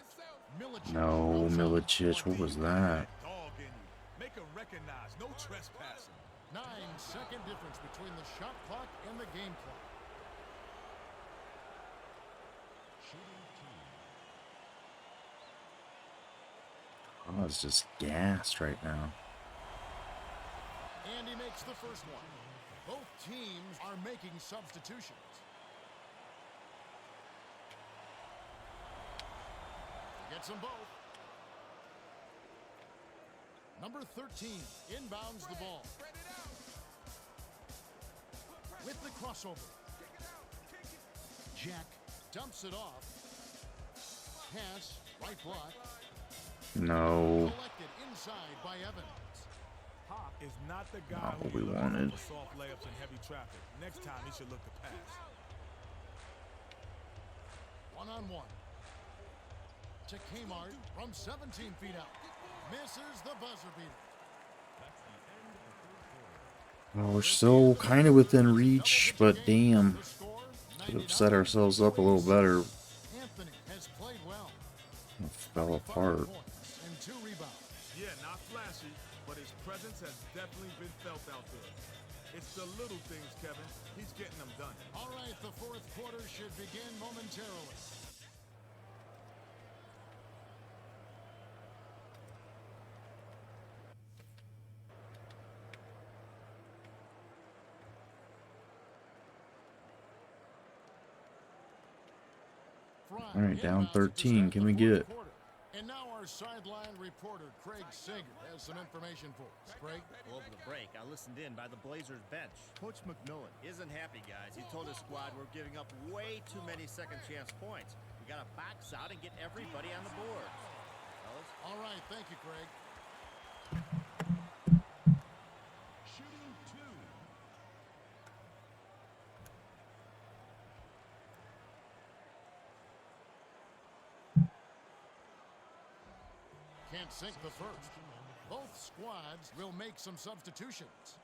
Milicic. No, goes up. Milicic, what was that? Dog in you. Make him recognize. No trespassing. 9-second difference between the shot clock and the game clock. I was just gassed right now. And he makes the first one. Both teams are making substitutions. Gets them both. Number 13 inbounds the ball. With the crossover. Jack dumps it off. Pass, right block. No. Collected inside by Evans. Pop is not the guy Not who what we you look wanted. for soft layups and heavy traffic. Next time, he should look to pass. One-on-one. To Kmart from 17 feet out. Misses the buzzer beater. Well, we're still kind of within reach, but damn. The score, Could have set ourselves up a little better. Anthony has played well. It fell apart. Points and 2 rebounds. Yeah, not flashy, but his presence has definitely been felt out there. It's the little things, Kevin. He's getting them done. All right, the fourth quarter should begin momentarily. All right, down 13. Can we get it? And now our sideline reporter, Craig Sager, has some information for us. Craig? Well, over the break, I listened in by the Blazers bench. Coach McMillan isn't happy, guys. He told his squad we're giving up way too many second-chance points. We got to box out and get everybody on the board. Fellas? All right, thank you, Craig. Shooting 2. Can't sink the first. Both squads will make some substitutions.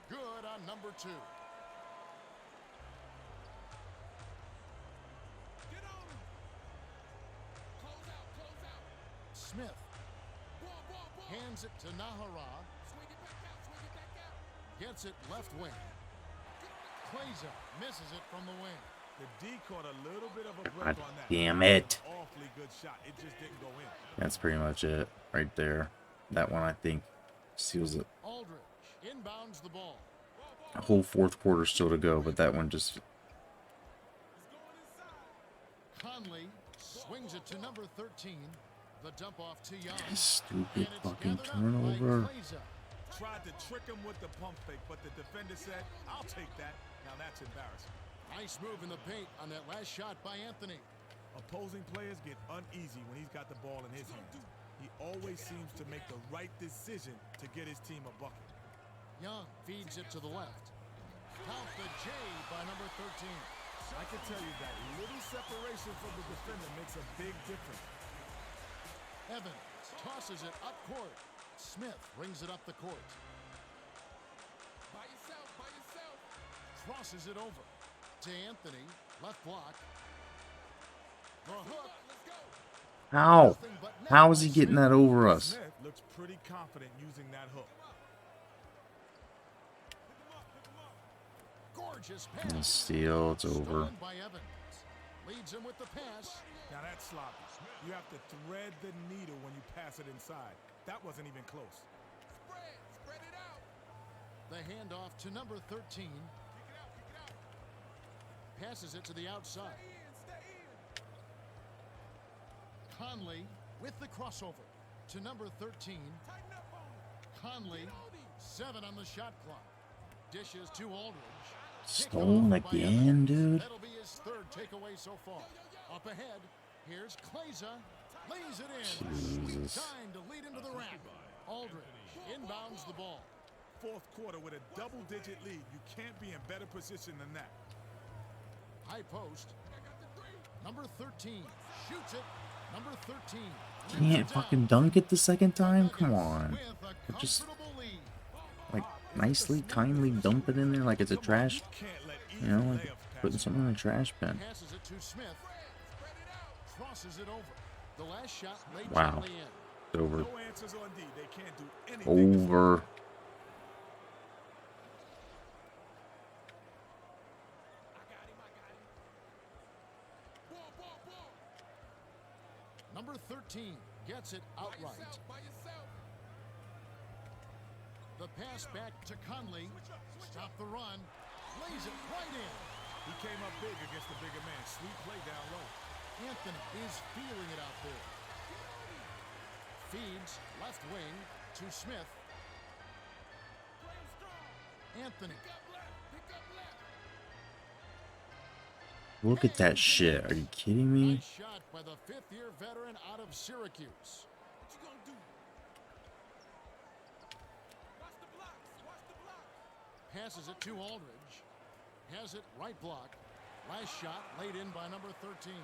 Good on number 2. Get on him. Close out, close out. Smith Ball. hands it to Nahara. Swing it back out, swing it back out. Gets it left wing. Klaiza misses it from the wing. The D caught a little bit of a break God on that. damn it. Awfully good shot. It just didn't go in. That's pretty much it right there. That one, I think, seals it. Aldridge inbounds the ball. A whole fourth quarter still to go, but that one just... Conley swings it to number 13. The dump off to Young. Stupid And it's fucking gathered up by turnover. Klaiza. Tried to trick him with the pump fake, but the defender said, I'll take that. Now that's embarrassing. Nice move in the paint on that last shot by Anthony. Opposing players get uneasy when he's got the ball in his hands. He always seems to make the right decision to get his team a bucket. Young feeds it to the left. Count the J by number 13. I can tell you that little separation from the defender makes a big difference. Evans tosses it up court. Smith brings it up the court. By yourself, by yourself. Crosses it over to Anthony. Left block. The hook. Let's go. How? Nothing but net How is he by getting Smith. that over us? Smith looks pretty confident using that hook. Gorgeous And pass. steal, it's over. Stolen by Evans. Leads him with the pass. Now that's sloppy. You have to thread the needle when you pass it inside. That wasn't even close. Spread it out. The handoff to number 13. Kick it out. Passes it to the outside. Stay in. Conley with the crossover to number 13. Tighten up on him. Conley, 7 on the shot clock. Dishes to Aldridge. Stolen Kick off by again, Evans. dude. That'll be his 3rd takeaway so far. Up ahead, here's Klaiza. Lays it in. Jesus. Time to lead into the rack. Aldridge inbounds the ball. Fourth quarter with a double-digit lead. You can't be in better position than that. High post. Number 13 shoots it. Number 13 Can't fucking dunk it the second time? Come on. with a Just, comfortable lead. like, nicely, kindly dump it in there like it's a trash, Can't let you know, easy like layups putting pass. something in a trash bin. Passes it to Smith. Crosses it over. The last shot laid Wow. gently in. It's over. No answers on D. They can't do anything. Over. Ball. Number 13 gets it outright. By yourself. The pass back to Conley. Stop the run. lays it right in. He came up big against the bigger man. Sweet play down low. Anthony is feeling it out there. Feeds left wing to Smith. Anthony. Look at that shit. Are you kidding me? Nice shot by the fifth-year veteran out of Syracuse. What you gonna do? Watch the blocks. Watch the blocks. Passes it to Aldridge. Has it right block. Last shot laid in by number 13.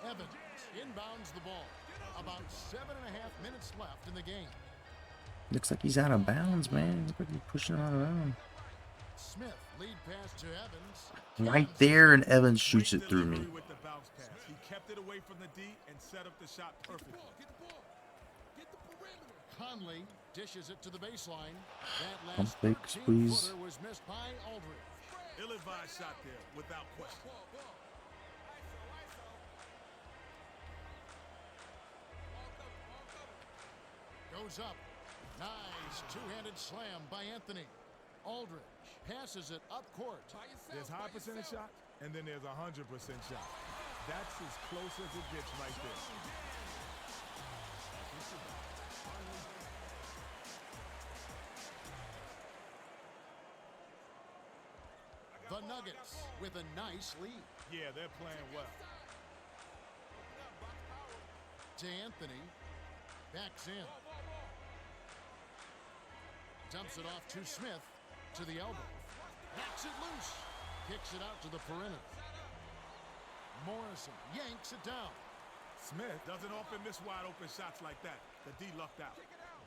Evans inbounds the ball. About 7.5 minutes left in the game. Looks like he's out of bounds, man. Looks like he's pushing out of bounds. Smith lead pass to Evans. Right there, and Evans shoots it Great through me. delivery with the bounce pass. He kept it away from the D and set up the shot perfectly. Get the ball. Get the perimeter. Conley dishes it to the baseline. That Pump last fake, 13 squeeze. footer was missed by Aldridge. Ill-advised shot there, without question. Ball. ISO. Ball cover. Goes up. Nice two-handed slam by Anthony. Aldridge passes it up court. By yourself. There's high percentage shots, and then there's 100% shot. That's as close as it gets right there. The Nuggets with a nice lead. Yeah, they're playing well. To Anthony. Backs in. Dumps it off to Smith. To the elbow. Knocks it loose. Kicks it out to the perimeter. Morrison yanks it down. Smith doesn't often miss wide open shots like that. The D lucked out.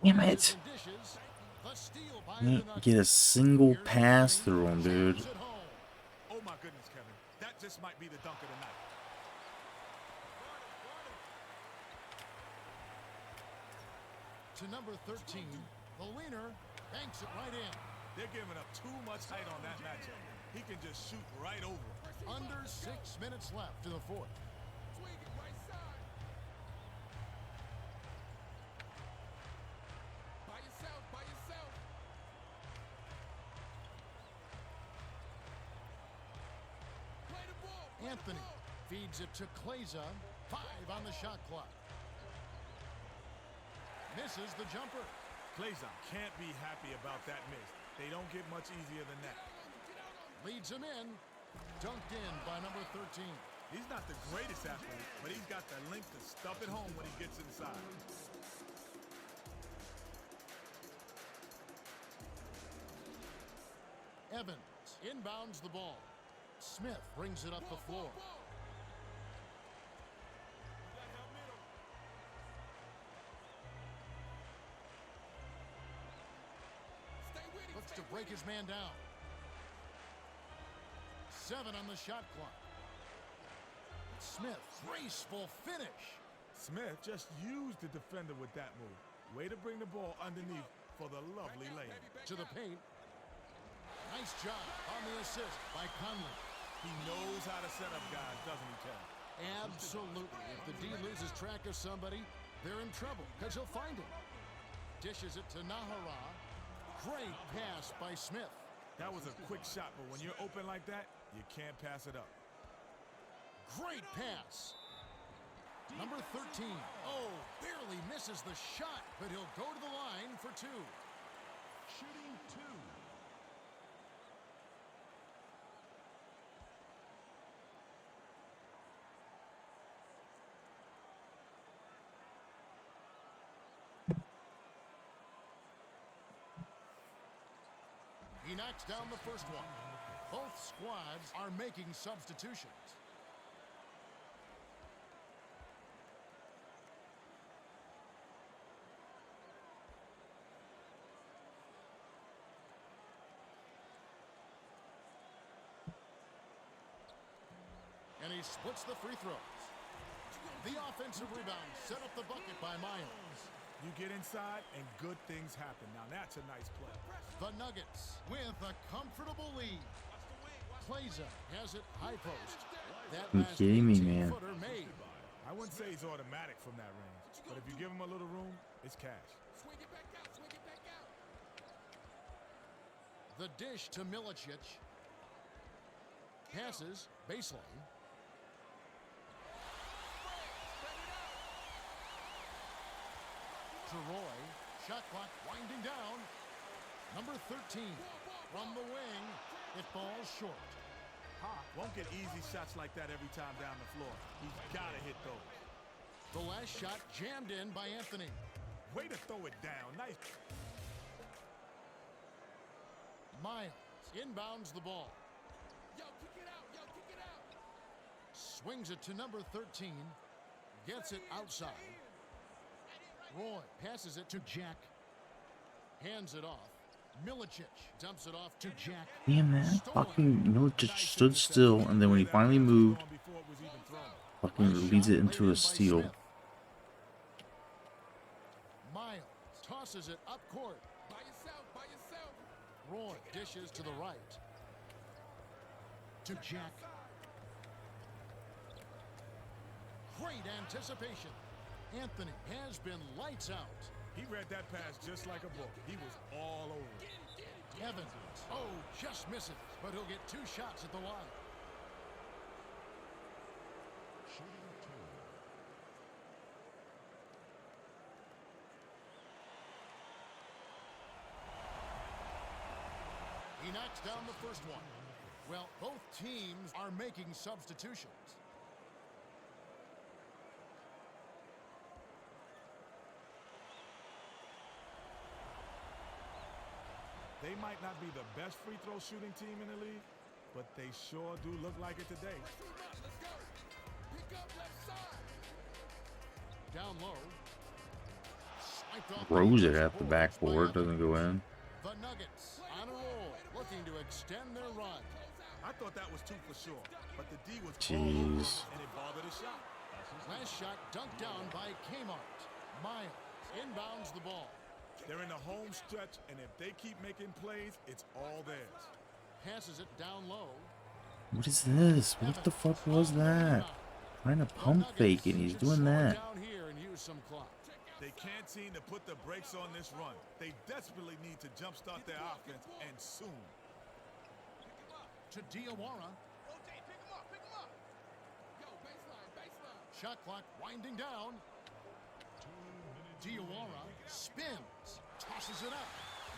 Damn it. And dishes. The steal by the Can't Nuggets. get a single pass through him, dude. Jams it home. Oh my goodness, Kevin. That just might be the dunk of the night. To number 13. The leaner banks it right in. They're giving up too much height on that matchup. He can just shoot right over it. Under 6 minutes left in the fourth. Swing it right side. By yourself. By yourself. Play the ball. Play the Anthony ball. feeds it to Kleza. 5 on the shot clock. Misses the jumper. Klazon can't be happy about that miss. They don't get much easier than that. Leads him in. Dunked in by number 13. He's not the greatest athlete, but he's got the length to stuff it home when he gets inside. Evans inbounds the ball. Smith brings it up the floor. Stay with him. Looks to break his man down. 7 on the shot clock. Smith, graceful finish. Smith just used the defender with that move. Way to bring the ball underneath for the lovely layup. To the paint. Nice job on the assist by Conley. He knows how to set up guys, doesn't he, Ted? Absolutely. If the D loses track of somebody, they're in trouble because he'll find him. Dishes it to Nahara. Great pass by Smith. That was a quick shot, but when you're open like that, you can't pass it up. Great pass. Number 13. Oh, barely misses the shot, but he'll go to the line for 2. Shooting 2. He knocks down the first one. Both squads are making substitutions. And he splits the free throws. The offensive rebound set up the bucket by Miles. You get inside, and good things happen. Now, that's a nice play. The Nuggets with a comfortable lead. Kleza has it high post. That You last kidding me, 18 man? footer made. I wouldn't say he's automatic from that range, but if you give him a little room, it's cash. Swing it back out. Swing it back out. The dish to Milicic. Passes, baseline. To Roy. Shot clock winding down. Number 13 from the wing. It falls short. Won't get easy shots like that every time down the floor. He's got to hit those. The last shot jammed in by Anthony. Way to throw it down. Nice. Miles inbounds the ball. Yo, kick it out. Yo, kick it out. Swings it to number 13. Gets it outside. Roy passes it to Jack. Hands it off. Milicic dumps it off to Jack. Damn, man. Fucking Miller just stood still, and then when he finally moved, fucking leads it into a steal. Miles tosses it up court. By yourself, by yourself. Roy dishes to the right. To Jack. Great anticipation. Anthony has been lights out. He read that pass just like a book. He was all over it. Evans. Oh, just misses, but he'll get 2 shots at the line. He knocks down the first one. Well, both teams are making substitutions. They might not be the best free throw shooting team in the league, but they sure do look like it today. Let's go. Pick up left side. Down low. Swiped off Throws it at the backboard, doesn't go in. The Nuggets on a roll, looking to extend their run. I thought that was 2 for sure, but the D was Jeez. all over and it bothered his shot. Last shot dunked down by Kmart. Miles inbounds the ball. They're in the home stretch, and if they keep making plays, it's all theirs. Passes it down low. What is this? What the fuck was that? Trying to pump fake, and he's doing that. Down here and use some clock. They can't seem to put the brakes on this run. They desperately need to jumpstart their offense, and soon. To Diawara. Rotate, pick him up, pick him up. Yo, baseline, baseline. Shot clock winding down. Diawara spins, tosses it up.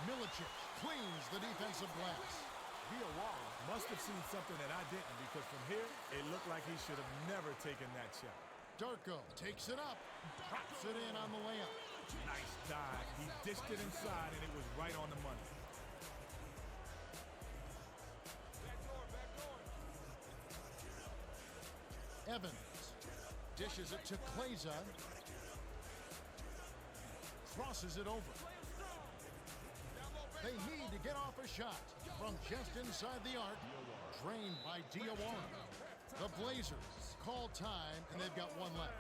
Milicic cleans the defensive glass. Diawara must have seen something that I didn't, because from here, it looked like he should have never taken that shot. Darko takes it up, drops it in on the layup. Nice dive. He dished it inside, and it was right on the money. Evans dishes it to Kleza. Crosses it over. They need to get off a shot from just inside the arc. Drained by Diawara. The Blazers call time, and they've got 1 left.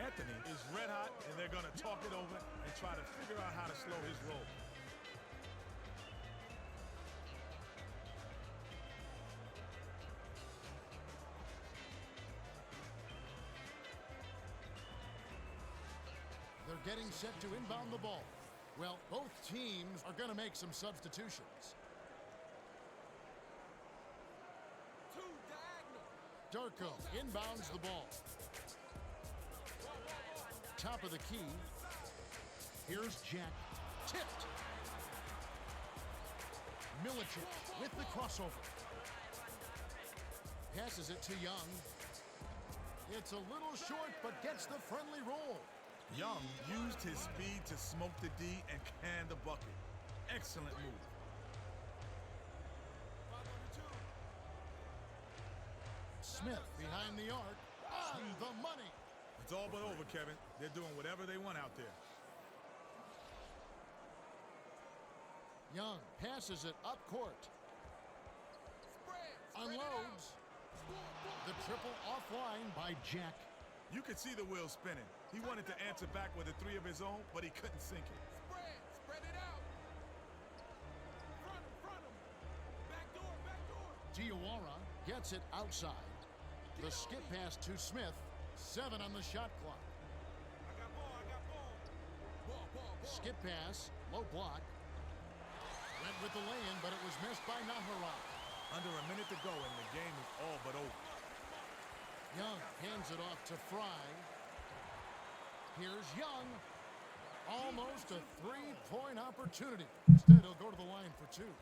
Anthony is red hot, and they're going to talk it over and try to figure out how to slow his roll. They're getting set to inbound the ball. Well, both teams are going to make some substitutions. 2 diagonal. Darko inbounds the ball. Top of the key. Here's Jack. Tipped. Milicic with the crossover. Passes it to Young. It's a little short, but gets the friendly roll. Young used his speed to smoke the D and can the bucket. Excellent move. Smith behind the arc. On the money. It's all but over, Kevin. They're doing whatever they want out there. Young passes it up court. Unloads. The triple offline by Jack. You could see the wheel spinning. He wanted to answer back with a 3 of his own, but he couldn't sink it. Spread it out. Front him. Back door. Diawara gets it outside. The skip pass to Smith. 7 on the shot clock. I got ball. Ball. Skip pass, low block. Went with the lay-in, but it was missed by Naharat. Under a minute to go, and the game is all but over. Young hands it off to Fry. Here's Young. Almost a three-point opportunity. Instead, he'll go to the line for two.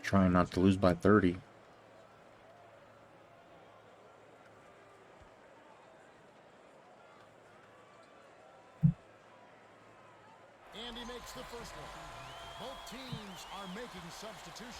Trying not to lose by 30. And he makes the first one. Both teams are making substitutions.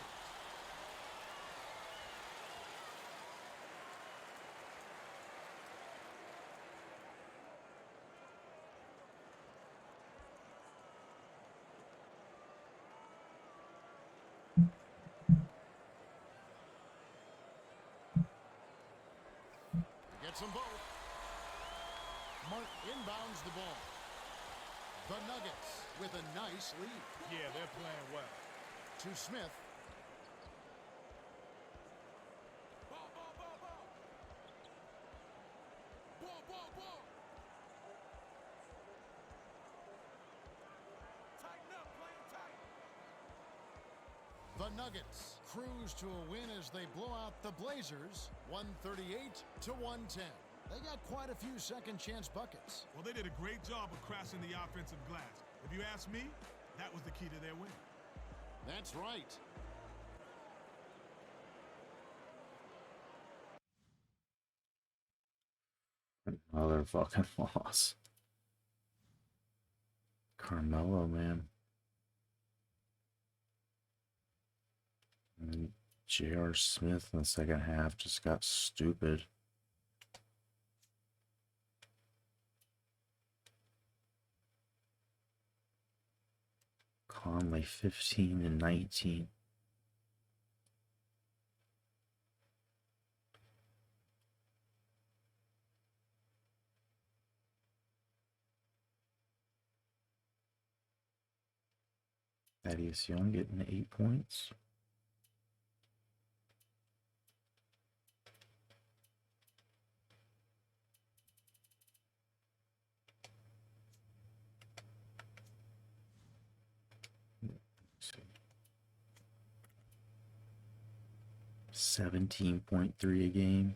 Gets them both. Mark inbounds the ball. The Nuggets with a nice lead. Yeah, they're playing well. To Smith. Ball, ball, ball, ball. Ball, ball, ball. Tighten up, playing tight. The Nuggets cruise to a win as they blow out the Blazers 138-110. They got quite a few second chance buckets. Well, they did a great job of crashing the offensive glass. If you ask me, that was the key to their win. That's right. Motherfucking loss. Carmelo, man. And J.R. Smith in the second half just got stupid. Conley 15 and 19. Thaddeus Young getting 8 points. Let's see. 17.3 a game.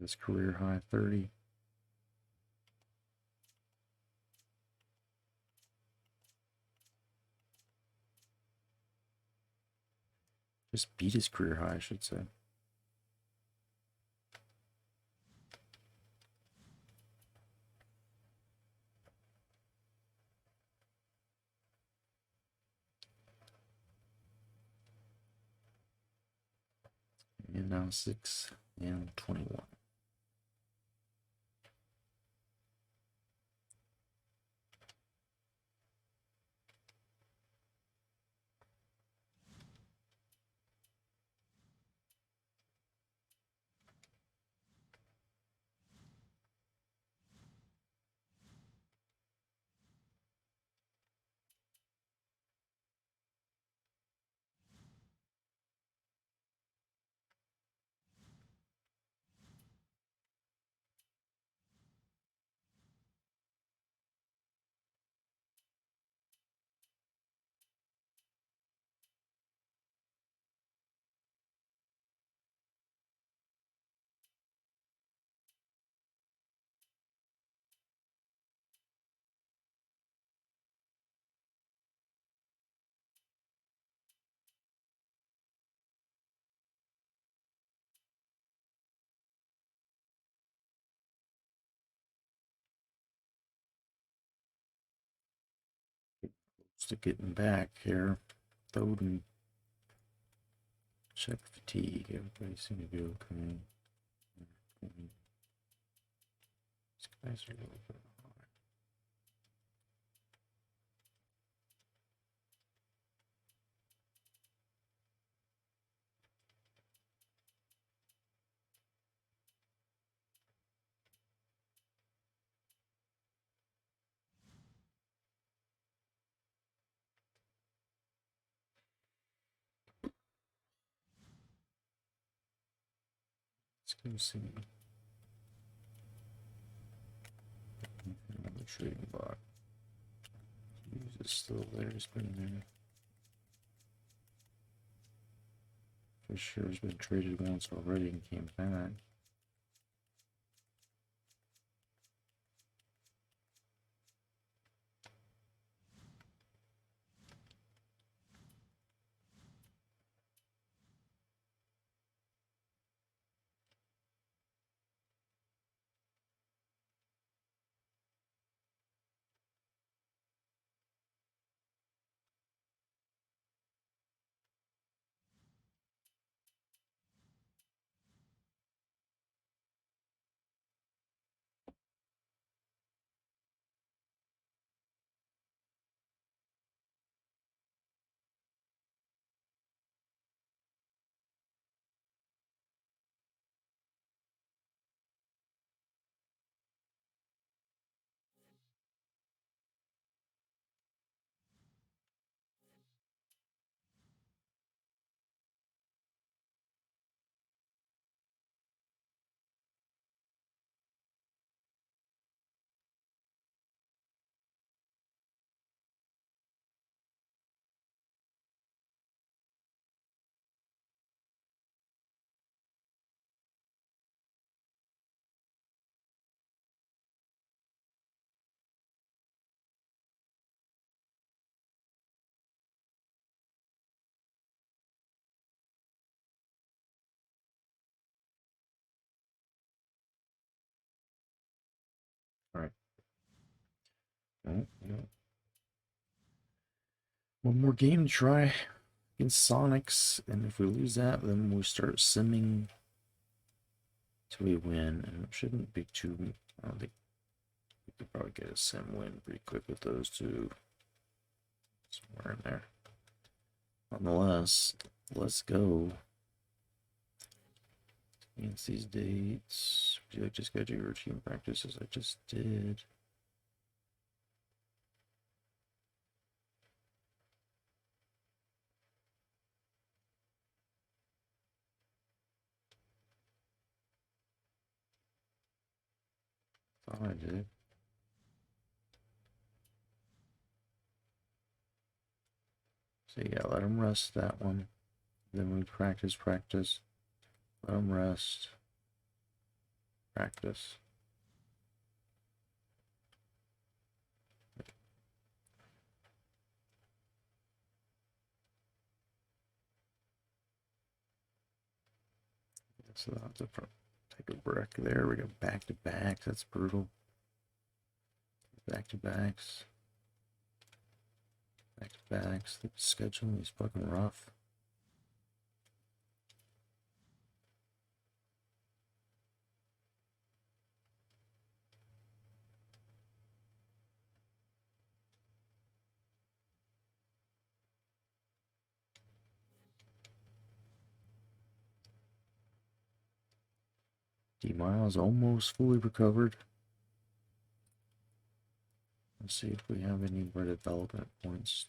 His career high 30. Just beat his career high, I should say. And now 6 and 21. To getting back here. Thoden. Check fatigue. Everybody seems to be okay. These guys are a little bit high. Let's go see. Another trading block. Is still there. It's been there. For sure, it's been traded once already and came back. All right. Oh, yeah. One more game to try against Sonics, and if we lose that, then we start simming till we win, and it shouldn't be too. I don't think we could probably get a sim win pretty quick with those two somewhere in there. Nonetheless, let's go. Against these dates, do you like just go do your team practices? I just did. Thought I did. So yeah, let them rest that one. Then we practice. Let them rest. Practice. So I'll have to take a break there. We go back to back. That's brutal. Back to backs. Back to backs. The schedule is fucking rough. D-Miles almost fully recovered. Let's see if we have any more development points.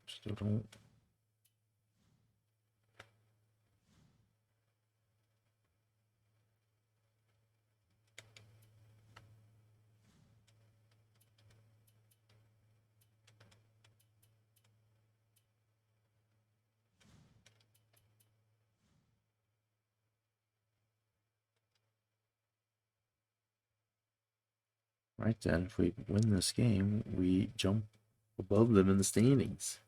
Still don't. Right then, if we win this game, we jump above them in the standings.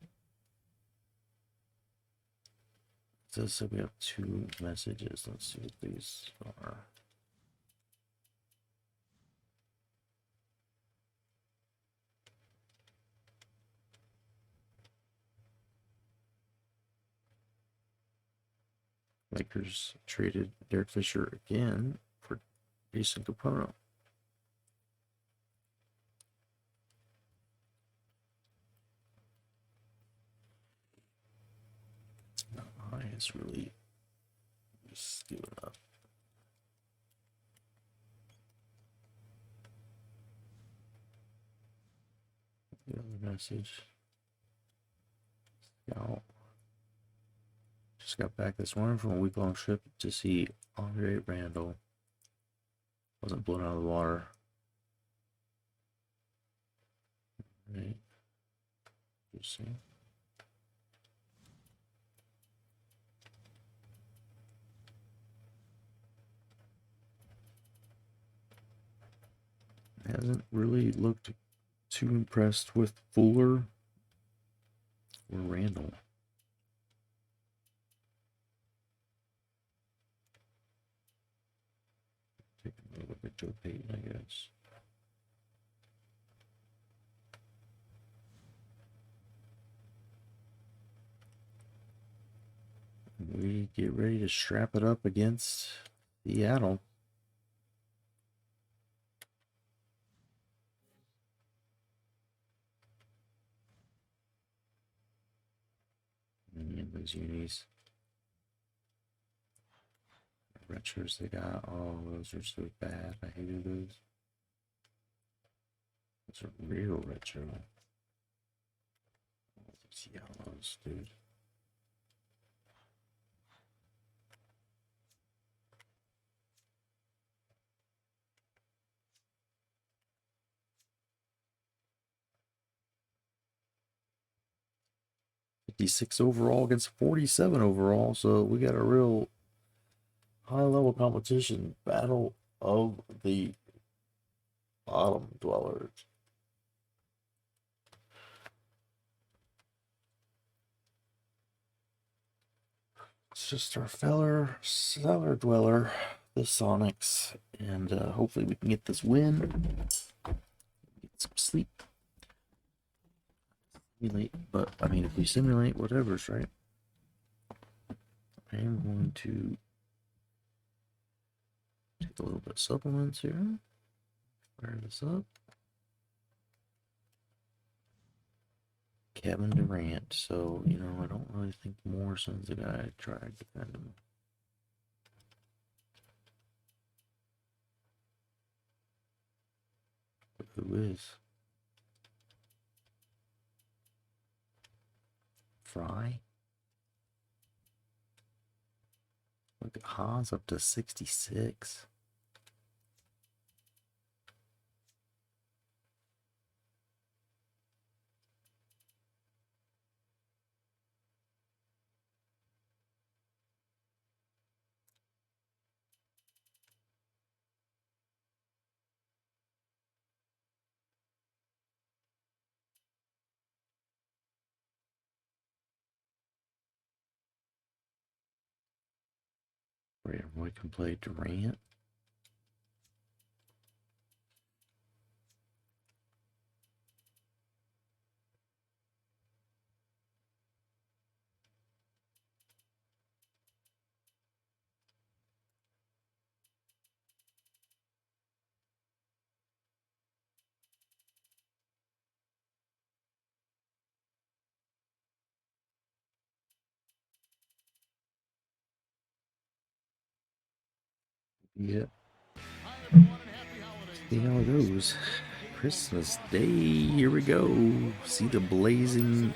So we have 2 messages. Let's see what these are. Lakers traded Derek Fisher again for Jason Capono. It's really just giving up. The other message. Scout. Just got back this morning from a week-long trip to see Andre Randall. Wasn't blown out of the water. Right. Just see. Hasn't really looked too impressed with Fuller or Randall. Take a look at Joe Payton, I guess. We get ready to strap it up against Seattle. And those unis. Retros they got. Oh, those are so bad. I hated those. Those are real retro. Oh, those yellows, dude. $56 overall against 47 overall, so we got a real high level competition. Battle of the bottom dwellers. It's just our cellar dweller, the Sonics, and hopefully we can get this win. Get some sleep. Simulate, but I mean, if we simulate, whatever's right. I am going to take a little bit of supplements here. Fire this up. Kevin Durant. So, you know, I don't really think Morrison's the guy I tried to defend him. But who is? Fry? Look at Haas up to 66. Brandon Roy can play Durant. Yeah. See how it goes. Christmas Day, here we go. See the blazing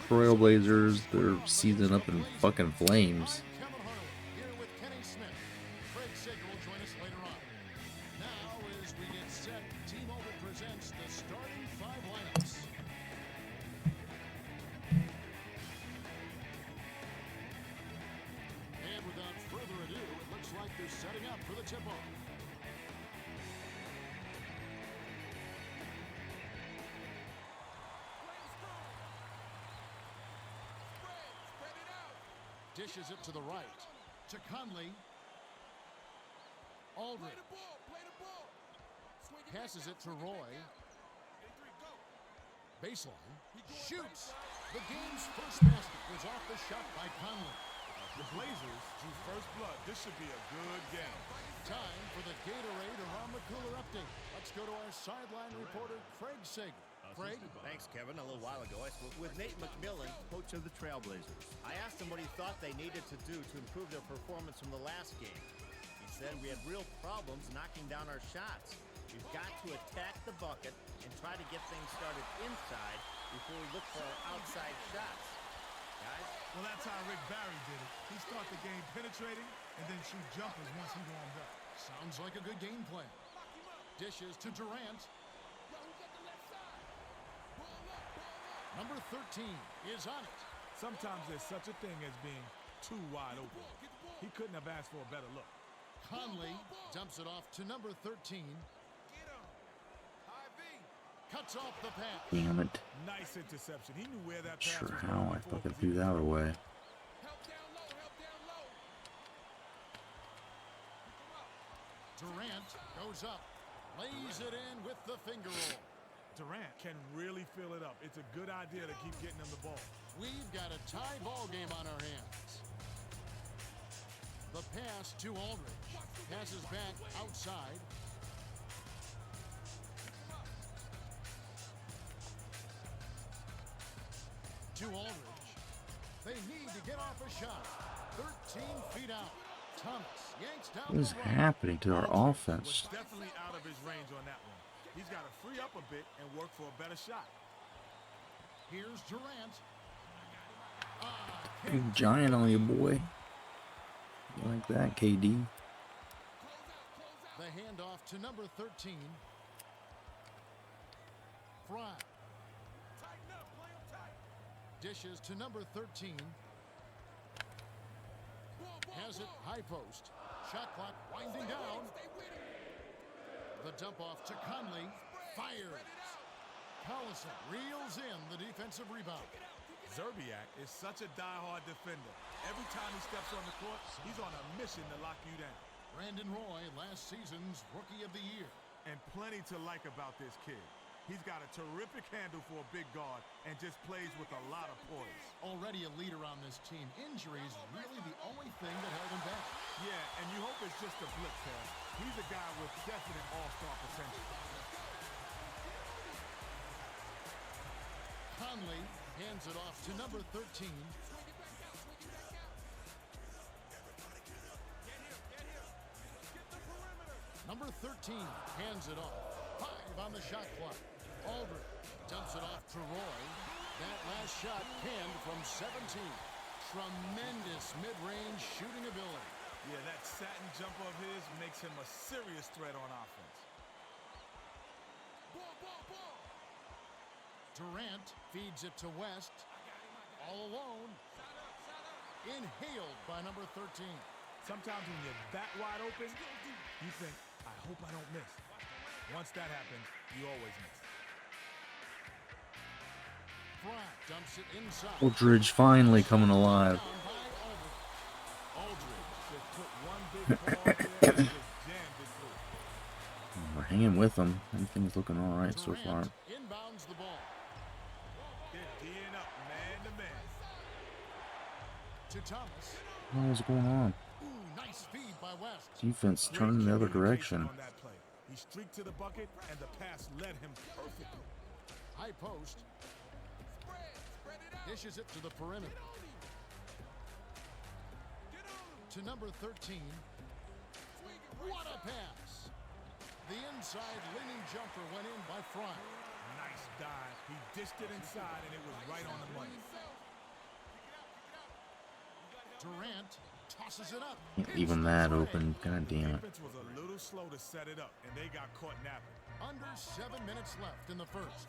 Trailblazers, they're seizing up in fucking flames. And without further ado, it looks like they're setting up for the tip-off. Dishes it to the right. To Conley. Aldridge. Passes it to Roy. Baseline. Shoots. The game's first basket was off the shot by Conley. The Blazers drew first blood. This should be a good game. Time for the Gatorade Around the Cooler update. Let's go to our sideline reporter, Craig Sager. Craig? Thanks, Kevin. A little while ago, I spoke with Nate McMillan, coach of the Trailblazers. I asked him what he thought they needed to do to improve their performance from the last game. He said we had real problems knocking down our shots. We've got to attack the bucket and try to get things started inside before we look for our outside shots. Guys? Well, that's how Rick Barry did it. He start the game penetrating and then shoot jumpers once he warmed up. Sounds like a good game plan. Dishes to Durant. Number 13 is on it. Sometimes there's such a thing as being too wide open. He couldn't have asked for a better look. Conley dumps it off to number 13. Cuts off the pass. Damn it. Nice interception. He knew where that Not pass sure was how going I before it fucking was threw even that thrown. away. Durant goes up. Lays it in with the finger roll. Durant can really fill it up. It's a good idea to keep getting him the ball. We've got a tie ball game on our hands. The pass to Aldridge. Passes back outside. To Aldridge. They need to get off a shot. 13 feet out. Thomas yanks down What is the right. happening to our Was offense? definitely out of his range on that one. He's got to free up a bit and work for a better shot. Here's Durant. Big giant on you, boy. You like that, KD? The handoff to number 13. Fry. Dishes to number 13. Has it high post. Shot clock winding down. The dump off to Conley. Fires. Collison reels in the defensive rebound. Zerbiak is such a die-hard defender. Every time he steps on the court, he's on a mission to lock you down. Brandon Roy, last season's Rookie of the Year. And plenty to like about this kid. He's got a terrific handle for a big guard and just plays with a lot of poise. Already a leader on this team. Injuries really the only thing that held him back. Yeah, and you hope it's just a blip, Ted. He's a guy with definite all-star potential. Conley hands it off to number 13. Number 13 hands it off. 5 on the shot clock. Aldridge dumps it off to Roy. That last shot panned from 17. Tremendous mid-range shooting ability. Yeah, that satin jumper of his makes him a serious threat on offense. Durant feeds it to West. All alone. Inhaled by number 13. Sometimes when you're that wide open, you think, I hope I don't miss. Once that happens, you always miss. Fry dumps it inside. Aldridge finally coming alive. Down by Aldridge just put one big ball there and just jammed it through. We're hanging with them. Everything's looking all right so Durant far. inbounds the ball. They're D'ing up man to man. To Thomas. What's going on? Ooh, nice feed by West. Defense Great turning the other communication direction. on that play. He streaked to the bucket, and the pass led him perfectly. High post. Dishes it to the perimeter. To number 13. What a pass. The inside leaning jumper went in by Fry. Nice dive. He dished it inside, and it was right on the money. Durant tosses it up. Even that open. God damn it. Defense was a little slow to set it up, and they got caught napping. Under 7 minutes left in the first.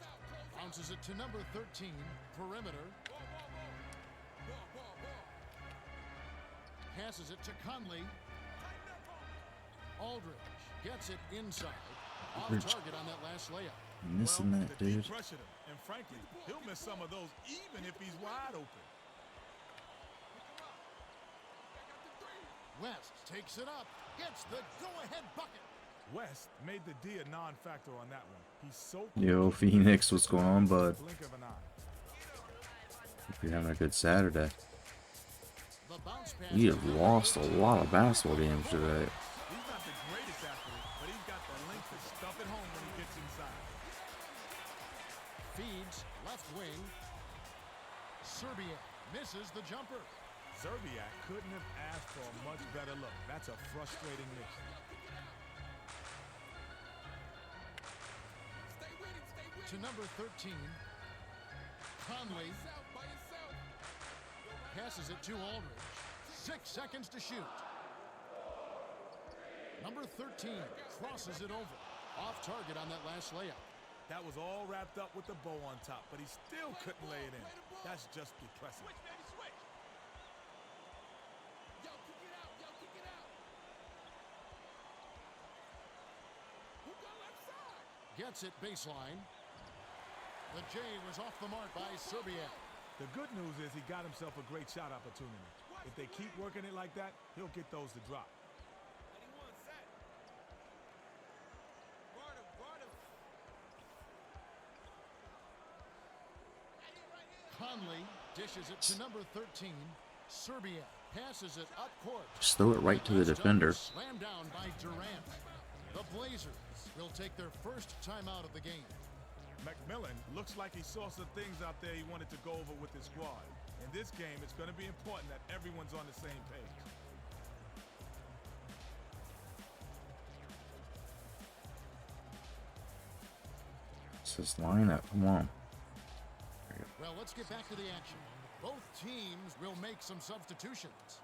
Bounces it to number 13. Perimeter. Passes it to Conley. Aldridge gets it inside. Off Aldridge. target on that last layup. Missing that, the D dude. pressured him, and frankly, he'll miss some of those even if he's wide open. West takes it up. Gets the go-ahead bucket. West made the D a non-factor on that one. He's so Yo, quick. Phoenix, what's going on, bud? Blink of an eye. Hope you're having a good Saturday. The bounce pass. We have lost a lot of basketball games today. He's not the greatest athlete, but he's got the length to stuff it home when he gets inside. Feeds left wing. Serbia misses the jumper. Zerbiak couldn't have asked for a much better look. That's a frustrating miss. To number 13. Conley. Passes it to Aldridge. 6 seconds to shoot. Number 13 crosses it over. Off target on that last layup. That was all wrapped up with the bow on top, but he still couldn't lay it in. That's just depressing. Switch, baby, switch. Yo, kick it out. Yo, kick it out. Who got left side? Gets it baseline. The J was off the mark by Serbia. The good news is he got himself a great shot opportunity. If they keep working it like that, he'll get those to drop. 91 set. Guard him, guard him. Conley dishes it to number 13. Serbia passes it up court. Just throw it right to the defender. Slammed down by Durant. The Blazers will take their first timeout of the game. McMillan looks like he saw some things out there he wanted to go over with his squad. In this game, it's going to be important that everyone's on the same page. It's this lineup. Come on. Well, let's get back to the action. Both teams will make some substitutions.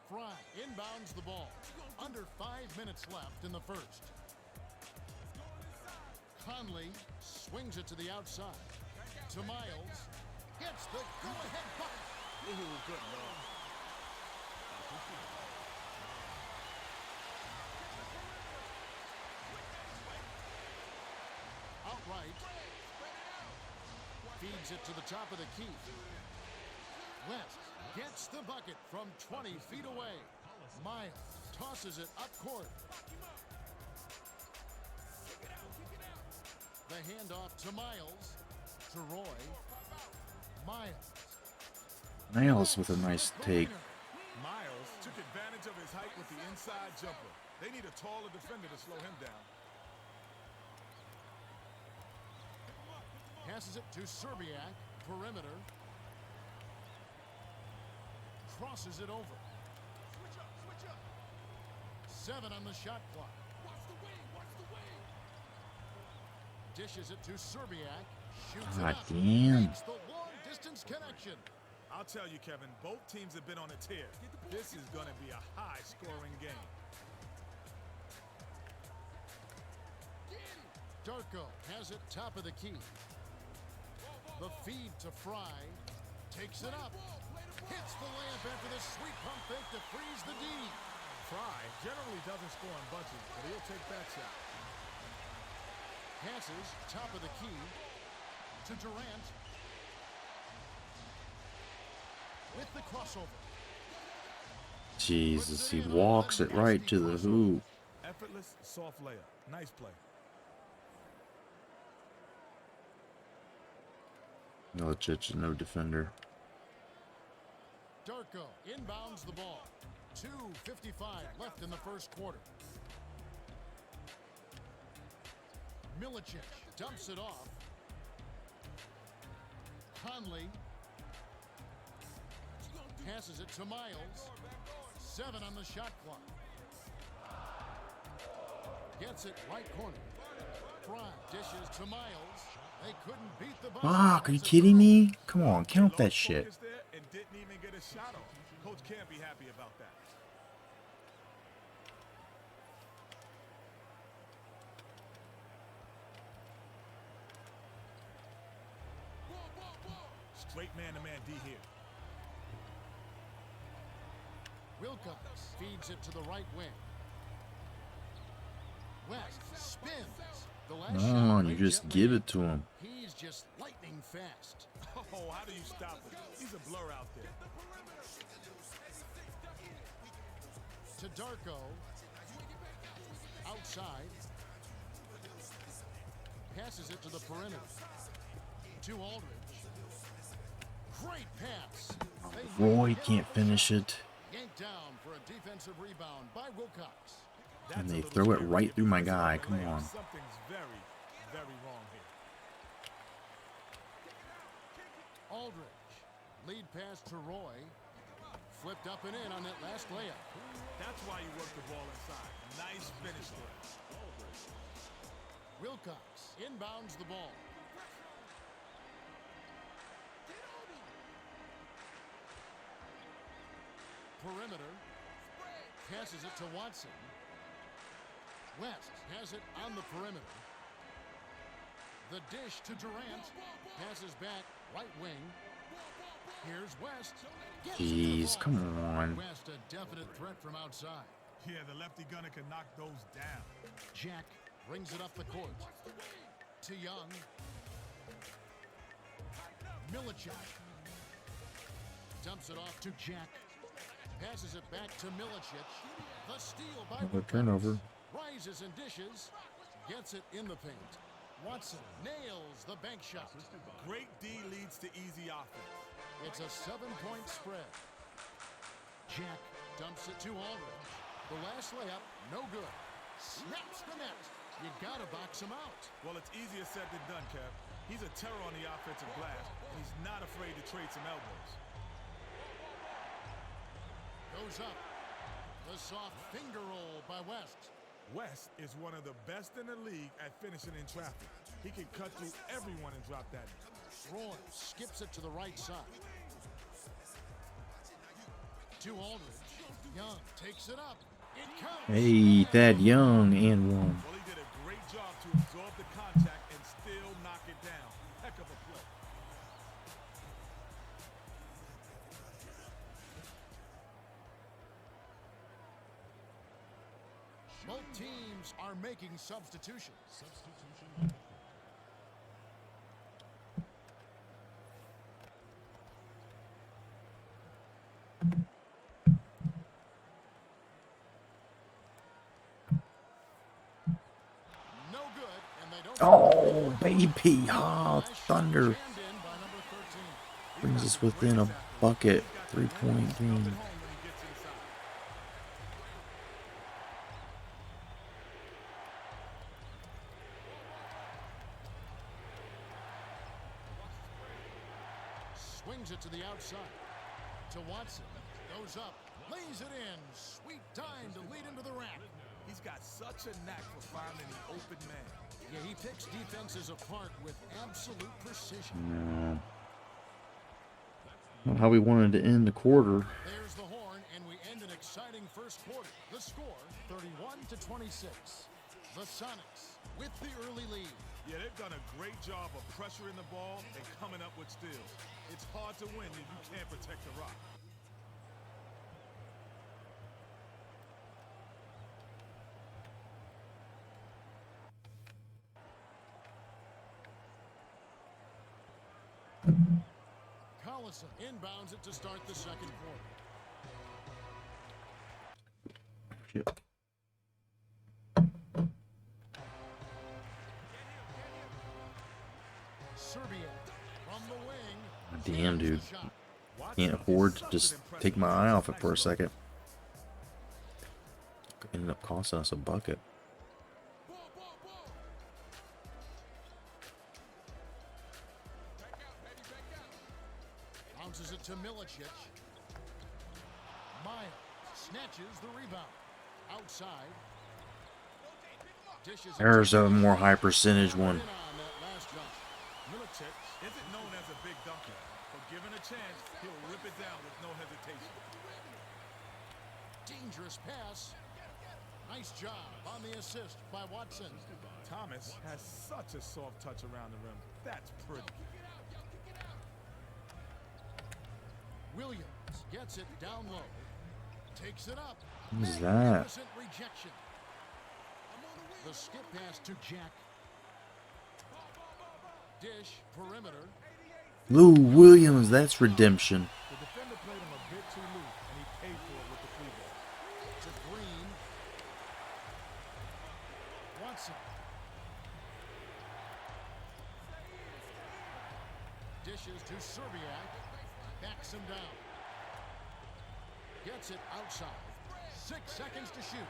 Fry inbounds the ball. Under 5 minutes left in the first. Conley swings it to the outside. To Miles. Gets the go-ahead bucket. Ooh, good lord. Outright. Feeds it to the top of the key. West gets the bucket from 20 feet away. Miles tosses it up court. The handoff to Miles. To Roy. Miles with a nice take. Miles took advantage of his height with the inside jumper. They need a taller defender to slow him down. Passes it to Serbiak. Perimeter. Crosses it over. Switch up, switch up. 7 on the shot clock. Watch the wing, watch the wing. Dishes it to Serbiak. Shoots God it up. damn. Makes the long distance connection. I'll tell you, Kevin, both teams have been on a tear. This is going to be a high-scoring game. Darko has it top of the key. The feed to Fry. Takes it up. Hits the layup after the sweet pump fake to freeze the D. Fry generally doesn't score in bunches, but he'll take that shot. Passes top of the key to Durant. With the crossover. Jesus, he walks it right to the hoop. Effortless, soft layup. Nice play. Milicic, no defender. Darko inbounds the ball. 2:55 left in the first quarter. Milicic dumps it off. Conley passes it to Miles. 7 on the shot clock. Gets it right corner. Fry dishes to Miles. They couldn't beat the Fuck, are you kidding me? Come on, count that shit. Focused there and didn't even get a shot off. Coach can't be happy about that. Straight man-to-man D here. Wilcox feeds it to the right wing. West spins. The last Come shot on, you laid just gently give in. it to him. He's just lightning fast. Oh, how do you stop him? He's a blur out there. To Darko. Outside. Passes it to the perimeter. To Aldridge. Great pass. They Roy can't finish it. yanked down for a defensive rebound by Wilcox. And That's a they little throw it scary right if through my he's on guy. the Come layup. on. Something's very, very wrong here. Aldridge. Lead pass to Roy. Flipped up and in on that last layup. That's why you work the ball inside. Nice finish there. Wilcox inbounds the ball. perimeter. Passes it to Watson. West has it on the perimeter. The dish to Durant. Passes back right wing. Here's West. Jeez, come on. West, a definite threat from outside. Yeah, the lefty gunner can knock those down. Jack brings it up the court. To Young. Milicic. Dumps it off to Jack. Passes it back to Milicic. The steal by Another turnover. Rises and dishes. Gets it in the paint. Watson nails the bank shot. Great D leads to easy offense. It's a 7-point spread. Jack dumps it to Aldridge. The last layup, no good. Snaps the net. You gotta box him out. Well, it's easier said than done, Kev. He's a terror on the offensive glass, and he's not afraid to trade some elbows. Goes up. The soft finger roll by West. West is one of the best in the league at finishing in traffic. He can cut through everyone and drop that. Roy skips it to the right side. To Aldridge. Young takes it up. It counts. Hey, Thad Young and one. Well, he did a great job to absorb the contact and still knock it down. Heck of a play. Both teams are making substitutions. No good, and they don't. Oh, baby. Oh, Thunder. Jammed in by number 13. Brings us within a bucket. 3-point game. Home when he gets inside. Swings it to the outside. To Watson. Goes up. Lays it in. Sweet time to lead into the rack. He's got such a knack for finding the open man. Yeah, he picks defenses apart with absolute precision. No. Not how we wanted to end the quarter. There's the horn, and we end an exciting first quarter. The score, 31-26. The Sonics with the early lead. Yeah, they've done a great job of pressuring the ball and coming up with steals. It's hard to win if you can't protect the rock. Collison inbounds it to start the second quarter. Shit. Serbiak from the wing. Damn, dude. Shot. Can't afford to just take my eye off it for a second. Ended up costing us a bucket. Bounces it to Milicic. Miles snatches the rebound. Outside. Dishes it There's to a more high percentage one. in on that last jump. Milicic isn't known as a big dunker, but given a chance, he'll rip it down with no hesitation. Dangerous pass. Nice job on the assist by Watson. Thomas has such a soft touch around the rim. That's pretty. Williams gets it down low. Takes it up. What is that? Magnificent rejection. The skip pass to Jack. Dish, perimeter. Lou Williams, that's redemption. The defender played him a bit too loose, and he paid for it with the free ball. To Green. Watson. Dishes to Serbiak. Backs him down. Gets it outside. 6 seconds to shoot.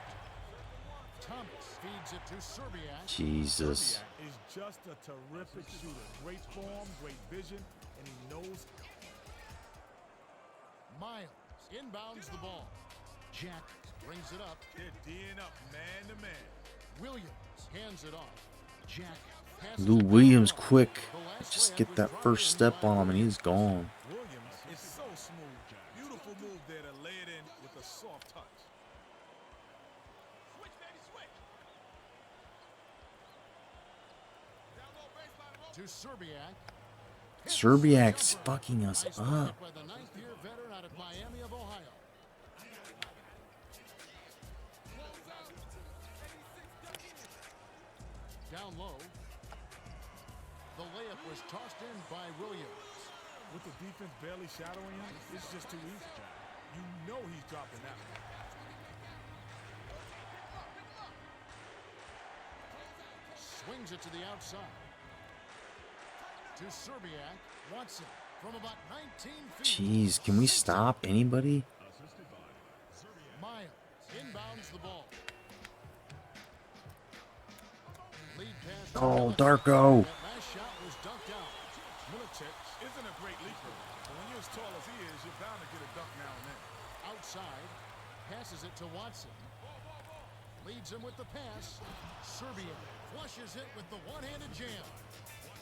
Thomas feeds it to Serbiak. Jesus. Serbiak is just a terrific shooter. Great form, great vision, and he knows. Miles inbounds the ball. Jack brings it up. They're D'ing up man to man. Williams hands it off. Jack passes Lou it Williams down low. quick. The last Just layup get was that dropped first in step by on him and he's gone. Williams is so smooth. Beautiful move there to lay it in with to Serbiak. Serbiak's fucking us Nice up. block by the ninth-year veteran out of Miami of Ohio. Down low. The layup was tossed in by Williams. With the defense barely shadowing him, it's just too easy. You know he's dropping that one. Swings it to the outside. To Serbiak. Watson from about 19 feet. Jeez, can we stop anybody? Miles inbounds the ball. Lead pass. Oh, Darko. That last shot was dunked out. Milicic isn't a great leaper, but when you're as tall as he is, you're bound to get a dunk now and then. Outside. Passes it to Watson. Leads him with the pass. Serbia flushes it with the one-handed jam.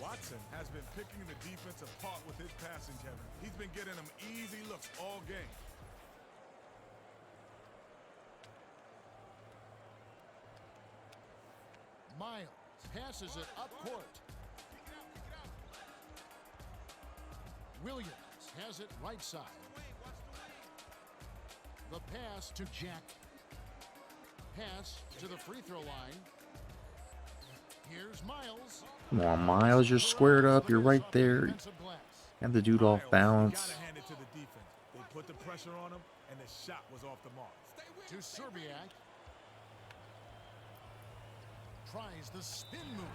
Watson has been picking the defense apart with his passing, Kevin. He's been getting them easy looks all game. Miles passes it up court. Williams has it right side. The pass to Jack. Pass to the free throw line. Here's Miles. Come on, Miles, you're squared up. You're right there. Have the dude off Miles, balance. You gotta hand it to the defense. They put the pressure on him, and the shot was off the mark. To Serbiak. Tries the spin move.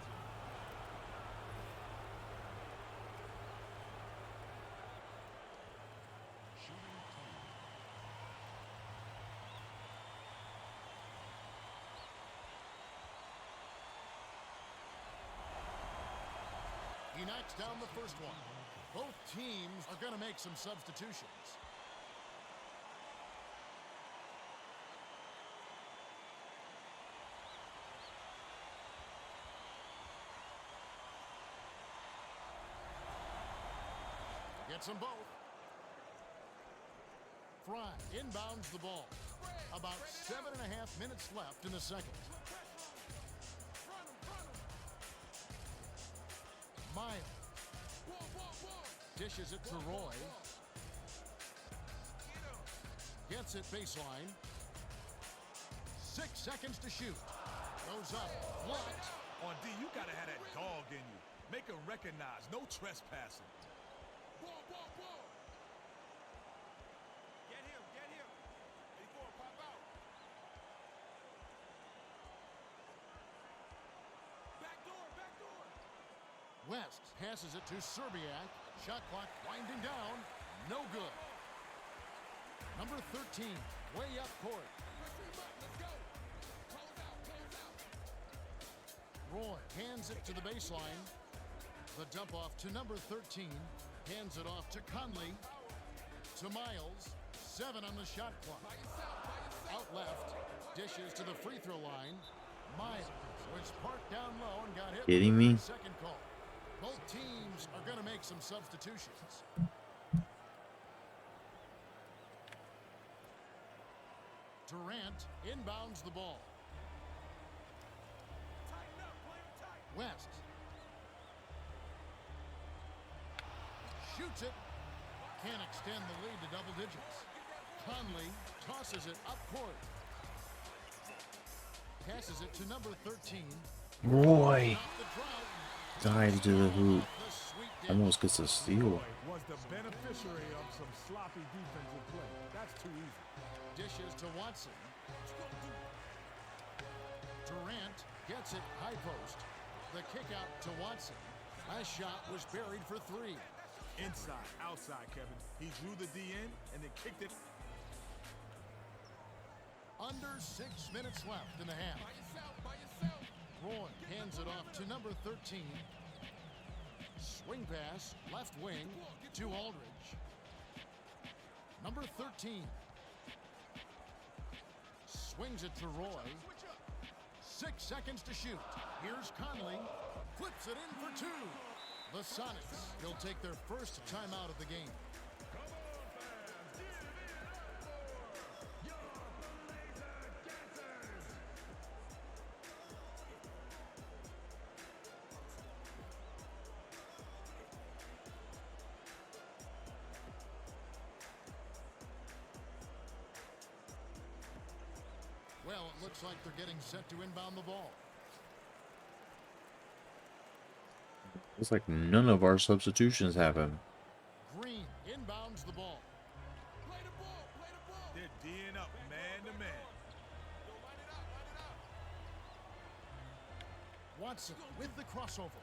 He knocks down the first one. Both teams are going to make some substitutions. Gets them both. Fry inbounds the ball. About 7.5 minutes left in the second. Miles dishes it to Roy. Gets it baseline. 6 seconds to shoot. Goes up. Blocked. On D, you gotta have that dog in you. Make him recognize. No trespassing. Get him, get him. 84, pop out. Back door, back door. West passes it to Serbiak. Shot clock winding down. No good. Number 13, way up court. Let's go. Close out, close out. Roy hands it to the baseline. The dump off to number 13. Hands it off to Conley. To Miles. 7 on the shot clock. Out left. Dishes to the free throw line. Miles was parked down low and got hit. Kidding me? Second call. Both teams are going to make some substitutions. Durant inbounds the ball. Tighten up, play it tight. West. Shoots it. Can't extend the lead to double digits. Conley tosses it up court. Passes it to number 13. Roy Off the drought. dives to the hoop. The sweet dip. Almost gets a steal. Was the beneficiary of some sloppy defensive play. That's too easy. Dishes to Watson. Durant gets it high post. The kick out to Watson. Last shot was buried for 3. Inside, outside, Kevin. He drew the D in and then kicked it. Under 6 minutes left in the half. By yourself, by yourself. Roy hands it off to number 13. Swing pass, left wing to Aldridge. Number 13. Swings it to Roy. 6 seconds to shoot. Here's Conley. Flips it in for 2. The Sonics will take their first timeout of the game. Well, it looks like they're getting set to inbound the ball. Looks like none of our substitutions have him. Green inbounds the ball. Play the ball, play the ball. They're D'ing up man to man. Yo, line it up, line it up. Watson with the crossover.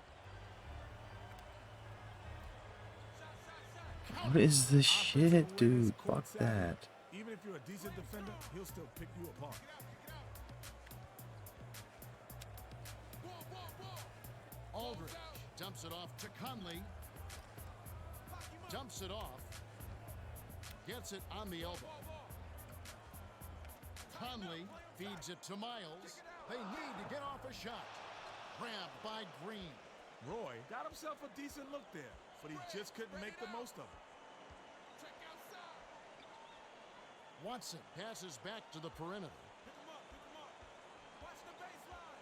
What is this shit, dude? Fuck that. Even if you're a decent defender, he'll still pick you apart. Ball, ball, ball. Aldridge dumps it off to Conley. Dumps it off. Gets it on the elbow. Conley feeds it to Miles. They need to get off a shot. Grabbed by Green. Roy got himself a decent look there, but he just couldn't make the most of it. Check outside. Watson passes back to the perimeter. Pick him up, pick him up. Watch the baseline.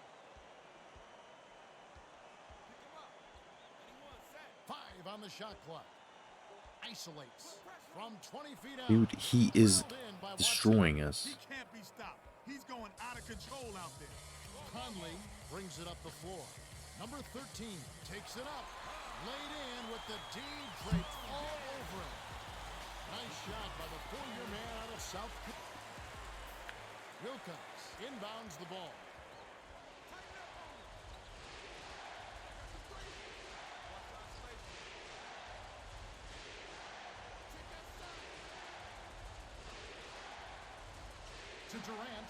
Pick him up. Anyone set. 5 on the shot clock. Isolates from 20 feet out. Dude, he is Drilled in by destroying us. He can't be stopped. He's going out of control out there. Conley brings it up the floor. Number 13 takes it up. Laid in with the D draped all over him. Nice shot by the 4-year man out of South Carolina. Wilcox inbounds the ball. To Durant.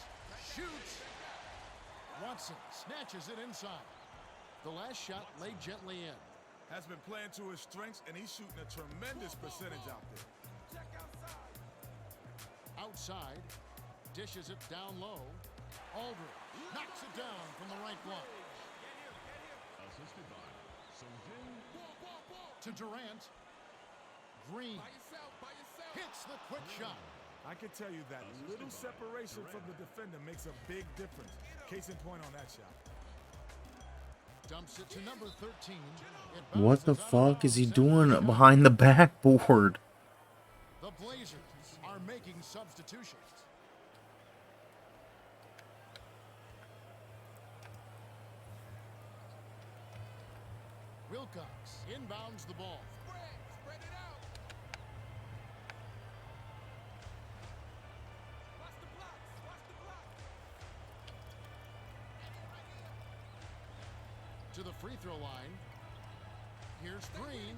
Shoots. Watson snatches it inside. The last shot laid gently in. Has been playing to his strengths, and he's shooting a tremendous percentage out there. Check outside. Outside. Dishes it down low. Aldridge knocks it down from the right block. Ball, ball, ball. To Durant. Green By yourself, by yourself. hits the quick shot. I can tell you that little separation from the defender makes a big difference. Case in point on that shot. Dumps it to number 13. What the fuck is he doing behind the backboard? The Blazers are making substitutions. Wilcox inbounds the ball. Spread it out. Watch the blocks, watch the blocks. To the free throw line. Here's Green.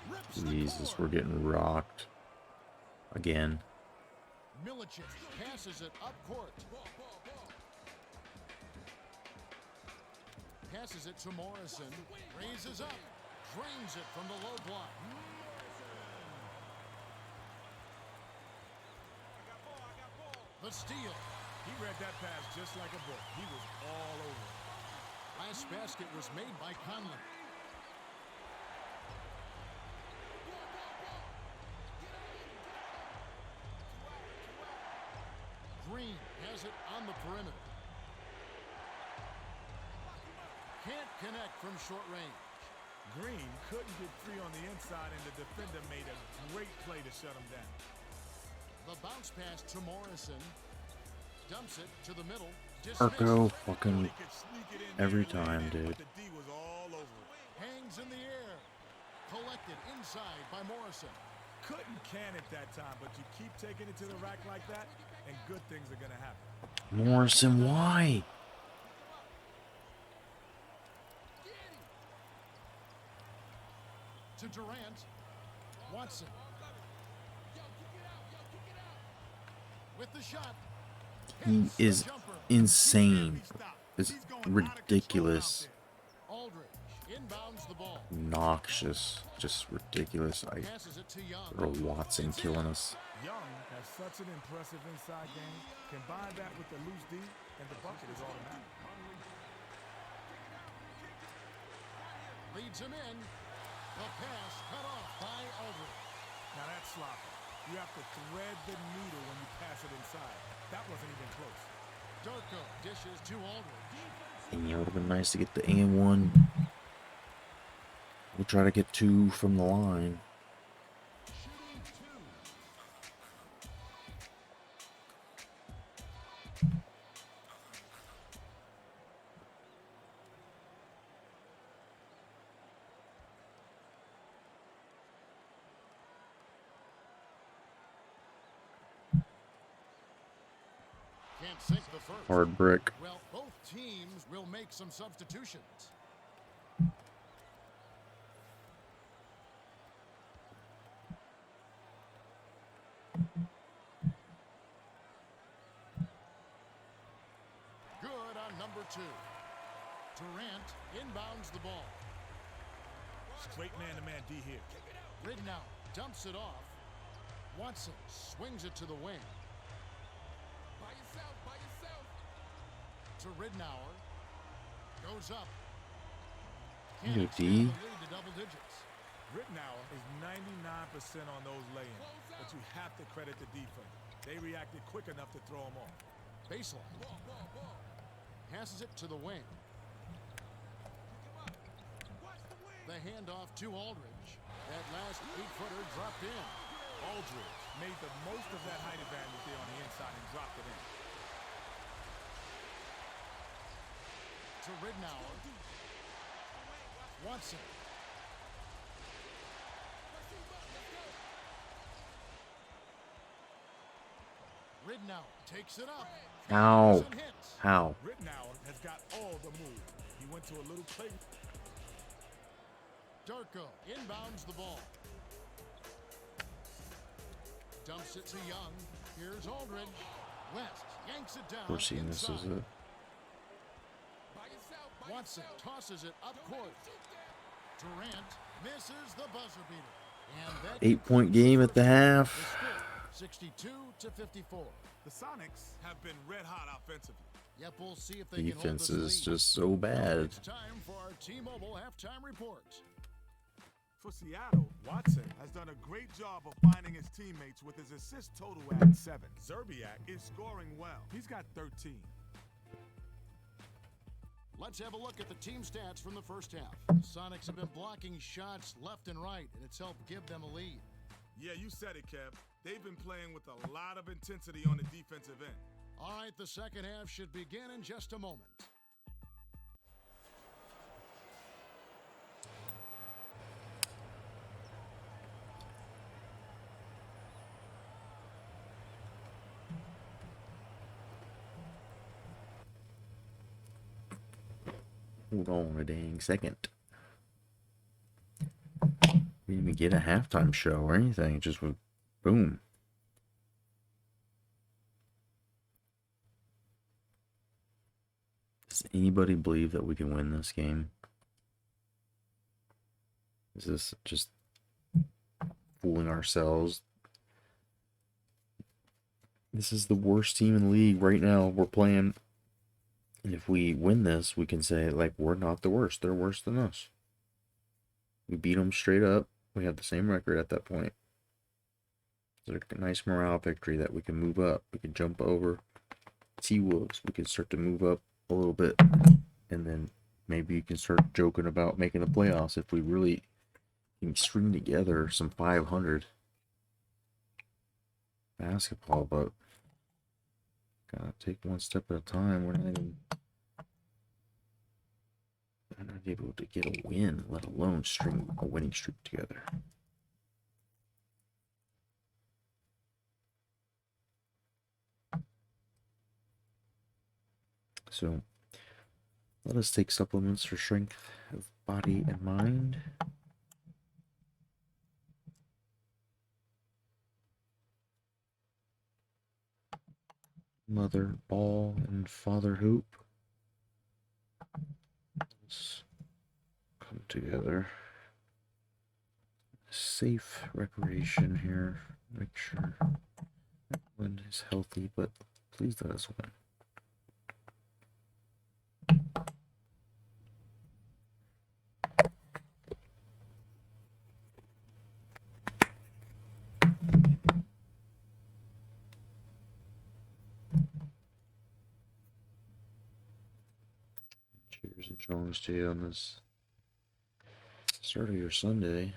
Rips the Jesus, core. we're getting rocked. Again. Milicic passes it up court. Ball, ball, ball. Passes it to Morrison. Raises up. Drains it from the low block. I got ball. The steal. He read that pass just like a book. He was all over it. Last basket was made by Conley. Green has it on the perimeter. Can't connect from short range. Green couldn't get free on the inside, and the defender made a great play to shut him down. The bounce pass to Morrison. Dumps it to the middle. Arco Dismissed. fucking He could sneak it in every there and time, land it, dude. but the D was all over it. Hangs in the air. Collected inside by Morrison. Couldn't can it that time, but you keep taking it to the rack like that, and good things are going to happen. Morrison, why? To Durant. Watson. With the shot. He Hits the is jumper. insane. It's ridiculous. Aldridge inbounds the ball. Noxious. Just ridiculous. Passes it to Young. Or Watson killing us. Young has such an impressive inside game. Combine that with the loose D, and the bucket is automatic. Leads him in. The pass cut off by Aldridge. Now that's sloppy. You have to thread the needle when you pass it inside. That wasn't even close. Darko dishes to Aldridge. And it would have been nice to get the and one. We'll try to get 2 from the line. Shooting 2. can't sink the first. Hard brick. Well, both teams will make some substitutions. Good on number 2. Durant inbounds the ball. Straight man-to-man D here. Ridnow dumps it off. Watson swings it to the wing. By yourself, by yourself. To Ridnour. Goes up. Yo, Can't D. extend the lead to double digits. Rittenauer is 99% on those lay-ins, but you have to credit the defense. They reacted quick enough to throw them off. Baseline. Ball. Passes it to the wing. Watch the wing. The handoff to Aldridge. That last 8-footer dropped in. Aldridge made the most of that height advantage there on the inside and dropped it in. To Ridnour. Watson. Ridnour takes it up. Ow. And hits. How? Rittenauer has got all the moves. He went to a little play. Darko inbounds the ball. Dumps it to Young. Here's Aldridge. West yanks it down. Of course he misses inside. it. By yourself, by Watson yourself. tosses it up court. Durant misses the buzzer beater. And that 8-point game at the half. the score, 62-54. The Sonics have been red hot offensively. Yep, we'll see if they can hold Defense this is lead. just so bad. It's time for our T-Mobile halftime report. For Seattle, Watson has done a great job of finding his teammates with his assist total at 7. Zerbiak is scoring well. He's got 13. Let's have a look at the team stats from the first half. The Sonics have been blocking shots left and right, and it's helped give them a lead. Yeah, you said it, Kev. They've been playing with a lot of intensity on the defensive end. All right, the second half should begin in just a moment. Hold on a dang second. We didn't even get a halftime show or anything. It just was boom. Does anybody believe that we can win this game? Is this just fooling ourselves? This is the worst team in the league right now. We're playing. And if we win this, we can say, like, we're not the worst. They're worse than us. We beat them straight up. We have the same record at that point. It's a nice morale victory that we can move up. We can jump over T-Wolves. We can start to move up a little bit. And then maybe you can start joking about making the playoffs if we really can string together some 500 basketball. But gotta take one step at a time. We're not able to get a win, let alone string a winning streak together. So let us take supplements for strength of body and mind. Mother Ball and Father Hoop. Let's come together. Safe recreation here. Make sure everyone is healthy, but please let us win. Cheers and Jones to you on this start of your Sunday.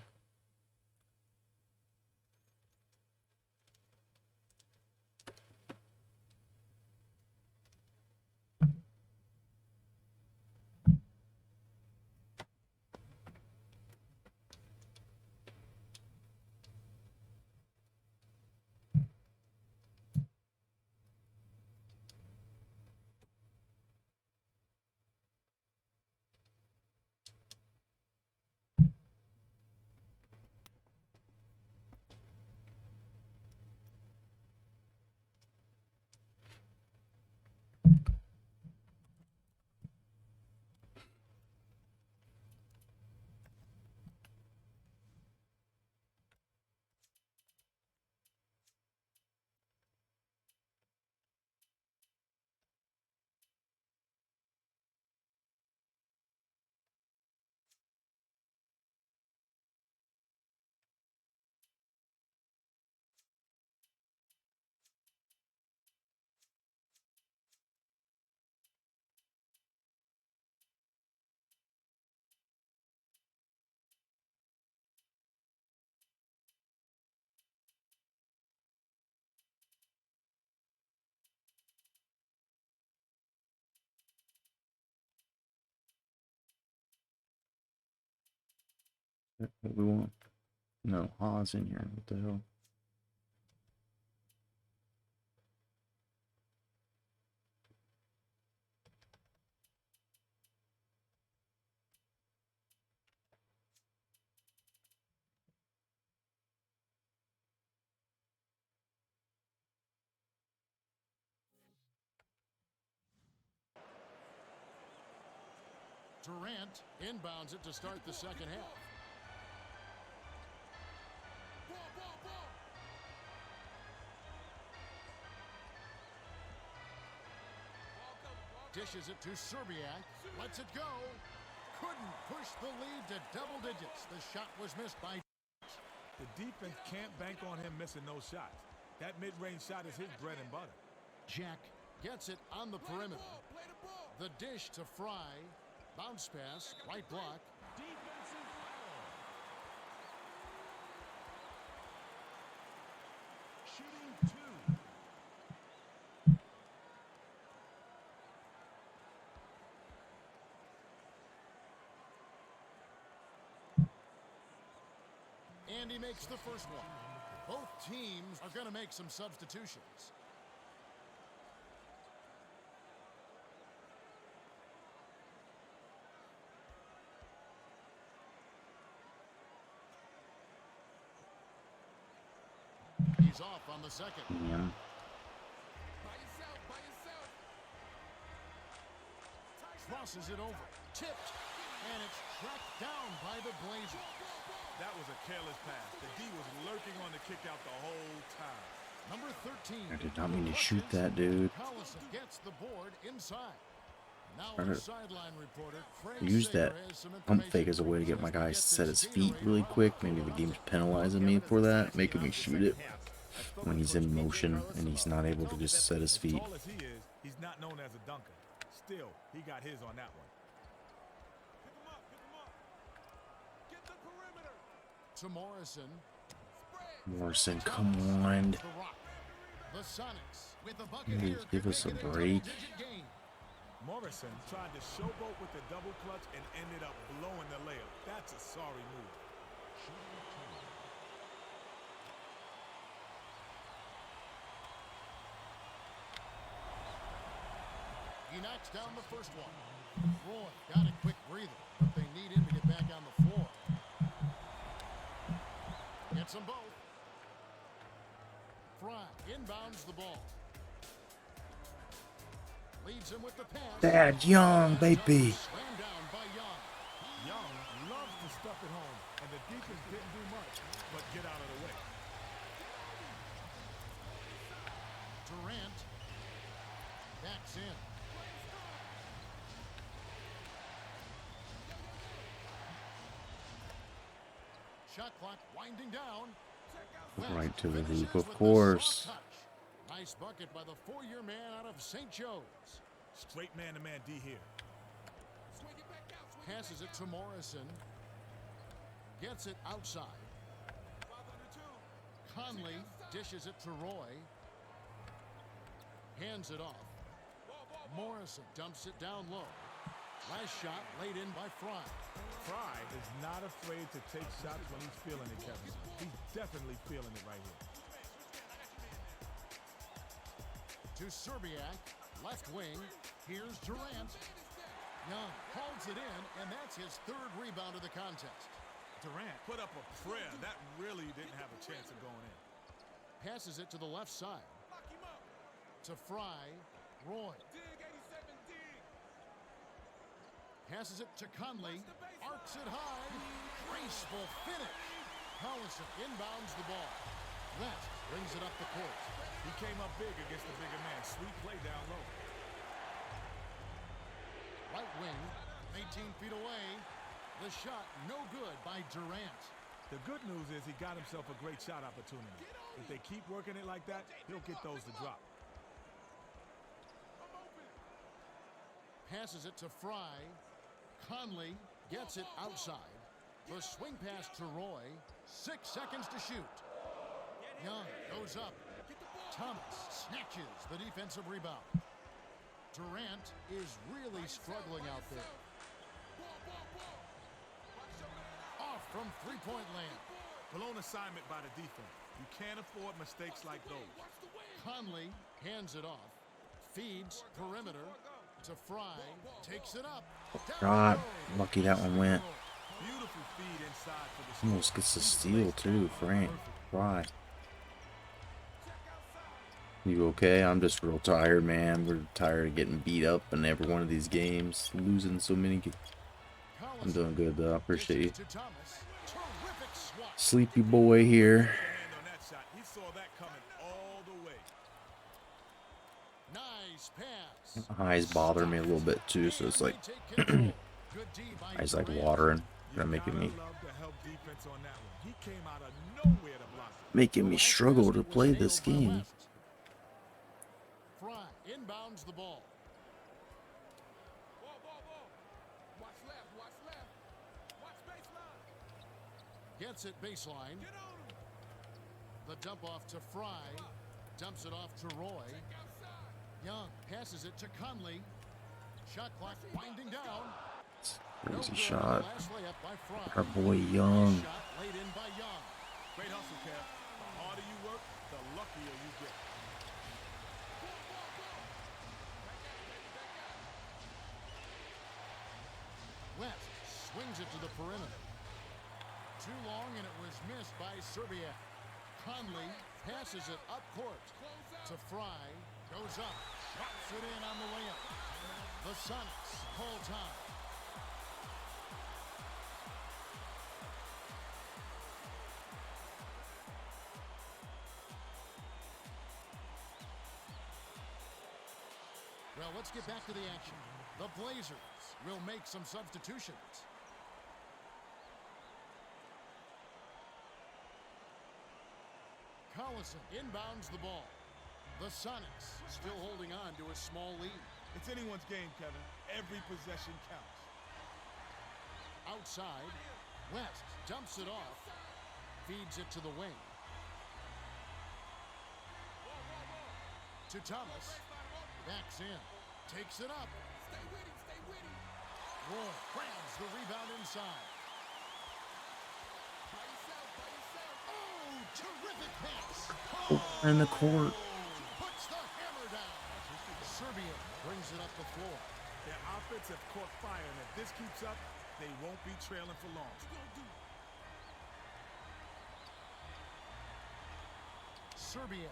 What we want? No, Ha's in here. What the hell? Durant inbounds it to start the second half. Dishes it to Serbiak. Lets it go. Couldn't push the lead to double digits. The shot was missed by. The defense can't bank on him missing those shots. That mid-range shot is his bread and butter. Jack gets it on the perimeter. The dish to Fry. Bounce pass, right block. Defensive foul. Shooting 2. And he makes the first one. Both teams are going to make some substitutions. He's off on the second. Yeah. By yourself. Crosses it over. Tipped. And it's tracked down by the Blazers. That was a careless pass. The D was lurking on the kick out the whole time. Number 13. I did not mean to shoot that, dude. Collison gets the board inside. Now Trying the to sideline reporter, Craig use that Sager, has some pump fake information as a way to get my guy to set his this feet injury. really quick. Maybe the game's penalizing me for that, making me shoot it when he's in motion and he's not able to just set his feet. As tall as he is, he's not known as a dunker. Still, he got his on that one. Pick him up. Get the perimeter. To Morrison. Morrison, come on. The Rock. The Sonics with the bucket Please here. give could us a make it break. double-digit game. Morrison tried to showboat with the double clutch and ended up blowing the layup. That's a sorry move. He knocks down the first one. Roy got a quick breather, but they need him to get back on the floor. Gets them both. Fry inbounds the ball. Leads him with the pass. Dad, Young, baby. Slammed down by Young. Young loves to stuff it home, and the defense didn't do much but get out of the way. Durant backs in. Shot clock winding down. Right to the Finishes hoop, with of the course. soft touch. Nice bucket by the four-year man out of St. Joe's. Straight man-to-man D here. Swing it back out. Passes it to Morrison. Gets it outside. 5 under 2. Conley dishes it to Roy. Hands it off. Morrison dumps it down low. Last shot laid in by Fry. Fry is not afraid to take shots when he's feeling it, Kevin. He's definitely feeling it right here. To Serbiak, left wing. Here's Durant. Young holds it in, and that's his third rebound of the contest. Durant put up a prayer. That really didn't have a chance of going in. Passes it to the left side. Lock him up. To Fry. Roy. Dig 87, dig. Passes it to Conley. Arcs it high. Graceful finish. Collison inbounds the ball. That brings it up the court. He came up big against the bigger man. Sweet play down low. Right wing. 18 feet away. The shot no good by Durant. The good news is he got himself a great shot opportunity. If they keep working it like that, he'll get those to drop. Passes it to Fry. Conley gets it outside. The swing pass to Roy. 6 seconds to shoot. Young goes up. Thomas snatches the defensive rebound. Durant is really struggling out there. Off from three-point land. Blown assignment by the defense. You can't afford mistakes like those. Conley hands it off. Feeds perimeter to Fry. Takes it up. God, lucky that one went. Beautiful feed inside for the Almost gets a steal too, Frank. Why? You okay? I'm just real tired, man. We're tired of getting beat up in every one of these games, losing so many. I'm doing good though. I appreciate you. Sleepy boy here. He saw that coming all the way. Nice pass. Eyes bother me a little bit too, so it's like eyes like watering. They're making me struggle to play this game. Fry inbounds the ball. Watch left, watch left. Watch baseline. Gets it baseline. Get on him. The dump off to Fry. Dumps it off to Roy. Outside. Young passes it to Conley. Shot clock winding down. Crazy shot. Last layup by Fry. Our boy Young. Shot laid in by Young. Great hustle, Kev. The harder you work, the luckier you get. West swings it to the perimeter. Too long, and it was missed by Serbia. Conley passes it up court to Fry. Goes up. Drops it in on the layup. The Sonics call time. Well, let's get back to the action. The Blazers will make some substitutions. Collison inbounds the ball. The Sonics still holding on to a small lead. It's anyone's game, Kevin. Every possession counts. Outside, West dumps it off. Feeds it to the wing. To Thomas. Backs in. Takes it up. Stay with him, stay with him. Roy grabs the rebound inside. By yourself, by yourself. Oh, terrific pass. In the court. Puts the hammer down. Serbia brings it up the floor. Their offense have caught fire, and if this keeps up, they won't be trailing for long. Serbia.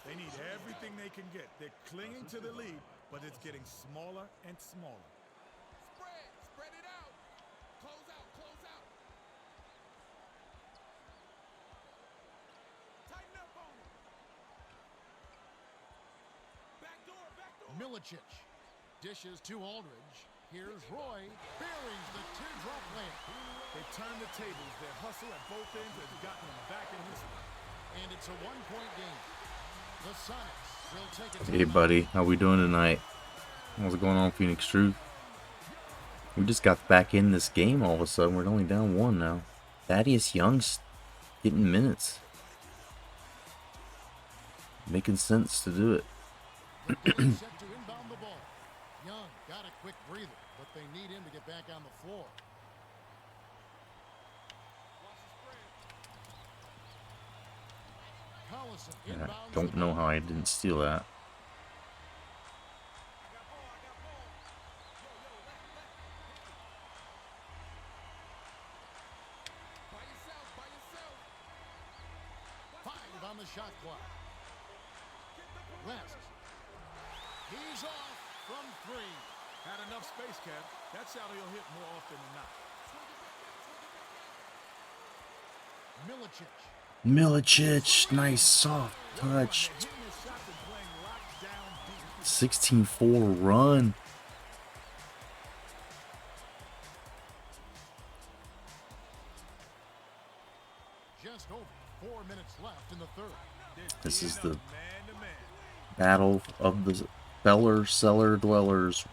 They need everything they can get. They're clinging to the lead, but it's getting smaller and smaller. Spread it out. Close out, close out. Tighten up on him. Back door, back door. Milicic dishes to Aldridge. Here's Roy. Buries the teardrop layup. They turned the tables. Their hustle at both ends has gotten them back in this one. And it's a one-point game. The Sonics will take it. Hey, buddy. How we doing tonight? What's going on, Phoenix Truth? We just got back in this game all of a sudden. We're only down one now. Thaddeus Young's getting minutes. Making sense to do it. Set to inbound the ball. Young got a quick breather, but they need him to get back on the floor. Collison I inbounds don't the know ball. how I didn't steal that. By yourself, by yourself. 5 on the shot clock. West. He's off from 3. Had enough space, Kev. That shot he'll hit more often than not. Milicic. Milicic, nice soft touch. Hitting his shots and playing lockdown deep. 16-4 run. Just over 4 minutes left in the third. This is the Man-to-man. battle of the Beller Cellar Dwellers.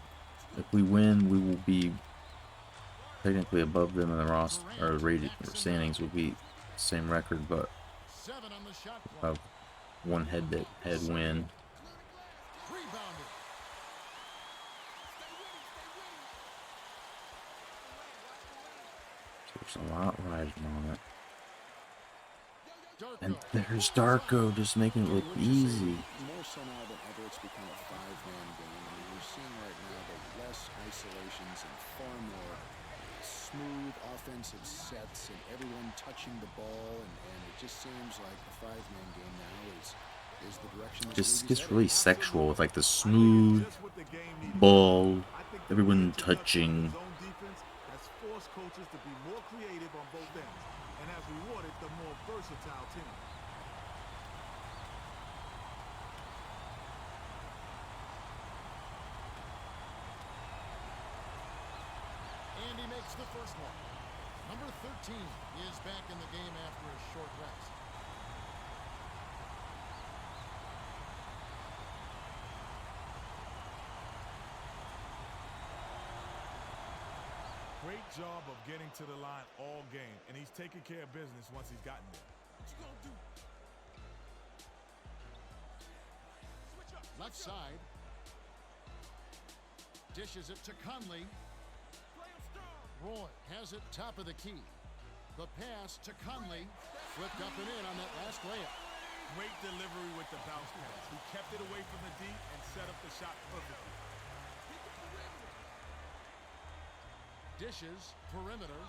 If we win, we will be technically above them in the roster or rated or standings. Will be same record, but 7 on the shot clock. have one head-to-head win. Rebounded. There's a lot riding on it. And there's Darko just making it look easy. More so now than ever, it's become a five-man game. I mean, we're seeing right now the less isolations and far more smooth offensive sets and everyone touching the ball, and it just seems like the five-man game now is the direction. Just gets really sexual with like the smooth ball, everyone touching. Zone defense has forced coaches to be more creative on both ends and has rewarded the more versatile team. And he makes the first one. Number 13 is back in the game after a short rest. Great job of getting to the line all game, and he's taking care of business once he's gotten there. What you gonna do? Switch up. Left side. Dishes it to Conley. Play him strong. Roy has it top of the key. The pass to Conley. Flipped up and in on that last layup. Great delivery with the bounce pass. He kept it away from the deep and set up the shot perfectly. Hit the perimeter. Dishes, perimeter.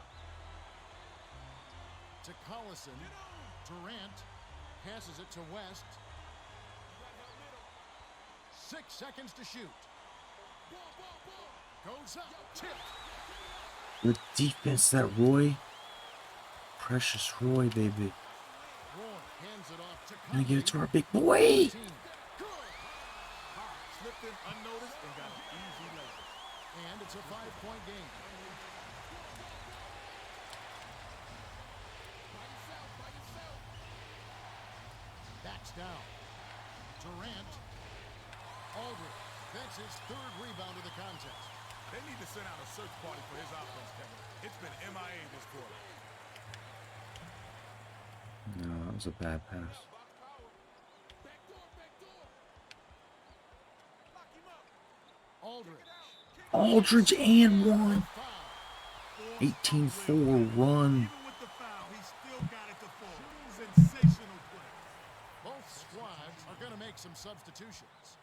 To Collison. Durant passes it to West. 6 seconds to shoot. Goes up. Tipped. The defense, that Roy. Precious Roy, baby. Roy hands it off to Gonna give it to Conley. our big boy. Good. Slipped in unnoticed and got an easy layup. And it's a 5-point game. By yourself. Backs down. Durant. Aldridge. That's his third rebound of the contest. They need to send out a search party for his offense, Kevin. It's been MIA this quarter. No, that was a bad pass. Box power. Back door. Lock him up. Aldridge. Aldridge and one. Foul. 18-4 run. Even with the foul, he still got it to fall. Sensational play. Both squads are going to make some substitutions.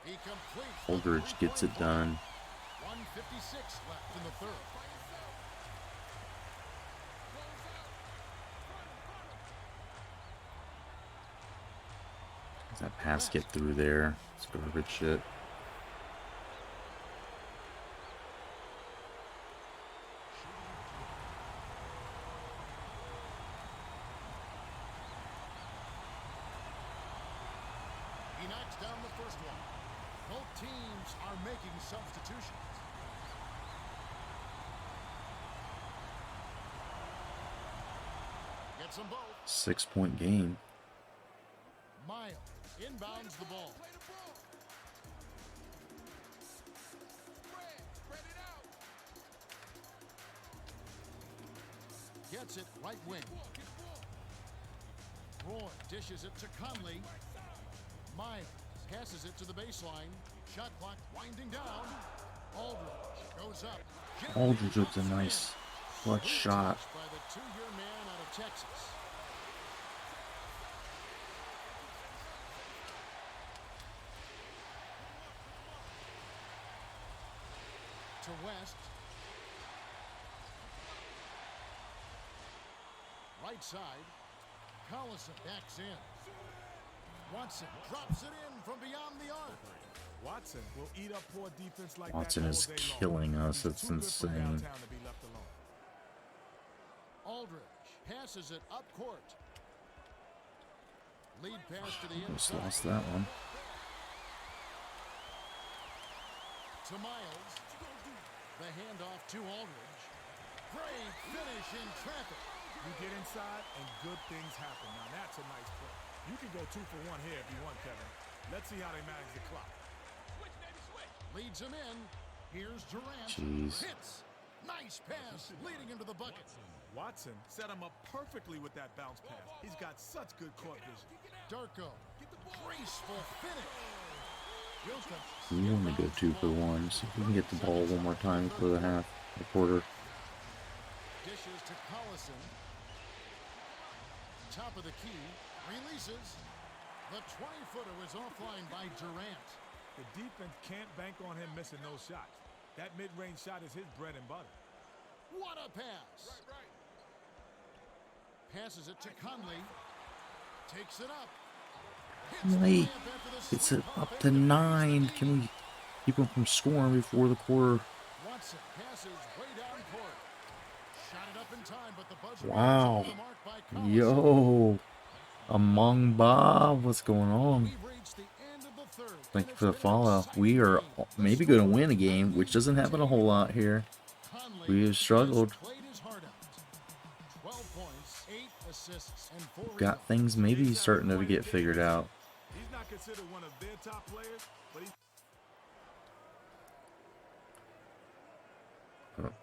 He completes the Aldridge gets it three-point done. play. 1:56 left in the third. Does that pass get through there? It's garbage shit. He knocks down the first one. Both teams are making substitutions. Gets them both. 6-point game. Miles inbounds the ball. Play the ball. Spread it out. Gets it right wing. Get the ball. Roy dishes it to Conley. Miles passes it to the baseline. Shot clock winding down. Aldridge goes up. Aldridge with a nice clutch shot. By the two-year man out of Texas. To West. Right side. Collison backs in. Watson drops it in from beyond the arc. Watson will eat up poor defense like Watson that is all day long. killing us. He's It's too good for insane. downtown to be left alone. Aldridge passes it up court. Lead pass to the Almost inside. lost that one. To Miles. The handoff to Aldridge. Great finish in traffic. You get inside and good things happen. Now that's a nice play. You can go 2 for 1 here if you want, Kevin. Let's see how they manage the clock. Switch, baby, switch. Leads him in. Here's Durant. Jeez. Hits. Nice pass leading into the bucket. Watson set him up perfectly with that bounce pass. He's got such good court vision. Darko, graceful finish. Wilkins. We want to go 2-for-1. See if we can get the ball one more time for the half, the quarter. Dishes to Collison. Top of the key. Releases. The 20-footer was offline by Durant. The defense can't bank on him missing those shots. That mid-range shot is his bread and butter. What a pass. Passes it to Conley. Takes it up. Conley, it's up to 9. Can we keep him from scoring before the quarter? Watson passes way down court. Shot it up in time, but the buzzer Wow. was on the mark by Collison. Yo, Among Bob, what's going on? We've reached the end of the third. Thank you for the follow. We are maybe going to win a game, which doesn't happen a whole lot here. Conley We have struggled. has played his heart out. 12 points, 8 assists, and 4 Got rebounds. things maybe starting to get figured out. He's not considered one of their top players, but he's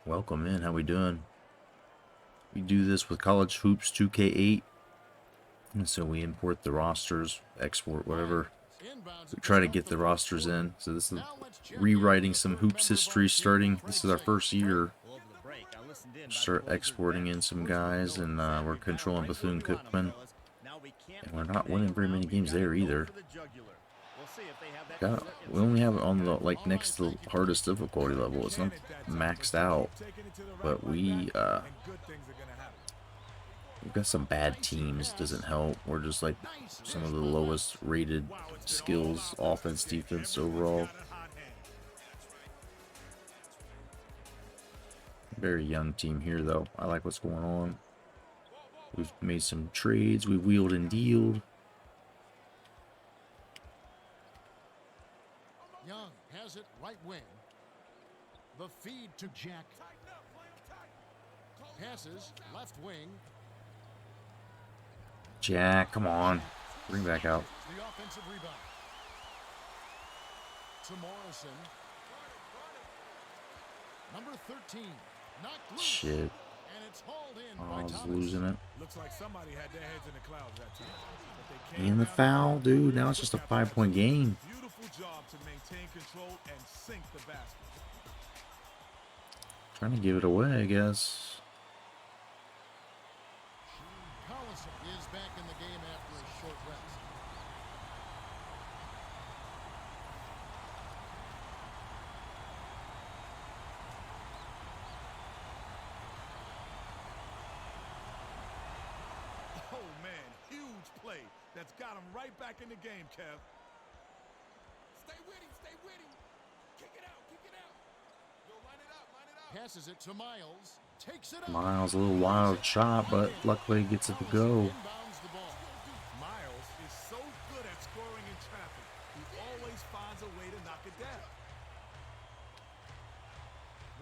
Welcome in. How we doing? We do this with College Hoops 2K8. And so we import the rosters, export, whatever. Inbounds We try to get the rosters in. So this is rewriting some hoops history starting. This is our first year. Well, over the break, I listened in. Start exporting in some guys, and we're controlling Bethune-Cookman. Now we can't And we're not winning very many games there either. for the jugular. We'll see if they have that Got, we only have it on the like next to the hardest difficulty level. It's not maxed out, taking it to the right but like we that, and good things are gonna happen. we've got some bad teams. Doesn't help. We're just like some of the lowest rated skills, offense, defense overall. Got a hot hand. Very young team here though. I like what's going on. We've made some trades. We wheeled and dealed. Young has it right wing. The feed to Jack. Passes left wing. Jack, come on, bring back out. The offensive rebound. To Morrison. Number 13. Knocked loose. Shit, And it's hauled in oh, by I was Thomas. losing it. Looks like somebody had their heads in the clouds that time. But they came And the down foul, dude. Now it's just a 5-point game. Beautiful job to maintain control and sink the basket. Trying to give it away, I guess. Collison is back in the game after a short rest. Oh man, huge play that's got him right back in the game, Kev. Stay with him, stay with him. Kick it out, kick it out. Yo, line it up, line it up. Passes it to Miles. Takes it up. Miles, a little wild shot, but luckily gets it to go. Inbounds the ball. Miles is so good at scoring in traffic. He always finds a way to knock it down.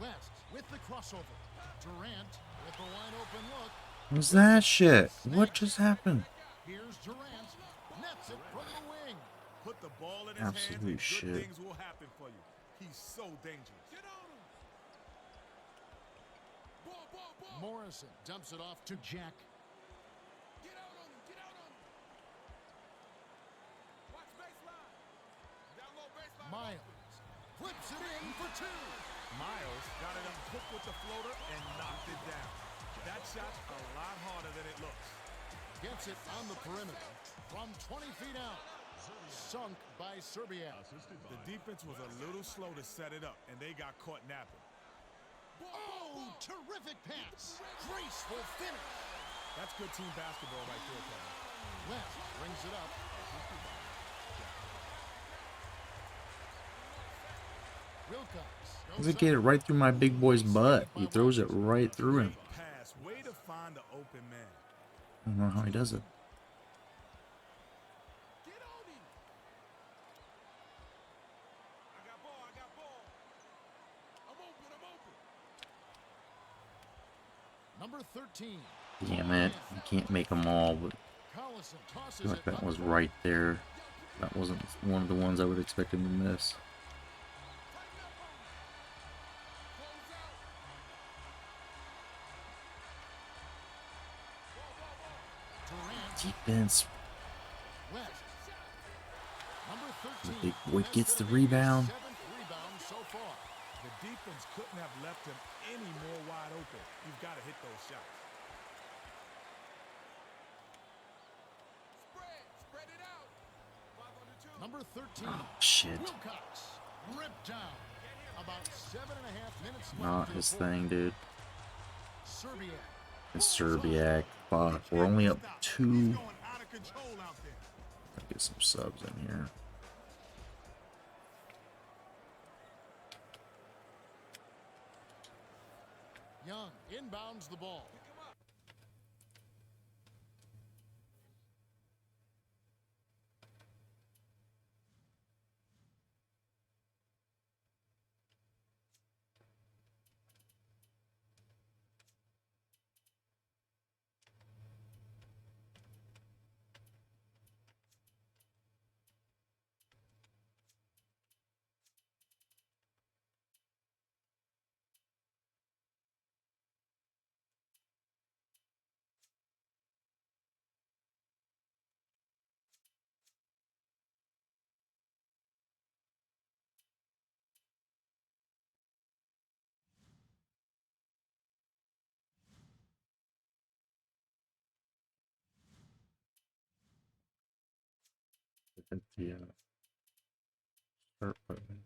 West with the crossover. Durant with the wide open look. What's that shit? What just happened? Here's Durant. Nets it from the wing. Put the ball in his hands Absolute and good shit. things will happen for you. He's so dangerous. Get on him. Ball, ball, ball. Morrison dumps it off to Jack. Get out on him, get out on him. Watch baseline. Down low baseline. Miles flips it in for 2. Miles got it unhooked with the floater and knocked it down. That shot's a lot harder than it looks. Gets it on the perimeter from 20 feet out. Sunk by Serbia. The defense was a little slow to set it up, and they got caught napping. Oh, terrific pass. Graceful finish. That's good team basketball right there, Kevin. West brings it up. Wilcox. Does it get it right through my big boy's butt? He throws it right through him. Pass. Way to find the open man. I don't know how he does it. Get on him. I got ball, I got ball. I'm open, I'm open. Number 13. Damn it. You can't make them all, but Collison I tosses feel like it that up was the right there. That wasn't one of the ones I would expect him to miss. Close out. Defense. West. Number 13. The big boy That's gets the gonna be his rebound. 7th rebound so far. The defense couldn't have left him any more wide open. You've got to hit those shots. Spread it out. 5 on the 2. Number 13. Oh, shit. Wilcox. Ripped down. About 7.5 minutes left. Not in his the quarter. thing, dude. Serbia. It's Serbiak. Fuck. We're only up 2. He's going out of control out there. Gotta get some subs in here. Young inbounds the ball. Yeah. Start button.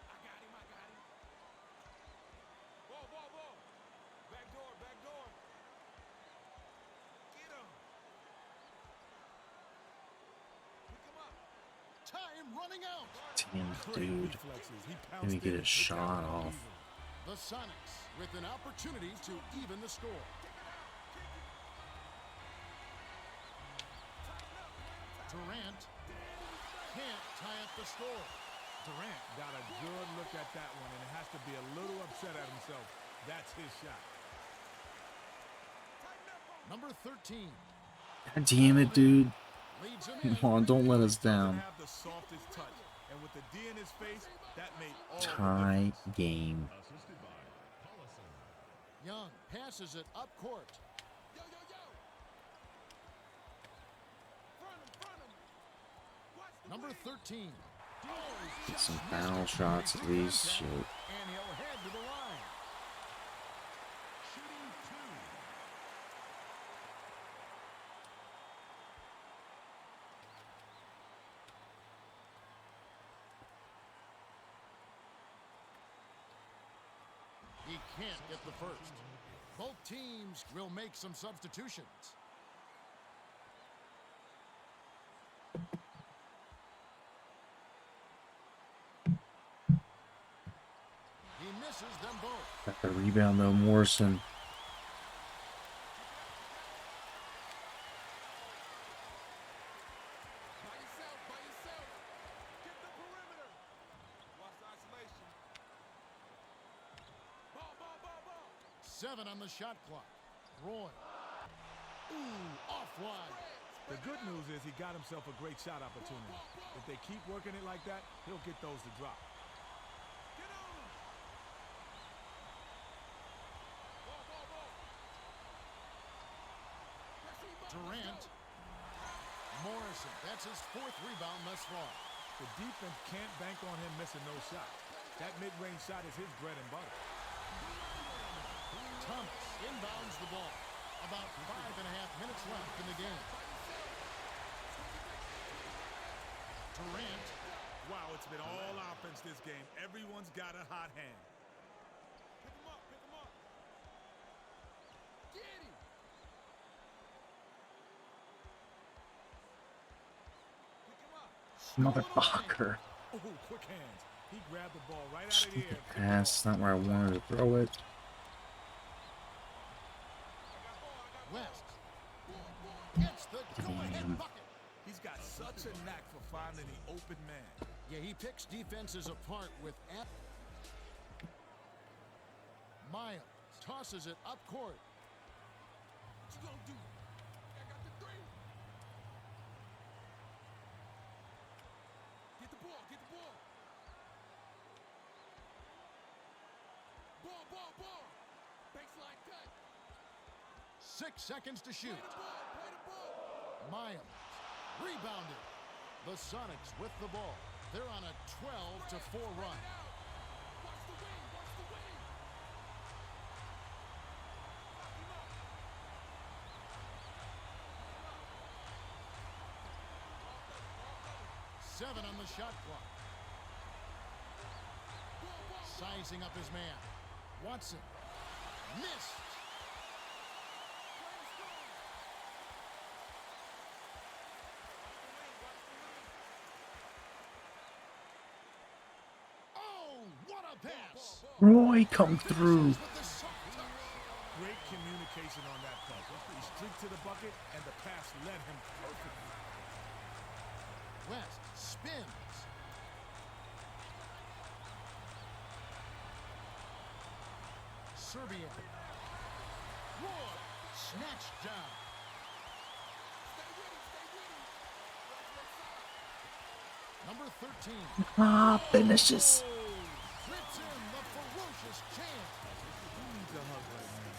I got him. Ball. Back door. Get him. Pick him up. Time running out. Damn, Great dude. reflexes. He Let pounced me get in a and took shot that one off. easily. The Sonics with an opportunity to even the score. Durant can't tie up the score. Durant got a good look at that one, and it has to be a little upset at himself. That's his shot. Number 13 God damn it, dude. leads him in. Come on, don't let us Doesn't down. have the softest touch, and with the D in his face, that made all the Tie difference. game. Young passes it up court. Yo. Front him. Watch the Number wing. 13. Get some foul shots at least. Shit. And he'll head to the line. Shooting 2. He can't get the first. Both teams will make some substitutions. He misses them both. Got the rebound though, Morrison. By yourself. Get the perimeter. Watch the isolation. Ball. 7 on the shot clock. Roy. Ooh, off wide. The good news is he got himself a great shot opportunity. If they keep working it like that, he'll get those to drop. Get on. Ball. Durant. Morrison. That's his 4th rebound thus far. The defense can't bank on him missing those shots. That mid-range shot is his bread and butter. Thomas inbounds the ball. About 5.5 minutes left in the game. Durant. Wow, it's been all offense this game. Everyone's got a hot hand. Pick him up. Get him. Pick him up. Motherfucker. Oh, quick hands. He grabbed the ball right out of the Stupid air. pass. Not where I wanted to throw it. Such a knack for finding the open man. Yeah, he picks defenses apart with... Miles tosses it up court. What you gonna do? I got the three. Get the ball, get the ball. Ball. Baseline cut. 6 seconds to shoot. Play the ball. Miles rebounded. The Sonics with the ball. They're on a 12-4 run. Watch the wing, watch the wing. Lock him up. 7 on the shot clock. Sizing up his man. Watson. Missed. Oh, what a pass. Roy, come through. Great communication on that play. He streaked to the bucket, and the pass led him perfectly. West spins. Serbia. Roy snatched down. Stay with him, stay with him. Number 13. Finishes. Flips in the ferocious chance. He needs a hug right now.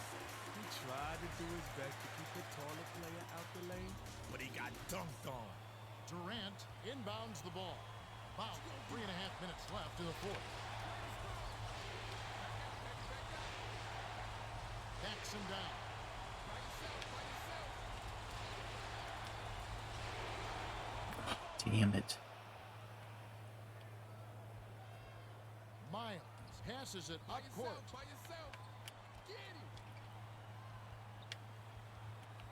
He tried to do his best to keep the taller player out the lane, but he got dunked on. Durant inbounds the ball. About 3.5 minutes left to the fourth. Backs him down. Damn it. Miles passes it up court. By yourself. Get him.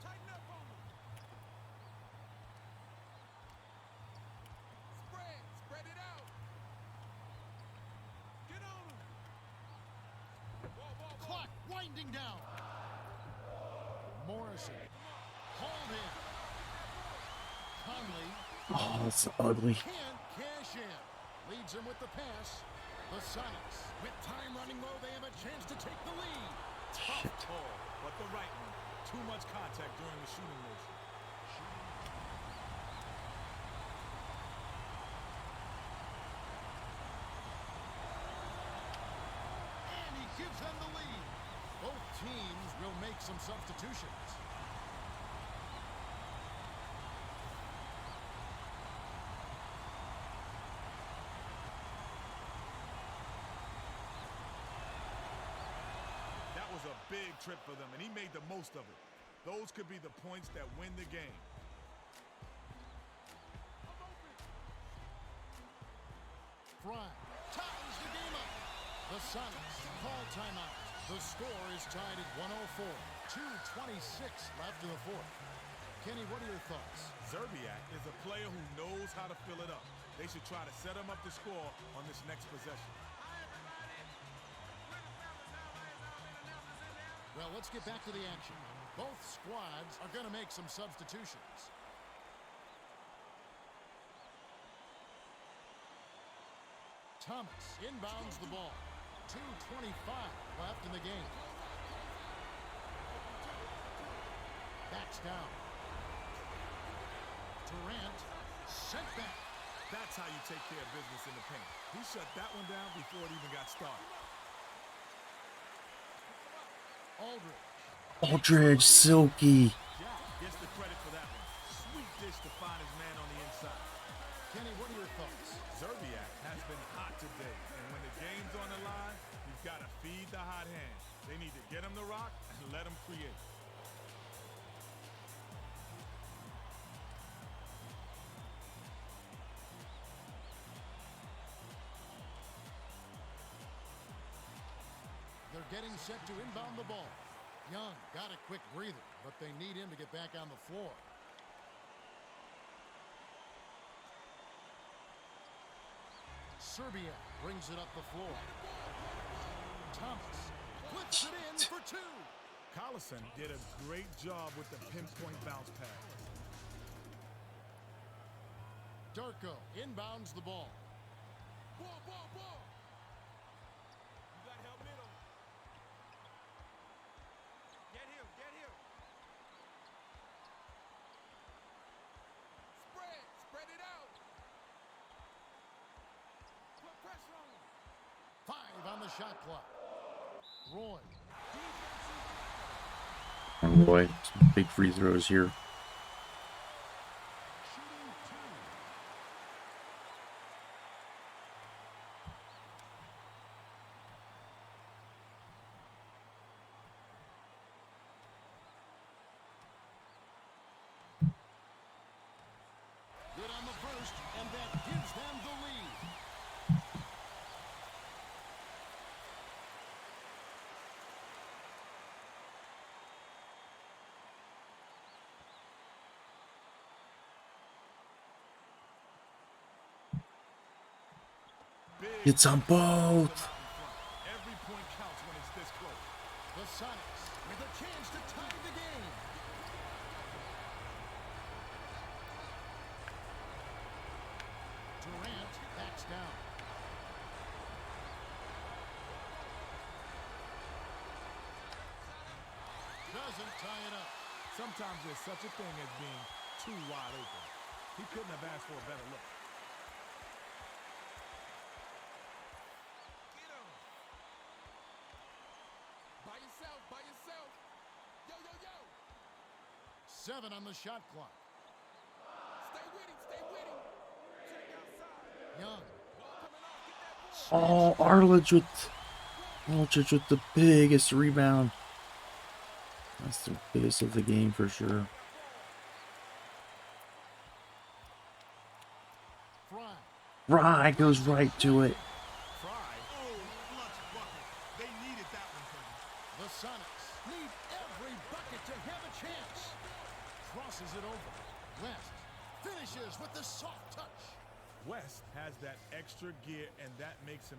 Tighten up on him. Spread it out. Get on him. Ball. Clock winding down. Morrison. Hauled in. Conley Oh, that's ugly. can't cash in. Leads him with the pass. The Sonics, with time running low, they have a chance to take the lead. Shit. Call, but the right one. Too much contact during the shooting motion. And he gives them the lead. Both teams will make some substitutions. That was a big trip for them, and he made the most of it. Those could be the points that win the game. Fry ties the game up. The Sonics call timeout. The score is tied at 104. 2:26 left in the fourth. Kenny, what are your thoughts? Zerbiak is a player who knows how to fill it up. They should try to set him up to score on this next possession. Well, let's get back to the action. Both squads are going to make some substitutions. Thomas inbounds the ball. 2:25 left in the game. Backs down. Durant sent back. That's how you take care of business in the paint. He shut that one down before it even got started. Aldridge, Silky. Gets the credit for that one. Sweet dish to find his man on the inside. Kenny, what are your thoughts? Zerbiak has been hot today, and when the game's on the line, you've got to feed the hot hand. They need to get him the rock and let him create. They're getting set to inbound the ball. Young got a quick breather, but they need him to get back on the floor. Serbia brings it up the floor. Thomas puts it in for two. Collison did a great job with the pinpoint bounce pass. Darko inbounds the ball. Ball, ball, ball. You got help middle. Get him, get him. Spread it out. Put pressure on him. 5 on the shot clock. Roy. Oh boy, some big free throws here. Shooting 2. Good on the first, and that gives them the lead. It's on both. Every point counts when it's this close. The Sonics with a chance to tie the game. Durant backs down. Doesn't tie it up. Sometimes there's such a thing as being too wide open. He couldn't have asked for a better look. Get him. By yourself, by yourself. Yo, yo, yo. 7 on the shot clock. Stay with him, stay with him. Check outside. Young. Ball coming off, get that ball. Oh, Arledge with the biggest rebound. That's the biggest of the game for sure. Fry. Rye goes right to it. Fry. Oh, clutch bucket. They needed that one, Kevin. The Sonics need every bucket to have a chance. Crosses it over. West finishes with the soft touch. West has that extra gear, and that makes him.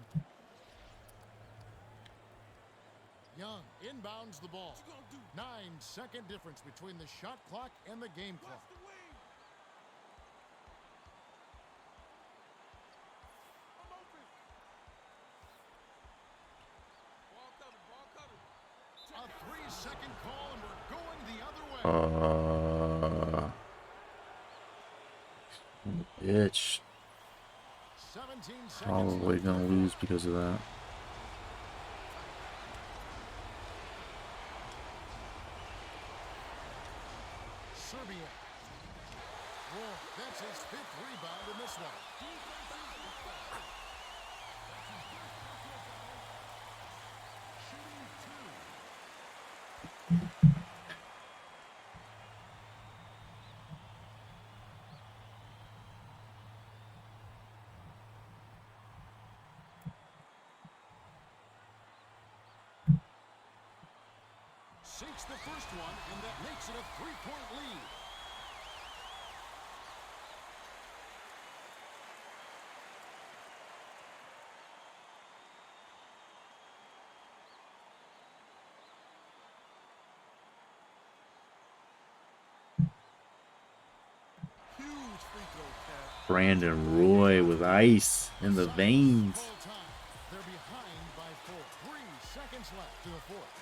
Young inbounds the ball. 9-second difference between the shot clock and the game clock. Watch the wing. I'm open. Ball coming, ball coming. A 3-second call, and we're going the other way. Bitch. 17 seconds. Probably gonna lose because of that. Serbia. Roy, that's his 5th rebound in this one. Shooting 2. Sinks the first one, and that makes it a 3-point lead. Huge free throw, Kev. Brandon Roy with ice in the veins. Full time. They're behind by 4. 3 seconds left to the fourth.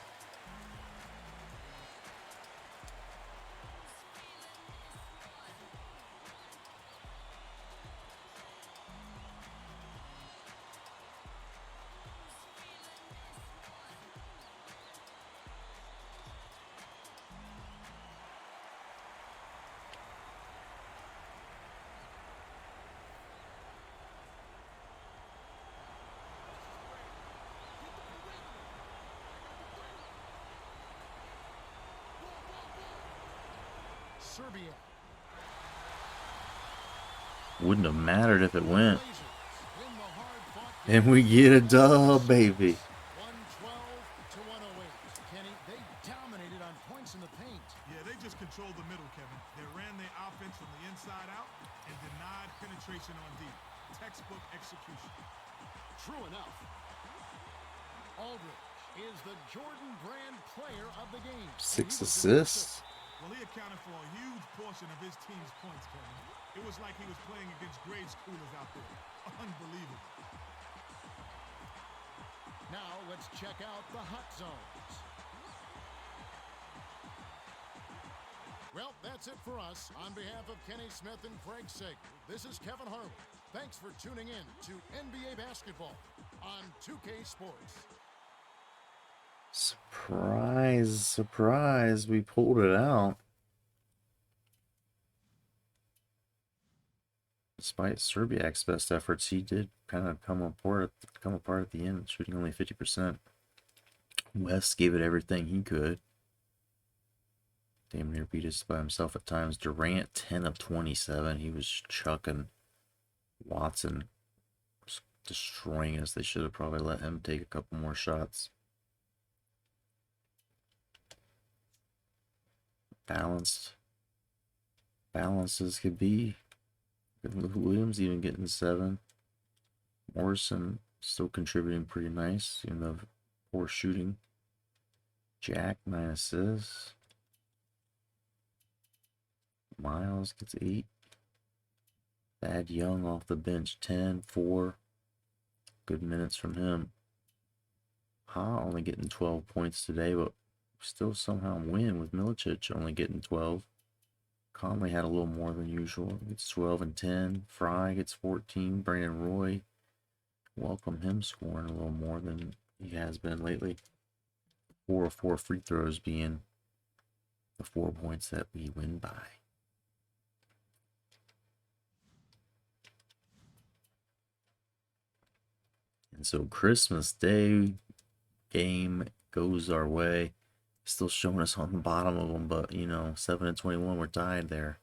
Serbia. Wouldn't have mattered if it went. Blazers win the hard-fought And we get a dub, baby. 112-108. Kenny, they dominated on points in the paint. Yeah, they just controlled the middle, Kevin. They ran their offense from the inside out and denied penetration on D. Textbook execution. True enough. Aldridge is the Jordan Brand player of the game. 6 assists. Well, he accounted for a huge portion of his team's points, Kevin. It was like he was playing against grade schoolers out there. Unbelievable. Now let's check out the hot zones. Well, that's it for us. On behalf of Kenny Smith and Craig Sager, this is Kevin Harlan. Thanks for tuning in to NBA Basketball on 2K Sports. Surprise, surprise, we pulled it out. Despite Serbiak's best efforts, he did kind of come apart at the end, shooting only 50%. West gave it everything he could. Damn near beat us by himself at times. Durant, 10 of 27. He was chucking Watson, just destroying us. They should have probably let him take a couple more shots. Balanced as could be. Williams even getting 7. Morrison still contributing pretty nice, even though poor shooting. Jack, 9 assists. Miles gets 8. Thad Young off the bench, 10, 4. Good minutes from him. Ha only getting 12 points today, but still somehow win with Milicic only getting 12. Conley had a little more than usual. Gets 12 and 10. Fry gets 14. Brandon Roy, welcome him scoring a little more than he has been lately. 4 of 4 free throws being the 4 points that we win by. And so Christmas Day game goes our way. Still showing us on the bottom of them, but you know, 7 and 21, we're tied there.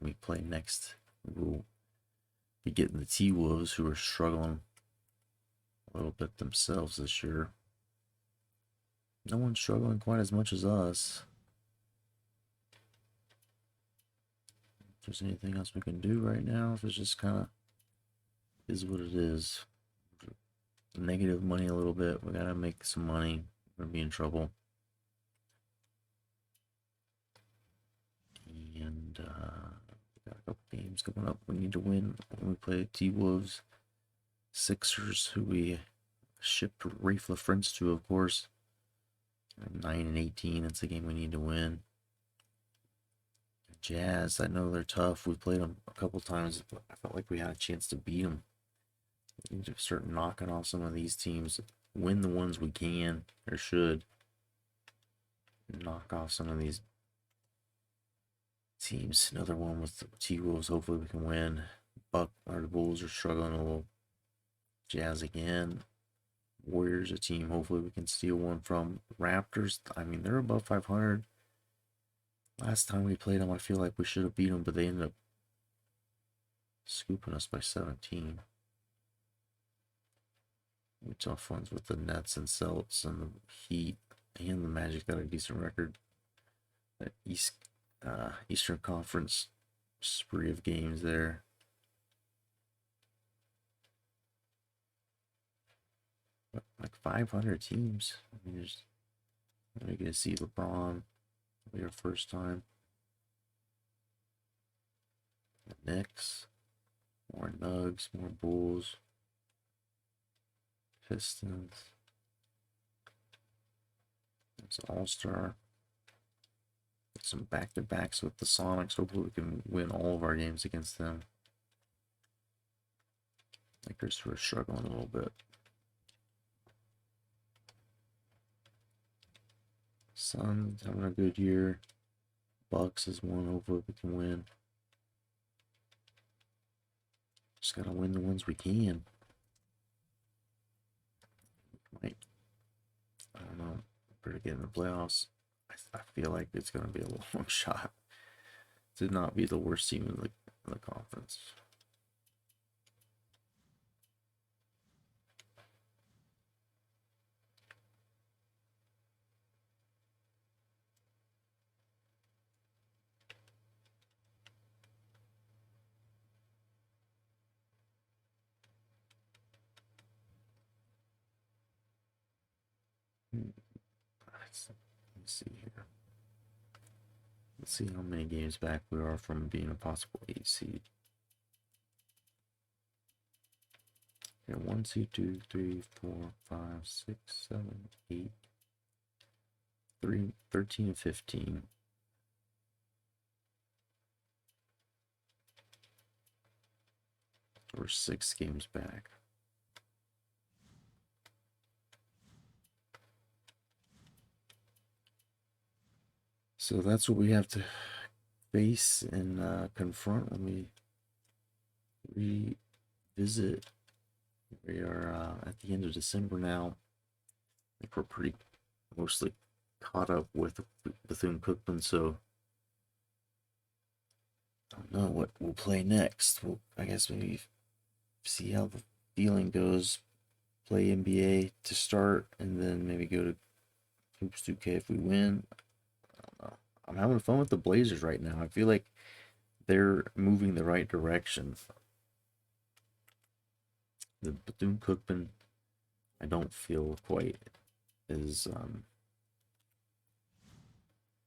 We play next. We'll be getting the T-Wolves, who are struggling a little bit themselves this year. No one's struggling quite as much as us. If there's anything else we can do right now, if it's just kind of is what it is. Negative money a little bit. We gotta make some money. We're gonna be in trouble. And we got a couple games coming up we need to win when we play T-Wolves. Sixers, who we shipped Rafe LaFrance to, of course. 9 and 18. It's a game we need to win. Jazz, I know they're tough. We played them a couple times, but I felt like we had a chance to beat them. We need to start knocking off some of these teams. Win the ones we can, or should. Knock off some of these teams. Another one with the T-Wolves. Hopefully we can win. The Bulls are struggling a little. Jazz again. Warriors, a team hopefully we can steal one from. Raptors, I mean, they're above 500. Last time we played them, I feel like we should have beat them, but they ended up scooping us by 17. We tough ones with the Nets and Celtics and the Heat, and the Magic got a decent record. That Eastern Conference spree of games there. But like 500 teams. I mean, we get to see LeBron. It'll be our first time. The Knicks, more Nugs, more Bulls. Pistons. It's All-Star. Some back-to-backs with the Sonics. Hopefully we can win all of our games against them. Lakers who are struggling a little bit. Suns having a good year. Bucks is one. Hopefully we can win. Just gotta win the ones we can. Might, I don't know, better get in the playoffs. I feel like it's going to be a long shot to not be the worst team in the conference. Let's see here. Let's see how many games back we are from being a possible 8 seed. Yeah, 1, 2, 3, 4, 5, 6, 7, 8, 3, 13, and 15. We're 6 games back. So that's what we have to face and confront when we revisit. We are at the end of December now. I think we're pretty mostly caught up with Bethune-Cookman, so I don't know what we'll play next. I guess maybe see how the feeling goes. Play NBA to start, and then maybe go to Hoops 2K if we win. I don't know. I'm having fun with the Blazers right now. I feel like they're moving the right direction. The Bethune-Cookman, I don't feel quite as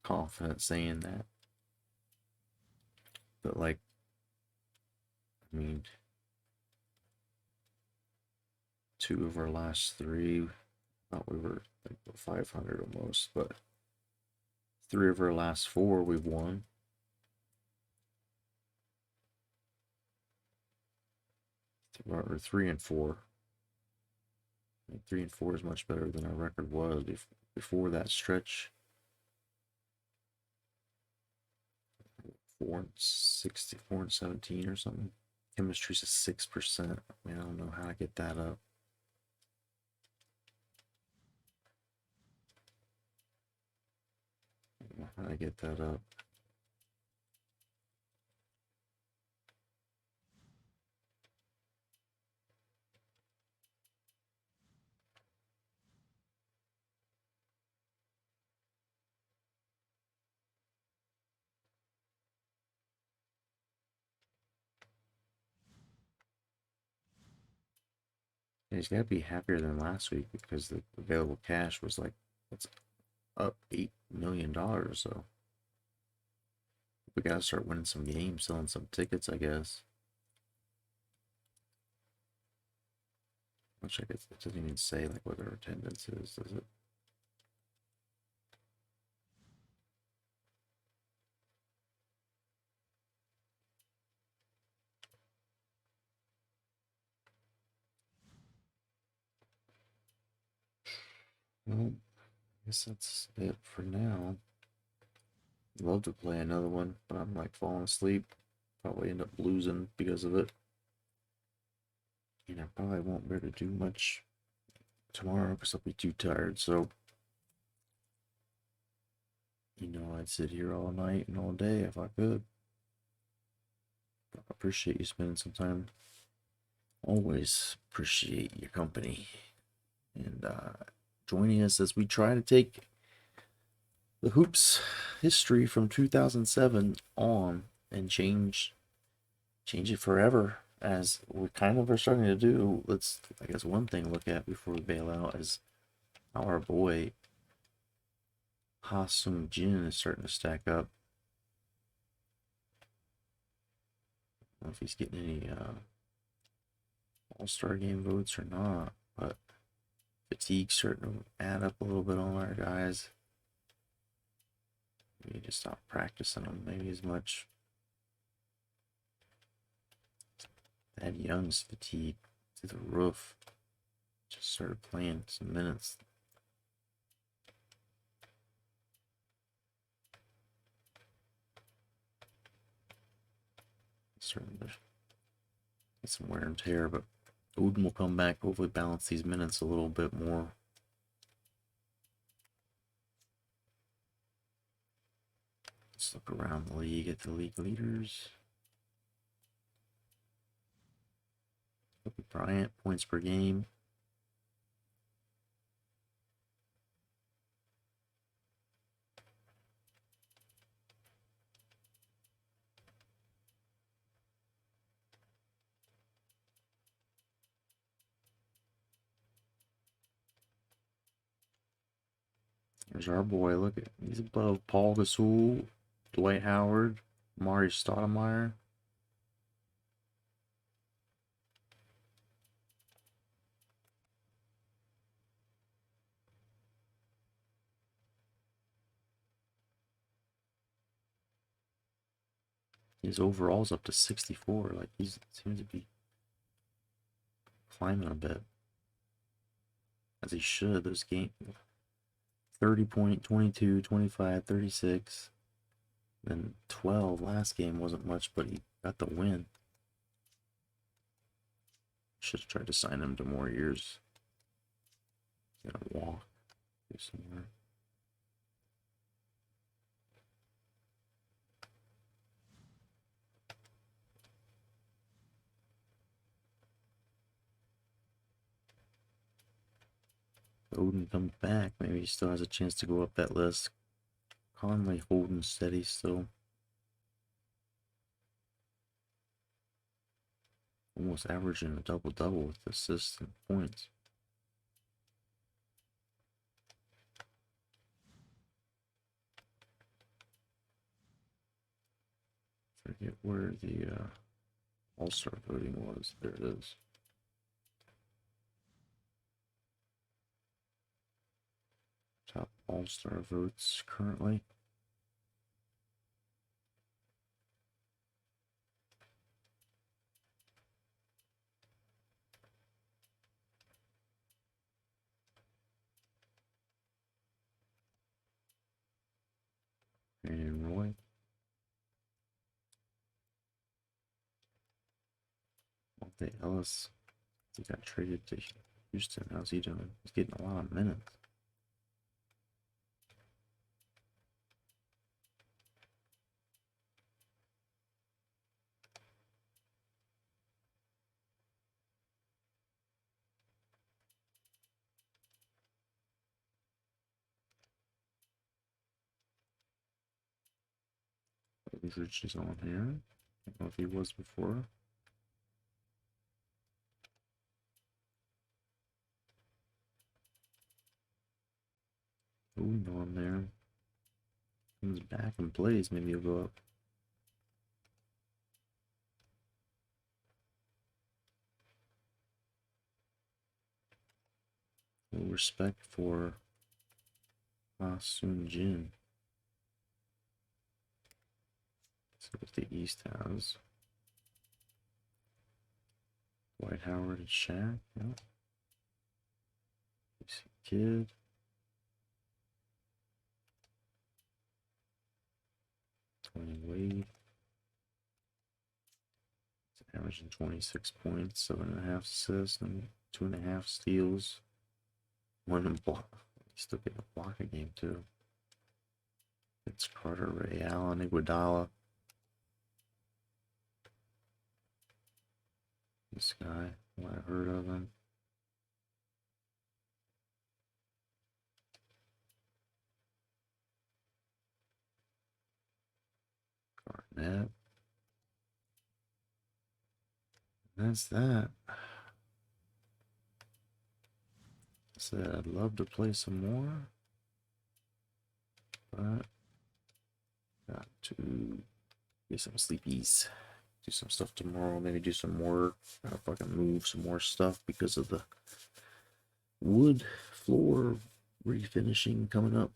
confident saying that. But like, I mean, 2 of our last 3, thought we were like 500 almost, but 3 of our last 4 we've won. Or 3 and 4. I think 3 and 4 is much better than our record was before that stretch. 4 and 60, 4 and 17 or something. Chemistry's at 6%. I mean, I don't know how to get that up. I don't know how to get that up. Yeah, he's got to be happier than last week because the available cash was like, it's up $8 million or so. We got to start winning some games, selling some tickets, I guess. Which I guess it doesn't even say like what their attendance is, does it? Well, I guess that's it for now. I'd love to play another one, but I'm like falling asleep. Probably end up losing because of it. And I probably won't be able to do much tomorrow because I'll be too tired. So, I'd sit here all night and all day if I could. I appreciate you spending some time. Always appreciate your company and joining us as we try to take the hoops history from 2007 on and change it forever, as we kind of are starting to do. I guess one thing to look at before we bail out is how our boy Ha Sung Jin is starting to stack up. I don't know if he's getting any All-Star game votes or not, but fatigue's starting to add up a little bit on our guys. We need to stop practicing them maybe as much. That Young's fatigue to the roof. Just started playing some minutes. Starting to get some wear and tear, but Odin will come back, hopefully balance these minutes a little bit more. Let's look around the league at the league leaders. Kobe Bryant, points per game. There's our boy. Look at, he's above Paul Gasol, Dwight Howard, Mari Stoudemire. His overall's up to 64. Like, he seems to be climbing a bit. As he should. Those games, 30 point, 22, 25, 36. Then 12 last game wasn't much, but he got the win. Should have tried to sign him to more years. He's gonna walk. Do somewhere. Odin comes back. Maybe he still has a chance to go up that list. Conley holding steady still. Almost averaging a double-double with assists and points. Forget where the All-Star voting was. There it is. Top All-Star votes currently. And Roy. Monte Ellis. He got traded to Houston. How's he doing? He's getting a lot of minutes. Research is on here. I don't know if he was before. Ooh, no one there. Comes back and plays. Maybe he'll go up. Full respect for Ah Soon Jin. Let's see what the East has. Dwight Howard and Shaq. Yep. Kid. Tony Wade. He's averaging 26 points, 7.5 assists, and 2.5 steals. One and block. He's still getting a block a game too. It's Carter, Ray Allen, Iguodala. This guy, what I heard of him. Garnett. That's that. Said I'd love to play some more, but got to get some sleepies. Do some stuff tomorrow. Maybe do some work. Gotta fucking move some more stuff because of the wood floor refinishing coming up.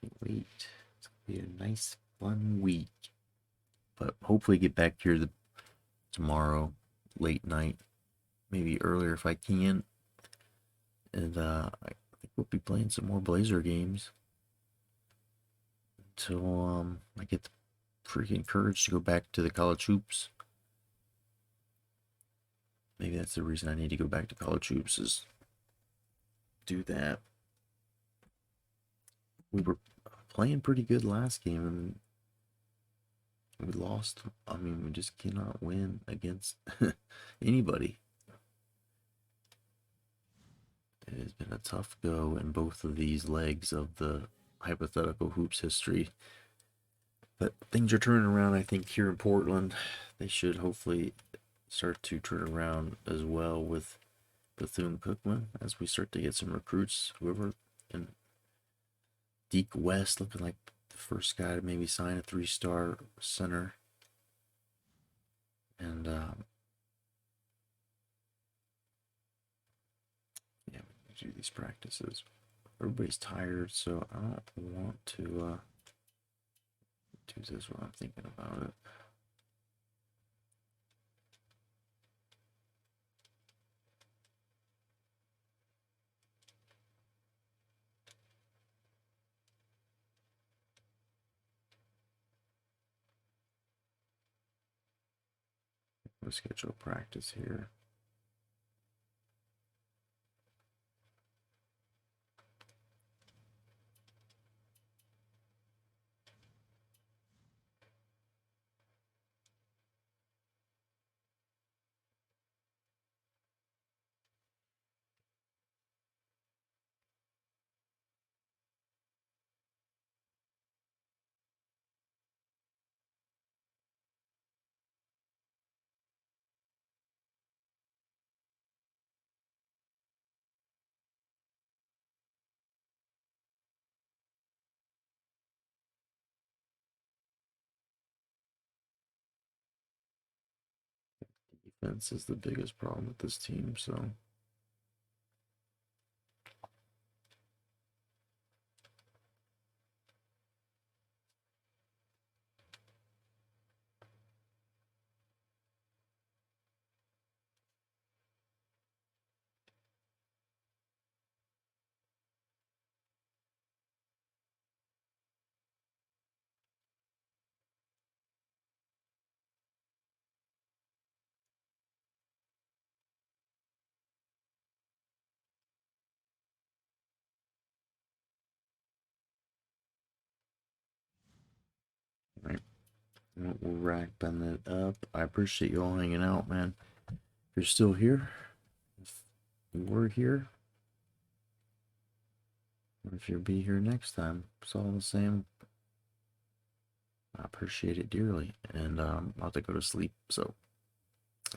Can't wait. It's gonna be a nice, fun week. But hopefully get back here tomorrow, late night. Maybe earlier if I can. And I think we'll be playing some more Blazer games. Until I get the freaking courage to go back to the college hoops. Maybe that's the reason I need to go back to college hoops, is do that. We were playing pretty good last game and we lost. I mean, we just cannot win against anybody. It has been a tough go in both of these legs of the hypothetical hoops history. But things are turning around, I think, here in Portland. They should hopefully start to turn around as well with Bethune-Cookman as we start to get some recruits, whoever, and Deke West looking like the first guy to maybe sign a 3-star center. And yeah, we do these practices. Everybody's tired, so I don't want to do this while I'm thinking about it. We'll schedule practice here. Defense is the biggest problem with this team, so right. We'll rack bend it up. I appreciate you all hanging out, man. If you're still here, if you were here, or if you'll be here next time, it's all the same. I appreciate it dearly, and I'll have to go to sleep. So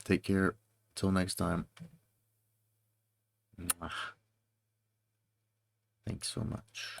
take care. Till next time. Mwah. Thanks so much.